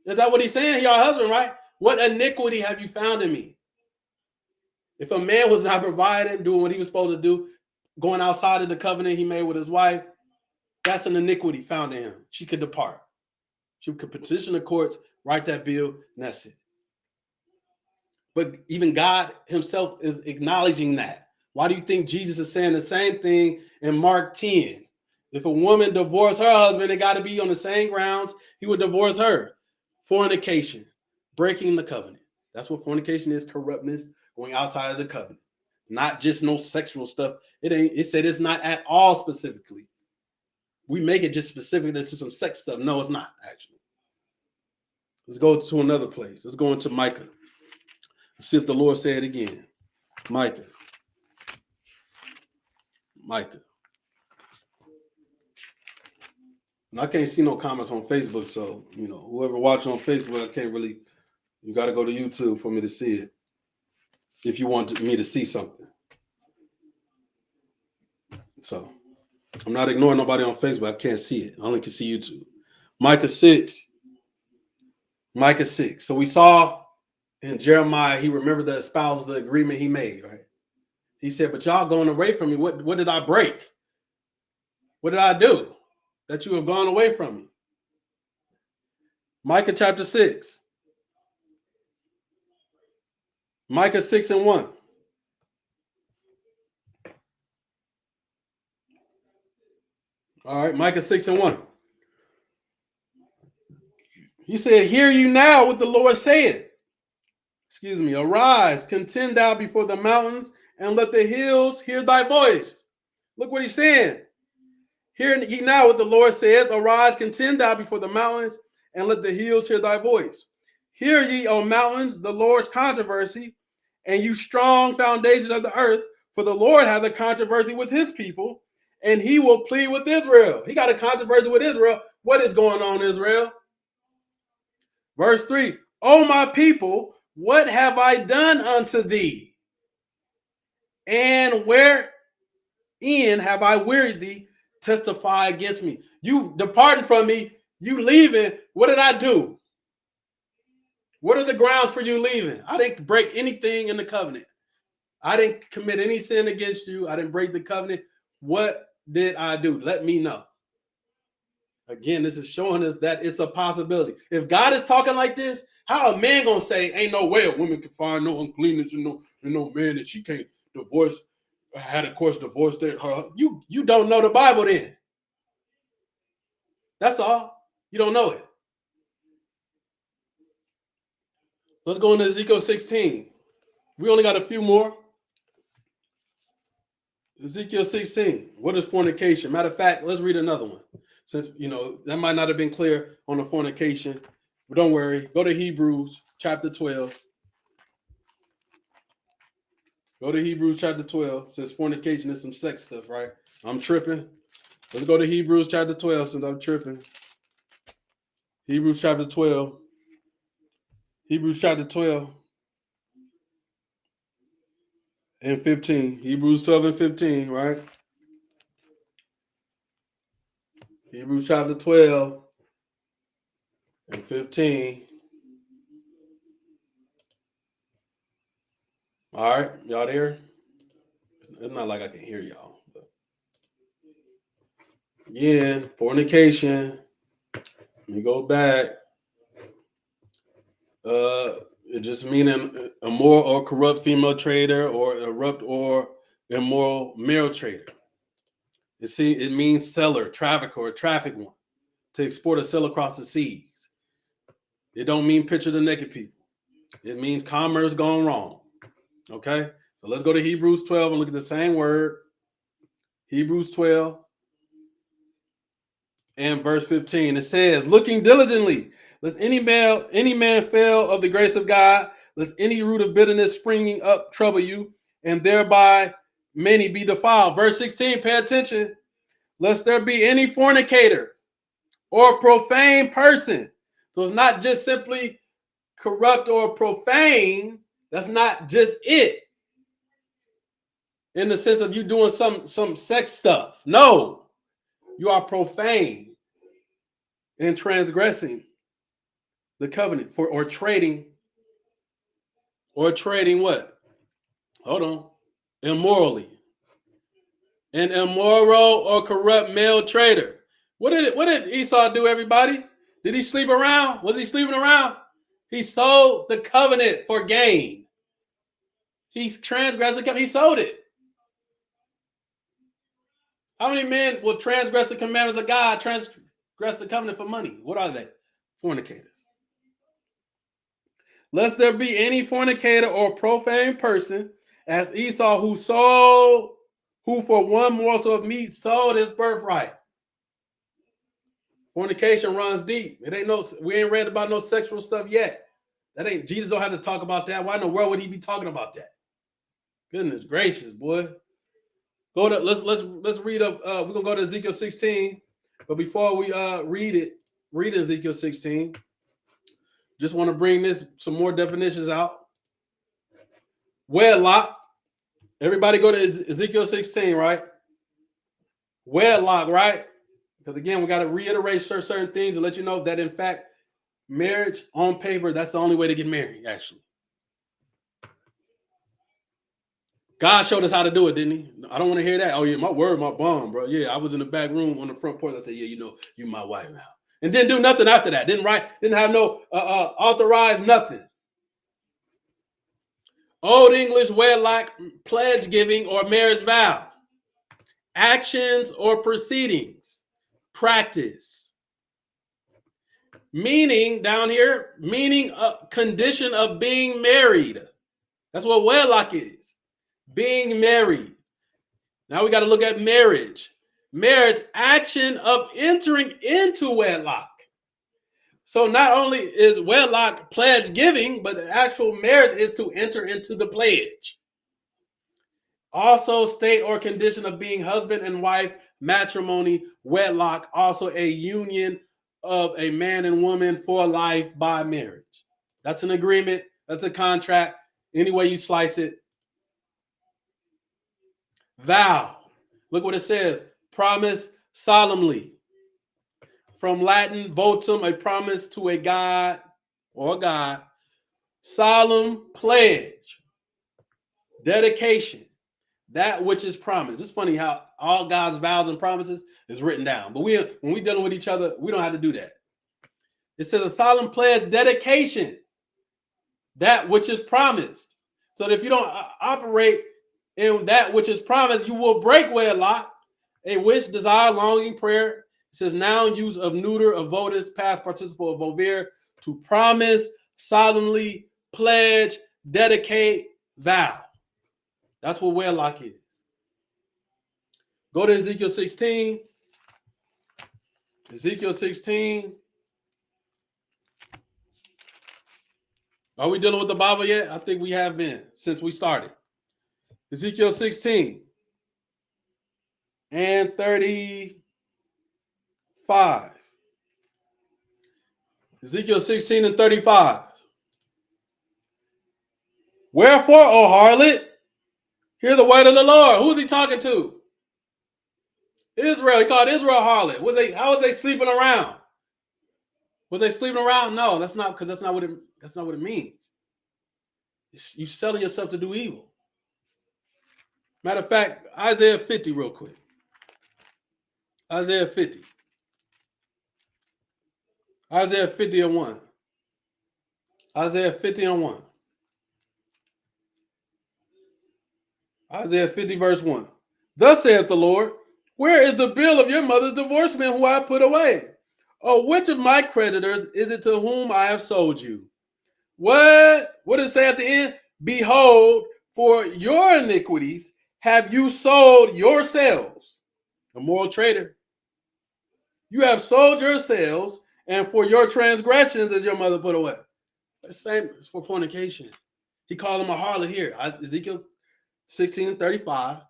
Is that what he's saying? He our husband, right? What iniquity have you found in me? If a man was not providing, doing what he was supposed to do, going outside of the covenant he made with his wife, that's an iniquity found in him. She could depart. She could petition the courts, write that bill, and that's it. But even God himself is acknowledging that. Why do you think Jesus is saying the same thing in Mark 10? If a woman divorced her husband, it got to be on the same grounds he would divorce her. Fornication, breaking the covenant. That's what fornication is, corruptness, going outside of the covenant. Not just no sexual stuff. It said it's not at all specifically. We make it just specific to some sex stuff. No, it's not, actually. Let's go to another place. Let's go into Micah. Let's see if the Lord said it again. Micah. And I can't see no comments on Facebook, so, whoever watching on Facebook, I can't really, you got to go to YouTube for me to see it. If you want me to see something. So, I'm not ignoring nobody on Facebook. I can't see it. I only can see YouTube. Micah 6. So we saw in Jeremiah, he remembered the espousal, the agreement he made, right? He said, but y'all going away from me. What did I break? What did I do that you have gone away from me? Micah chapter 6. Micah 6:1. All right, Micah 6:1. He said, hear you now what the Lord said. Arise, contend thou before the mountains, and let the hills hear thy voice. Look what he's saying. Hear ye now what the Lord said. Arise, contend thou before the mountains, and let the hills hear thy voice. Hear ye, O mountains, the Lord's controversy, and you strong foundations of the earth, for the Lord hath a controversy with his people, and he will plead with Israel. He got a controversy with Israel. What is going on, Israel? Verse 3, O my people, what have I done unto thee? And wherein have I wearied thee? Testify against me. You departing from me, you leaving. What did I do? What are the grounds for you leaving? I didn't break anything in the covenant. I didn't commit any sin against you. I didn't break the covenant. What did I do? Let me know. Again, this is showing us that it's a possibility. If God is talking like this, how a man gonna say, ain't no way a woman can find no uncleanness in no man that she can't divorce, had a course divorced her. You don't know the Bible then. That's all. You don't know it. Let's go into Ezekiel 16. We only got a few more. Ezekiel 16. What is fornication? Matter of fact, let's read another one. Since, that might not have been clear on the fornication. But don't worry. Go to Hebrews chapter 12. Go to Hebrews chapter 12. Since fornication is some sex stuff, right? I'm tripping. Let's go to Hebrews chapter 12 since I'm tripping. Hebrews chapter 12. Hebrews chapter 12 and 15. Hebrews 12 and 15, right? Hebrews chapter 12 and 15. All right, y'all there? It's not like I can hear y'all. But again, fornication. Let me go back. It just meaning immoral or corrupt female trader, or corrupt or immoral male trader. It means seller, trafficker, or traffic one, to export or sell across the seas. It don't mean picture the naked people. It means commerce gone wrong. Okay, so let's go to Hebrews 12 and look at the same word. Hebrews 12 and verse 15. It says, looking diligently, lest any man fail of the grace of God, lest any root of bitterness springing up trouble you, and thereby many be defiled. Verse 16, pay attention. Lest there be any fornicator or profane person. So it's not just simply corrupt or profane. That's not just it. In the sense of you doing some sex stuff. No, you are profane and transgressing the covenant or trading what? Hold on. Immorally. An immoral or corrupt male trader. What did Esau do, everybody? Did he sleep around? Was he sleeping around? He sold the covenant for gain. He transgressed the covenant. He sold it. How many men will transgress the commandments of God, transgress the covenant for money? What are they? Fornicators. Lest there be any fornicator or profane person, as Esau, who for one morsel of meat sold his birthright. Fornication runs deep. We ain't read about no sexual stuff yet. Jesus don't have to talk about that. Why in the world would he be talking about that? Goodness gracious, boy. Let's read up. We're gonna go to Ezekiel 16. But before we read Ezekiel 16. Just want to bring some more definitions out. Wedlock. Everybody go to Ezekiel 16, right? Wedlock, right? Because again, we got to reiterate certain things and let you know that in fact, marriage on paper, that's the only way to get married, actually. God showed us how to do it, didn't he? I don't want to hear that. Oh, yeah, my word, my bond, bro. Yeah, I was in the back room on the front porch. I said, yeah, you my wife now. And didn't do nothing after that. Didn't have no authorized nothing. Old English wedlock, pledge giving or marriage vow. Actions or proceedings. Practice. Meaning down here, a condition of being married. That's what wedlock is. Being married. Now we got to look at marriage. Marriage, action of entering into wedlock. So not only is wedlock pledge giving, but the actual marriage is to enter into the pledge. Also, state or condition of being husband and wife, matrimony, wedlock, also a union of a man and woman for life by marriage. That's an agreement. That's a contract. Any way you slice it. Vow. Look what it says. Promise solemnly. From Latin, votum, a promise to a god or God. Solemn pledge. Dedication. That which is promised. It's funny how all God's vows and promises is written down. But when we're dealing with each other, we don't have to do that. It says a solemn pledge, dedication. That which is promised. So that if you don't operate in that which is promised, you will break wedlock. A wish, desire, longing, prayer. It says noun use of neuter, of votus, past participle of vovere, to promise, solemnly, pledge, dedicate, vow. That's what wedlock is. Go to Ezekiel 16. Ezekiel 16. Are we dealing with the Bible yet? I think we have been since we started. Ezekiel 16 and 35. Ezekiel 16 and 35. Wherefore, O harlot, hear the word of the Lord. Who is he talking to? Israel. He called Israel harlot. How was they sleeping around? Was they sleeping around? No, that's not, because that's not what it means. You selling yourself to do evil. Matter of fact, Isaiah 50 real quick. Isaiah 50. Isaiah 50 and 1. Isaiah 50 and 1. Isaiah 50 verse 1. Thus saith the Lord, where is the bill of your mother's divorcement who I put away? Or which of my creditors is it to whom I have sold you? What does it say at the end? Behold, for your iniquities have you sold yourselves. A moral traitor. You have sold yourselves, and for your transgressions is your mother put away. The same is for fornication. He called him a harlot here. Ezekiel 16:35.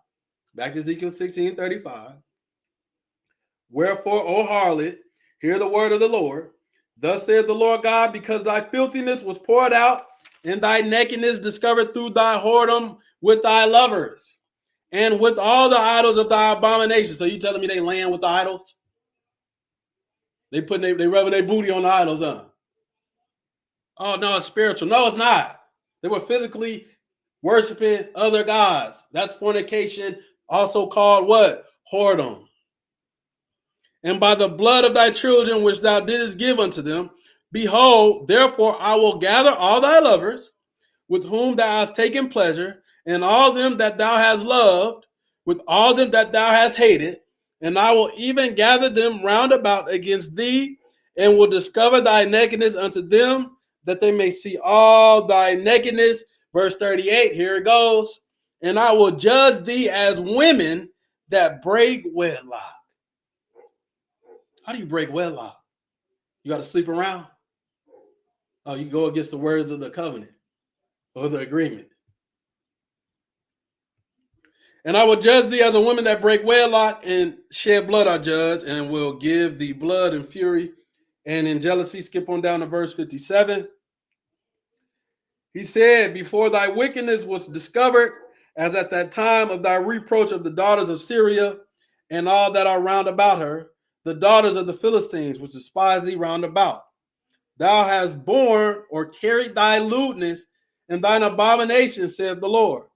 Back to Ezekiel 16:35. Wherefore, O harlot, hear the word of the Lord. Thus saith the Lord God, because thy filthiness was poured out, and thy nakedness discovered through thy whoredom with thy lovers, and with all the idols of thy abominations. So you telling me they laying with the idols? They rubbing their booty on the idols, huh? Oh no, it's spiritual. No, it's not. They were physically worshiping other gods. That's fornication, also called what? Whoredom. And by the blood of thy children which thou didst give unto them, behold, therefore I will gather all thy lovers, with whom thou hast taken pleasure, and all them that thou hast loved, with all them that thou hast hated, and I will even gather them round about against thee, and will discover thy nakedness unto them, that they may see all thy nakedness. Verse 38, here it goes. And I will judge thee as women that break wedlock. How do you break wedlock? You got to sleep around? Oh, you go against the words of the covenant or the agreement. And I will judge thee as a woman that break wedlock, and shed blood I judge, and will give thee blood and fury and in jealousy. Skip on down to verse 57. He said, before thy wickedness was discovered, as at that time of thy reproach of the daughters of Syria and all that are round about her, the daughters of the Philistines, which despise thee round about. Thou hast borne or carried thy lewdness and thine abomination, saith the Lord.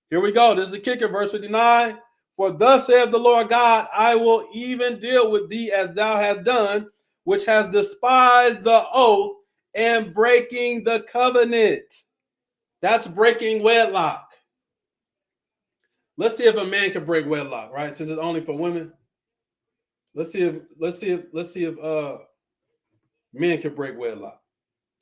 Here we go. This is the kicker, verse 59. For thus saith the Lord God, I will even deal with thee as thou hast done, which has despised the oath and breaking the covenant. That's breaking wedlock. Let's see if a man can break wedlock, right? Since it's only for women. Let's see if men can break wedlock,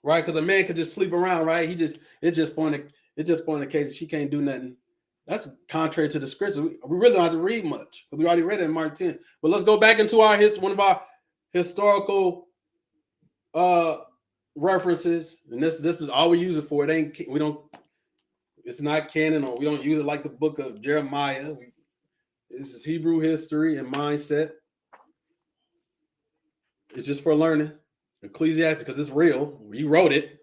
right? Because a man could just sleep around, right? It's just fornication. She can't do nothing. That's contrary to the scriptures. We really don't have to read much because we already read it in Mark 10. But let's go back into one of our historical references, and this is all we use it for. It's not canon, or we don't use it like the book of Jeremiah. This is Hebrew history and mindset. It's just for learning. Ecclesiastes, because it's real. He wrote it.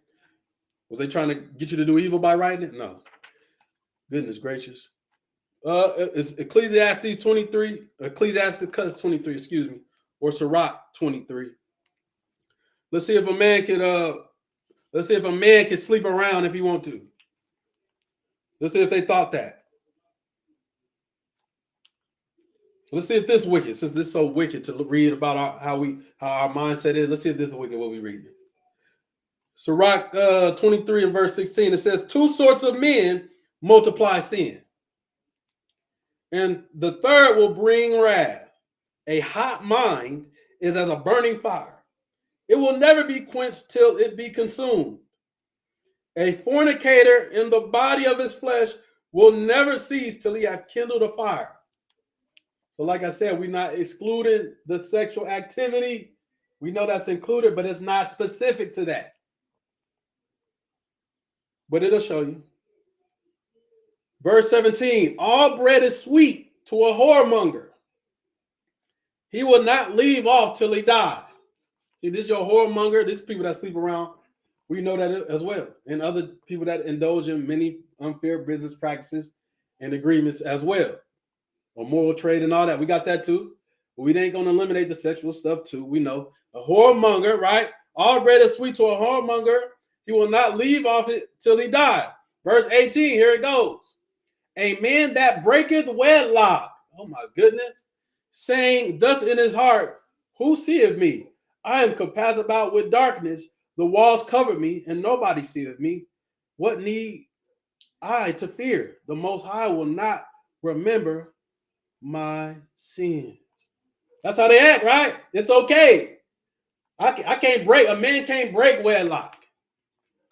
Was they trying to get you to do evil by writing it? No. Goodness gracious. It's Ecclesiastes 23, Ecclesiastes 23, excuse me, or Sirach 23. Let's see if a man can sleep around if he want to. Let's see if they thought that. Let's see if this is wicked, since it's so wicked to read about how our mindset is. Let's see if this is wicked what we read. Sirach 23 and verse 16, it says, two sorts of men multiply sin, and the third will bring wrath. A hot mind is as a burning fire. It will never be quenched till it be consumed. A fornicator in the body of his flesh will never cease till he have kindled a fire. So like I said, we're not excluding the sexual activity. We know that's included, but it's not specific to that. But it'll show you. Verse 17, all bread is sweet to a whoremonger. He will not leave off till he die. See, this is your whoremonger. This is people that sleep around. We know that as well. And other people that indulge in many unfair business practices and agreements as well. Or moral trade and all that. We got that too. But we ain't going to eliminate the sexual stuff too. We know. A whoremonger, right? All bread is sweet to a whoremonger. He will not leave off it till he die. Verse 18, here it goes. A man that breaketh wedlock, oh my goodness, saying thus in his heart, who seeth me? I am compassed about with darkness. The walls cover me, and nobody seeth me. What need I to fear? The Most High will not remember my sins. That's how they act, right? It's okay. I can't break, a man can't break wedlock.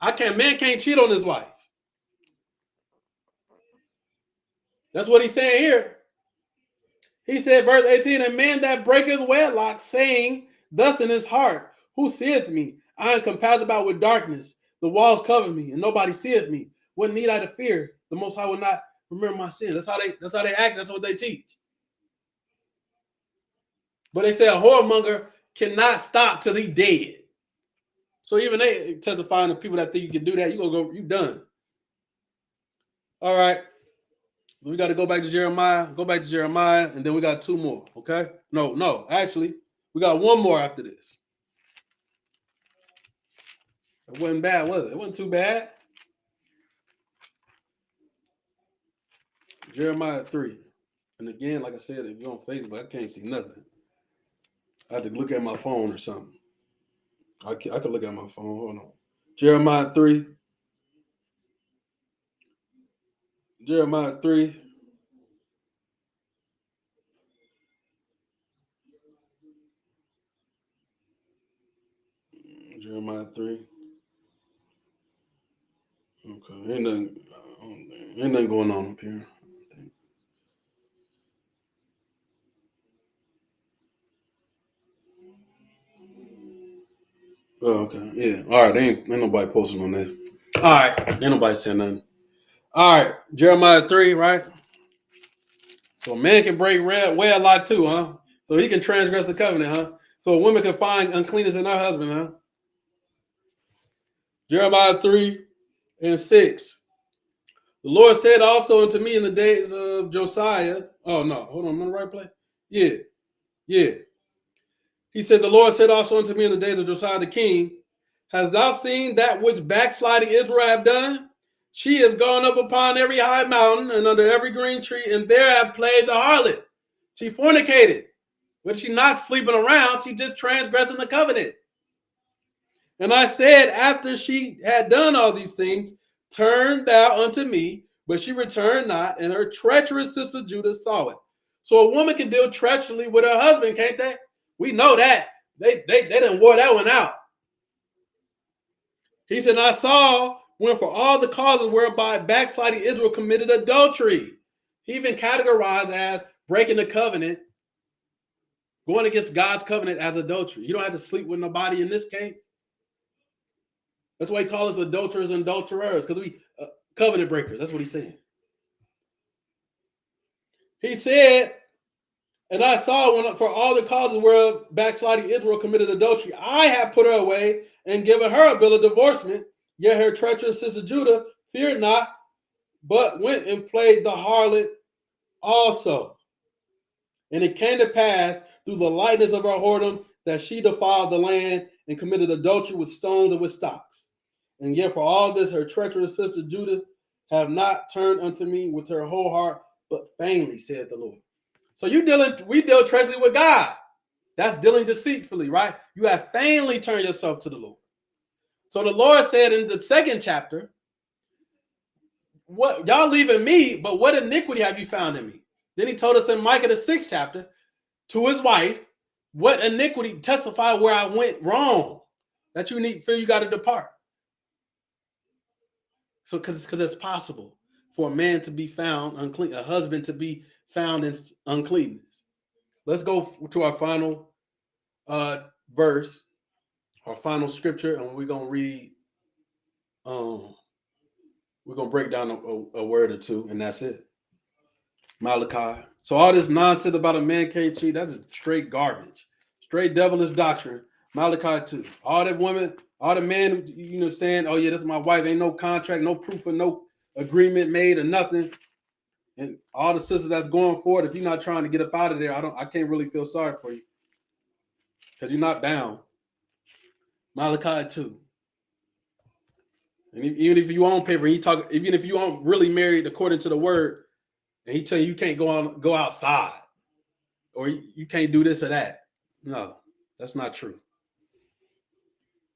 Man can't cheat on his wife. That's what he's saying here. He said, verse 18, a man that breaketh wedlock, saying thus in his heart, who seeth me? I am compassed about with darkness. The walls cover me, and nobody seeth me. What need I to fear? The Most High will not remember my sins. That's how they act. That's what they teach. But they say a whoremonger cannot stop till he dead. So even they testifying to people that think you can do that, you done. All right. We got to go back to Jeremiah. Go back to Jeremiah, and then we got two more. Okay? No. Actually, we got one more after this. It wasn't bad, was it? It wasn't too bad. Jeremiah 3. And again, like I said, if you're on Facebook, I can't see nothing. I had to look at my phone or something. I could look at my phone. Hold on. Jeremiah 3. Jeremiah 3. Jeremiah 3. Okay. Ain't nothing going on up here. Oh, okay. Yeah. All right. Ain't nobody posting on this. All right. Ain't nobody saying nothing. All right. Jeremiah 3, right? So a man can break wedlock too, huh? So he can transgress the covenant, huh? So a woman can find uncleanness in her husband, huh? Jeremiah 3:6. The Lord said also unto me in the days of Josiah. Oh, no. Hold on. I'm in the right place? Yeah. He said, the Lord said also unto me in the days of Josiah the king, hast thou seen that which backsliding Israel have done? She has gone up upon every high mountain and under every green tree, and there have played the harlot. She fornicated. But she not sleeping around. She just transgressing the covenant. And I said, after she had done all these things, turn thou unto me, but she returned not, and her treacherous sister Judah saw it. So a woman can deal treacherously with her husband, can't they? We know that. They done wore that one out. He said, I saw when for all the causes whereby backsliding Israel committed adultery. He even categorized as breaking the covenant, going against God's covenant as adultery. You don't have to sleep with nobody in this case. That's why he calls us adulterers and adulterers, because we covenant breakers. That's what he's saying. He said, and I saw when for all the causes where backsliding Israel committed adultery, I have put her away and given her a bill of divorcement. Yet her treacherous sister Judah feared not, but went and played the harlot also. And it came to pass through the lightness of her whoredom that she defiled the land and committed adultery with stones and with stocks. And yet for all this, her treacherous sister Judah have not turned unto me with her whole heart, but vainly, said the Lord. So we deal treacherously with God. That's dealing deceitfully, right? You have vainly turned yourself to the Lord. So the Lord said in the second chapter, what y'all leaving me, but what iniquity have you found in me? Then he told us in Micah the 6th chapter to his wife, what iniquity testify where I went wrong, that you got to depart. So because it's possible for a man to be found unclean, a husband to be found in uncleanness. Let's go to our final verse, our final scripture, and we're gonna read. We're gonna break down a word or two, and that's it. Malachi. So all this nonsense about a man can't cheat, that's straight garbage, straight devilish doctrine. Malachi 2. All the women, all the men, saying, "Oh yeah, this is my wife." Ain't no contract, no proof of no agreement made or nothing. And all the sisters that's going for it, if you're not trying to get up out of there, I can't really feel sorry for you because you're not bound. Malachi 2. And even if you on paper, even if you aren't really married according to the word, and he tell you can't go outside, or you can't do this or that. No, that's not true.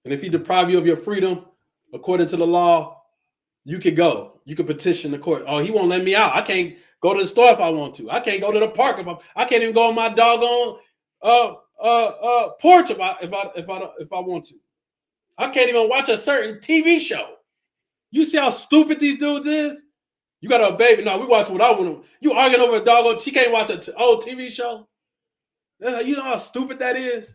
And if he deprive you of your freedom, according to the law, you could go. You could petition the court. Oh, he won't let me out. I can't go to the store if I want to. I can't go to the park I can't even go on my doggone porch if I want to. I can't even watch a certain TV show. You see how stupid these dudes is? You got a baby. No, we watch what I want to. You arguing over a doggone. She can't watch an old TV show. You know how stupid that is?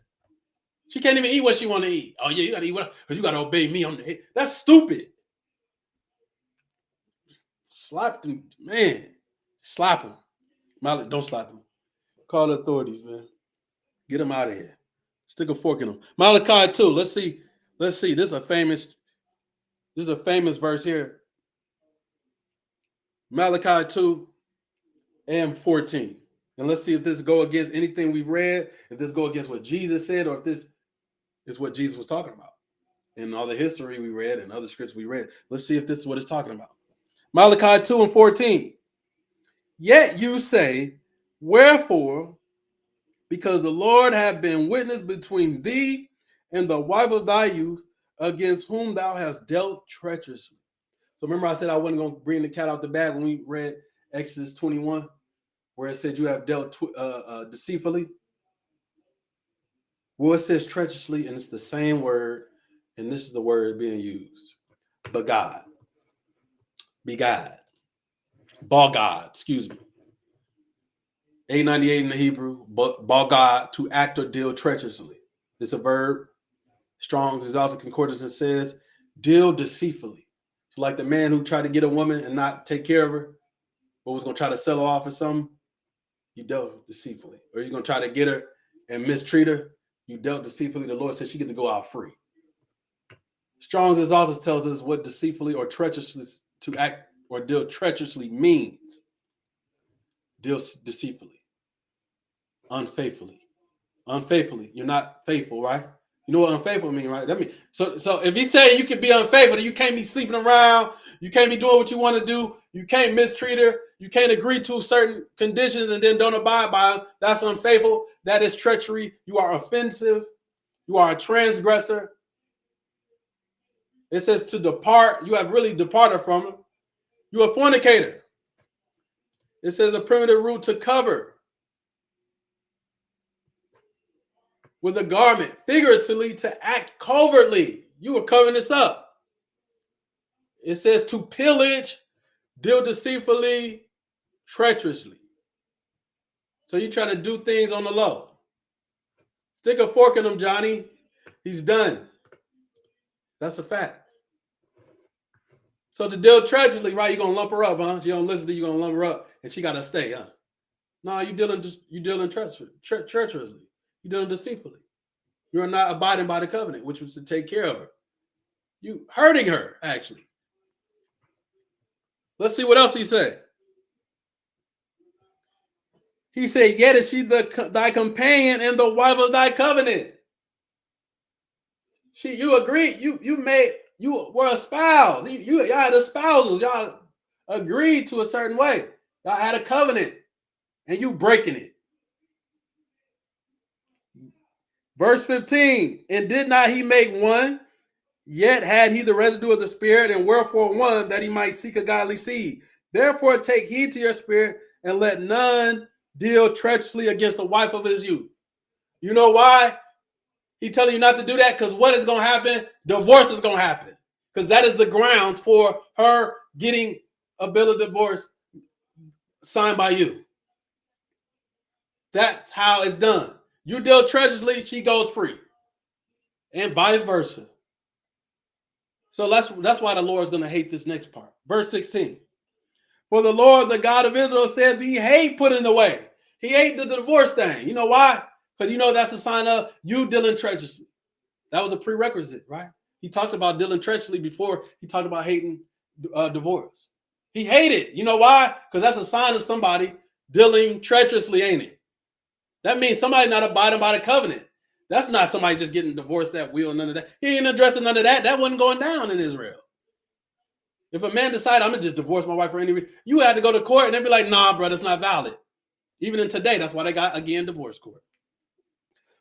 She can't even eat what she want to eat. Oh, yeah, you got to eat what, because you got to obey me on the head. That's stupid. Slap them, man. Slap him. Malik, don't slap him. Call the authorities, man. Get him out of here. Stick a fork in him. Malachi 2. Let's see. This is a famous verse here. Malachi 2 and 14. And let's see if this go against anything we've read, if this go against what Jesus said, or if this is what Jesus was talking about. In all the history we read and other scripts we read. Let's see if this is what it's talking about. Malachi 2 and 14. Yet you say, wherefore, because the Lord hath been witness between thee and the wife of thy youth, against whom thou hast dealt treacherously. So remember I said I wasn't going to bring the cat out the bag when we read Exodus 21, where it said you have dealt deceitfully. Well, it says treacherously, and it's the same word, and this is the word being used. Begad. Begad. Bagad, excuse me. 898 in the Hebrew, bagad, to act or deal treacherously. It's a verb. Strong's Exalted Concordance says, deal deceitfully. So like the man who tried to get a woman and not take care of her, but was going to try to sell her off or something, you dealt deceitfully. Or you're going to try to get her and mistreat her, you dealt deceitfully. The Lord said she gets to go out free. Strong's Exalted tells us what deceitfully or treacherously, to act or deal treacherously means. Deal deceitfully. Unfaithfully. Unfaithfully. You're not faithful, right? You know what unfaithful mean, right? That mean so if he's saying you can be unfaithful, you can't be sleeping around, you can't be doing what you want to do, you can't mistreat her, you can't agree to certain conditions and then don't abide by them. That's unfaithful. That is treachery. You are offensive. You are a transgressor. It says to depart. You have really departed from him. You're a fornicator. It says a primitive root to cover. With a garment, figuratively, to act covertly. You were covering this up. It says to pillage, deal deceitfully, treacherously. So you're trying to do things on the low. Stick a fork in him, Johnny. He's done. That's a fact. So to deal treacherously, right? You're gonna lump her up, huh? She don't listen to you, you're gonna lump her up, and she gotta stay, huh? No, you dealing treacherously. You're dealing deceitfully. You're not abiding by the covenant, which was to take care of her. You hurting her, actually. Let's see what else he said. He said, yet is she thy companion and the wife of thy covenant. You agreed. You were espoused. Y'all had espousals. Y'all agreed to a certain way. Y'all had a covenant, and you breaking it. Verse 15, and did not he make one? Yet had he the residue of the spirit, and wherefore one, that he might seek a godly seed. Therefore take heed to your spirit, and let none deal treacherously against the wife of his youth. You know why? He telling you not to do that, because what is going to happen? Divorce is going to happen. Because that is the grounds for her getting a bill of divorce signed by you. That's how it's done. You deal treacherously, she goes free. And vice versa. So that's why the Lord is going to hate this next part. Verse 16. For the Lord, the God of Israel, says he hate putting away. He hate the divorce thing. You know why? Because you know that's a sign of you dealing treacherously. That was a prerequisite, right? He talked about dealing treacherously before he talked about hating divorce. He hated. You know why? Because that's a sign of somebody dealing treacherously, ain't it? That means somebody not abiding by the covenant. That's not somebody just getting divorced at will, none of that. He ain't addressing none of that. That wasn't going down in Israel. If a man decided, I'm going to just divorce my wife for any reason, you had to go to court and they'd be like, nah, bro, that's not valid. Even in today, that's why they got, again, divorce court.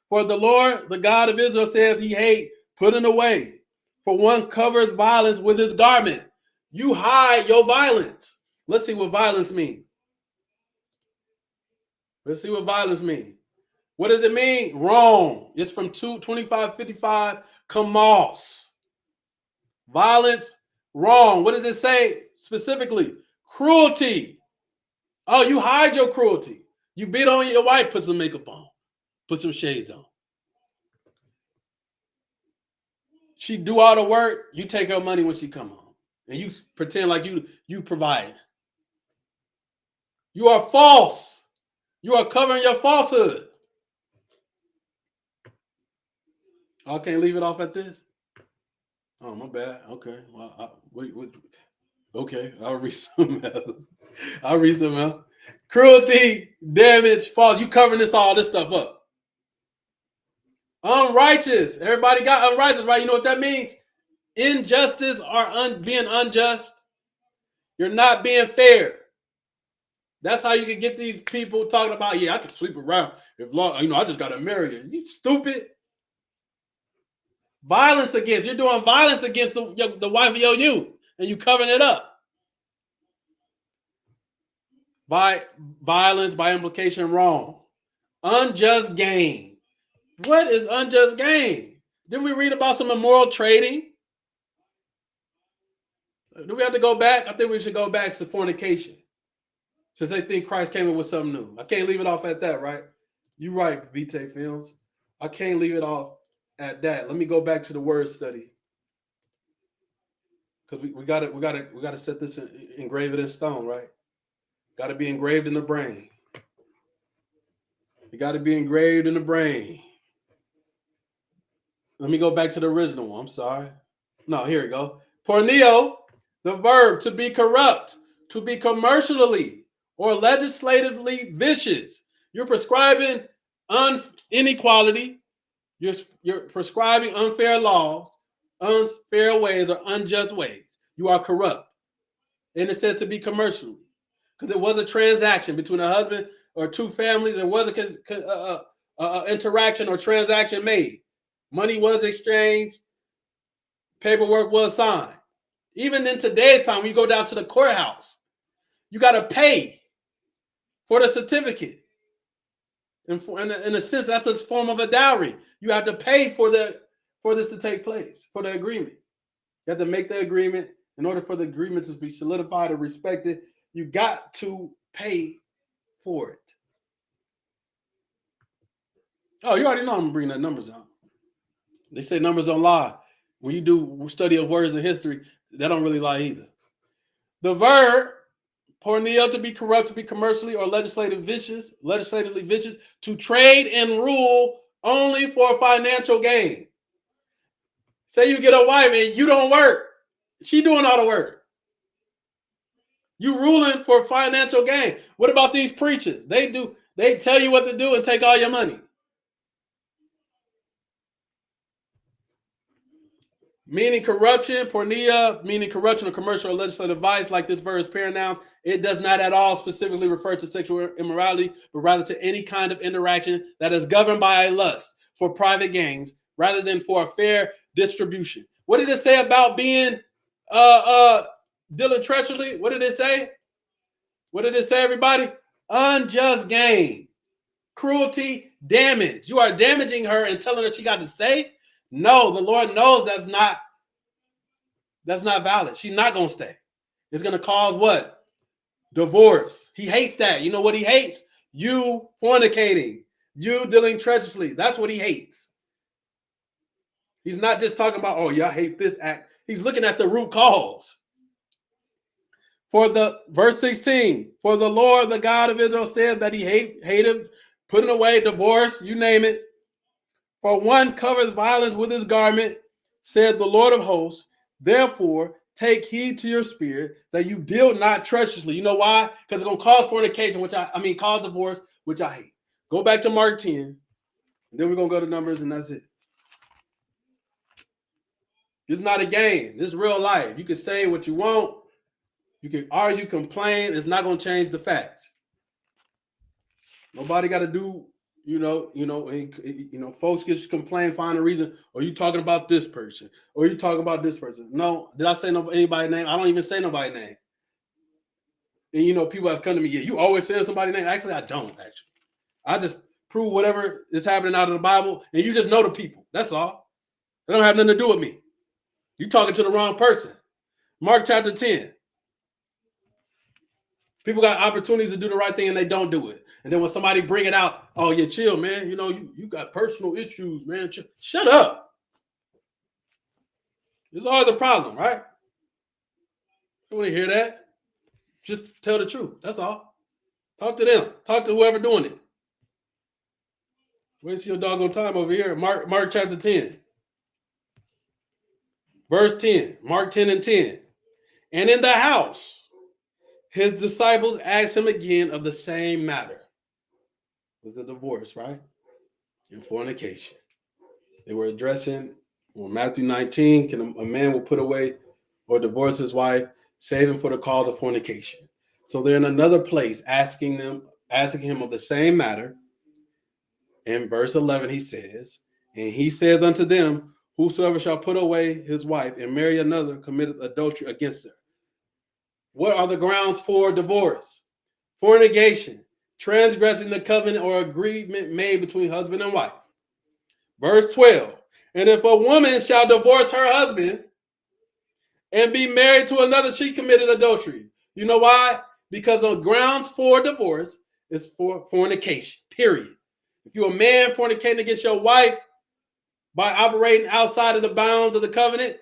For the Lord, the God of Israel, says he hate putting away. For one covers violence with his garment. You hide your violence. Let's see what violence means. Let's see what violence means. What does it mean? Wrong. It's from 2555, Kamos. Violence, wrong. What does it say specifically? Cruelty. Oh, you hide your cruelty. You beat on your wife, put some makeup on, put some shades on. She do all the work, you take her money when she come home. And you pretend like you provide. You are false. You are covering your falsehood. I can't leave it off at this. Oh, my bad. Okay. Well, okay. I'll read something else. Cruelty, damage, false. You covering all this stuff up. Unrighteous. Everybody got unrighteous, right? You know what that means? Injustice or being unjust. You're not being fair. That's how you can get these people talking about, yeah, I can sleep around. If long, I just got to marry you. You stupid. Violence against, you're doing violence against the wife of your youth, and you covering it up. By violence, by implication, wrong. Unjust gain. What is unjust gain? Didn't we read about some immoral trading? Do we have to go back? I think we should go back to fornication, since they think Christ came in with something new. I can't leave it off at that, right? You're right, Vitae Films. I can't leave it off at that. Let me go back to the word study, because we got to set this engrave it in stone, right? Got to be engraved in the brain. It got to be engraved in the brain. Let me go back to the original one. I'm sorry. No, here we go. Porneo, the verb to be corrupt, to be commercially or legislatively vicious. You're prescribing inequality. You're prescribing unfair laws, unfair ways, or unjust ways. You are corrupt. And it says to be commercially, because it was a transaction between a husband or two families. There was a interaction or transaction made. Money was exchanged. Paperwork was signed. Even in today's time, when you go down to the courthouse, you got to pay for the certificate. In a sense, that's a form of a dowry. You have to pay for this to take place, for the agreement. You have to make the agreement. In order for the agreement to be solidified or respected, you got to pay for it. Oh, you already know I'm bringing that numbers out. They say numbers don't lie. When you do study of words in history, that don't really lie either. The verb, porneo, to be corrupt, to be commercially or legislatively vicious, to trade and rule only for financial gain. Say you get a wife and you don't work. She doing all the work. You ruling for financial gain. What about these preachers? They tell you what to do and take all your money. Meaning corruption, pornea, meaning corruption or commercial or legislative vice, like this verse paranouns, it does not at all specifically refer to sexual immorality, but rather to any kind of interaction that is governed by a lust for private gains, rather than for a fair distribution. What did it say about being dealing treacherously? What did it say? What did it say, everybody? Unjust gain, cruelty, damage. You are damaging her and telling her she got to stay? No, the Lord knows that's not valid. She's not going to stay. It's going to cause what? Divorce. He hates that. You know what he hates? You fornicating. You dealing treacherously. That's what he hates. He's not just talking about, oh, yeah, I hate this act. He's looking at the root cause. For the verse 16, for the Lord, the God of Israel, said that he hated putting away, divorce, you name it. For one covers violence with his garment, said the Lord of hosts. Therefore, take heed to your spirit that you deal not treacherously. You know why? Because it's going to cause fornication, cause divorce, which I hate. Go back to Mark 10. And then we're going to go to Numbers, and that's it. This is not a game. This is real life. You can say what you want. You can argue, complain. It's not going to change the facts. Nobody got to do, folks just complain, find a reason. Or you talking about this person? Or you talking about this person? No, did I say anybody's name? I don't even say nobody's name. And people have come to me. Yeah, you always say somebody's name. Actually, I don't. Actually, I just prove whatever is happening out of the Bible, and you just know the people. That's all. They don't have nothing to do with me. You talking to the wrong person. Mark chapter 10. People got opportunities to do the right thing and they don't do it. And then when somebody bring it out, oh, yeah, chill, man. You got personal issues, man. Shut up. It's always a problem, right? You want to hear that? Just tell the truth. That's all. Talk to them. Talk to whoever doing it. Waste your doggone time over here. Mark chapter 10. Verse 10. Mark 10 and 10. And in the house, his disciples asked him again of the same matter. With the divorce, right? And fornication. They were addressing Matthew 19, can a man will put away or divorce his wife, save him for the cause of fornication. So they're in another place asking him of the same matter. In verse 11, he says, and he saith unto them, whosoever shall put away his wife and marry another committeth adultery against her. What are the grounds for divorce? Fornication, transgressing the covenant or agreement made between husband and wife. Verse 12, and if a woman shall divorce her husband and be married to another, she committed adultery. You know why? Because the grounds for divorce is for fornication, period. If you're a man fornicating against your wife by operating outside of the bounds of the covenant,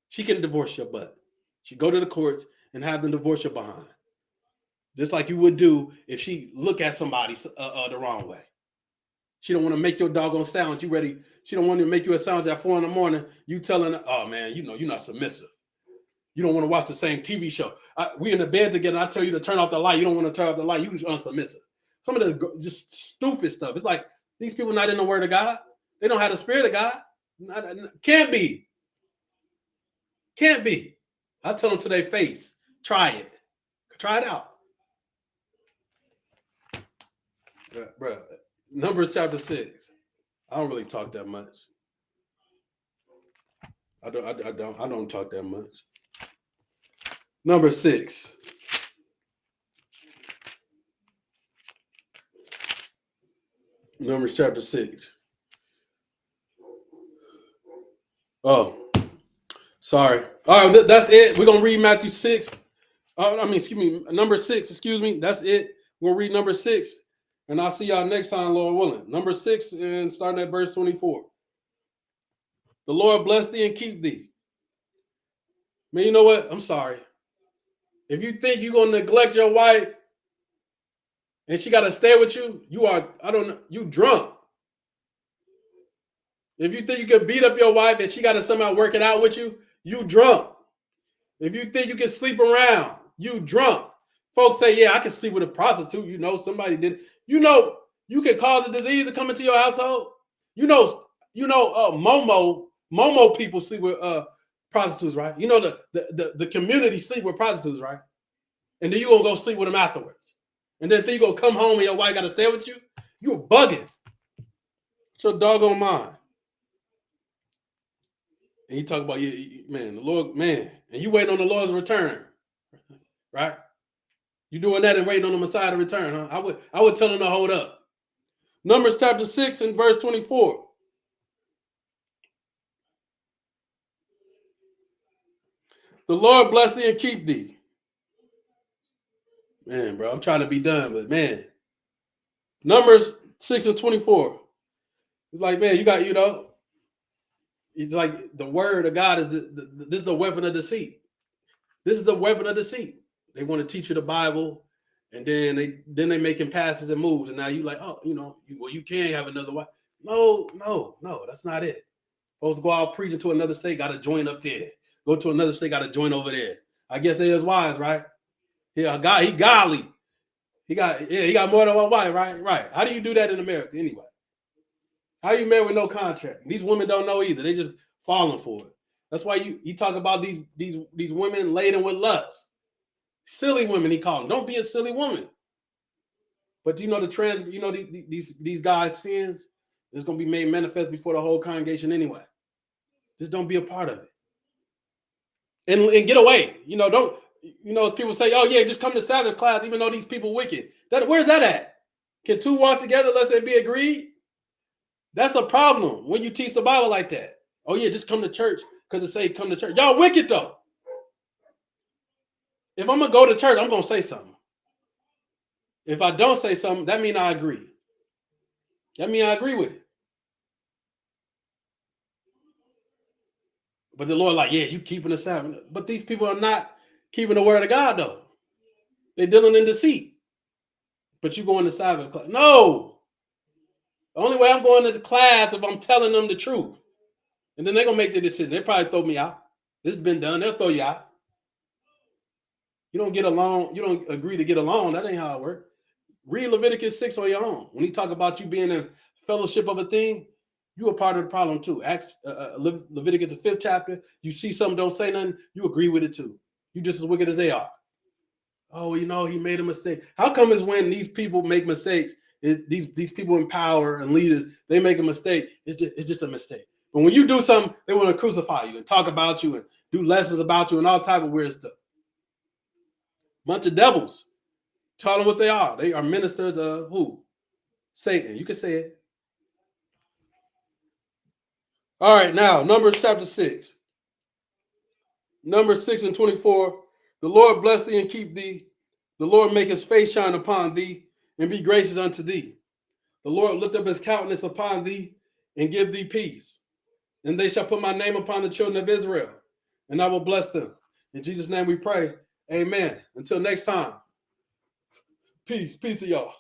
she can divorce your butt. She go to the courts and have them divorce your behind. Just like you would do if she look at somebody the wrong way. She don't want to make your doggone sound. You ready? She don't want to make you a sound at 4 a.m. You telling her, oh man, you're not submissive. You don't want to watch the same TV show. We in the bed together. I tell you to turn off the light. You don't want to turn off the light. You just unsubmissive. Some of the just stupid stuff. It's like these people not in the Word of God. They don't have the Spirit of God. Can't be. Can't be. I tell them to their face, try it. Try it out. Bro, Numbers chapter 6. I don't really talk that much. I don't talk that much. Number 6. Numbers chapter 6. Oh, sorry. All right, that's it. We're going to read Matthew 6. Number 6, excuse me. That's it. We'll read number 6. And I'll see y'all next time, Lord willing. Number 6 and starting at verse 24. The Lord bless thee and keep thee. Man, you know what? I'm sorry. If you think you're going to neglect your wife and she got to stay with you, you drunk. If you think you can beat up your wife and she got to somehow work it out with you, you drunk. If you think you can sleep around, you drunk. Folks say, yeah, I can sleep with a prostitute. Somebody did. You can cause a disease to come into your household. Momo people sleep with prostitutes, right? The community sleep with prostitutes, right? And then you gonna go sleep with them afterwards. And then you gonna come home and your wife gotta stay with you. You're bugging. It's your doggone mind. And you talk about, the Lord, man, and you waiting on the Lord's return, right? You doing that and waiting on the Messiah to return, huh? I would tell them to hold up. Numbers chapter 6 and verse 24. The Lord bless thee and keep thee. Man, bro, I'm trying to be done, but man. Numbers 6 and 24. It's like, man, you got, it's like the word of God is this is the weapon of deceit. This is the weapon of deceit. They want to teach you the Bible, and then they making passes and moves, and now you like, oh, you can't have another wife. No, that's not it. Supposed to go out preaching to another state, got to join up there. Go to another state, got to join over there. I guess they is wise, right? Yeah, he godly. He got more than one wife, right? Right. How do you do that in America anyway? How you married with no contract? These women don't know either. They just falling for it. That's why you talk about these women laden with lust. Silly women, he called them. Don't be a silly woman. But you know these guys' sins is going to be made manifest before the whole congregation anyway. Just don't be a part of it. And get away. Don't, as people say, oh yeah, just come to Sabbath class, even though these people wicked. Where's that at? Can two walk together unless they be agreed? That's a problem when you teach the Bible like that. Oh yeah, just come to church because it say come to church. Y'all wicked though. If I'm gonna go to church, I'm gonna say something. If I don't say something, that means I agree. That means I agree with it. But the Lord, like, yeah, you keeping the Sabbath. But these people are not keeping the word of God, though. They're dealing in deceit. But you going to Sabbath class. No. The only way I'm going to the class if I'm telling them the truth. And then they're going to make the decision. They probably throw me out. This has been done. They'll throw you out. You don't get along. You don't agree to get along. That ain't how it works. Read Leviticus 6 on your own. When he talk about you being in fellowship of a thing, you are part of the problem too. Leviticus, the 5th chapter. You see something, don't say nothing. You agree with it too. You just as wicked as they are. Oh, he made a mistake. How come is when these people make mistakes, these people in power and leaders, they make a mistake. It's just a mistake. But when you do something, they want to crucify you and talk about you and do lessons about you and all type of weird stuff. Bunch of devils. Tell them what they are. They are ministers of who? Satan. You can say it. All right, now, Numbers chapter 6. Numbers 6 and 24. The Lord bless thee and keep thee. The Lord make his face shine upon thee and be gracious unto thee. The Lord lift up his countenance upon thee and give thee peace. And they shall put my name upon the children of Israel, and I will bless them. In Jesus' name we pray. Amen. Until next time. Peace. Peace to y'all.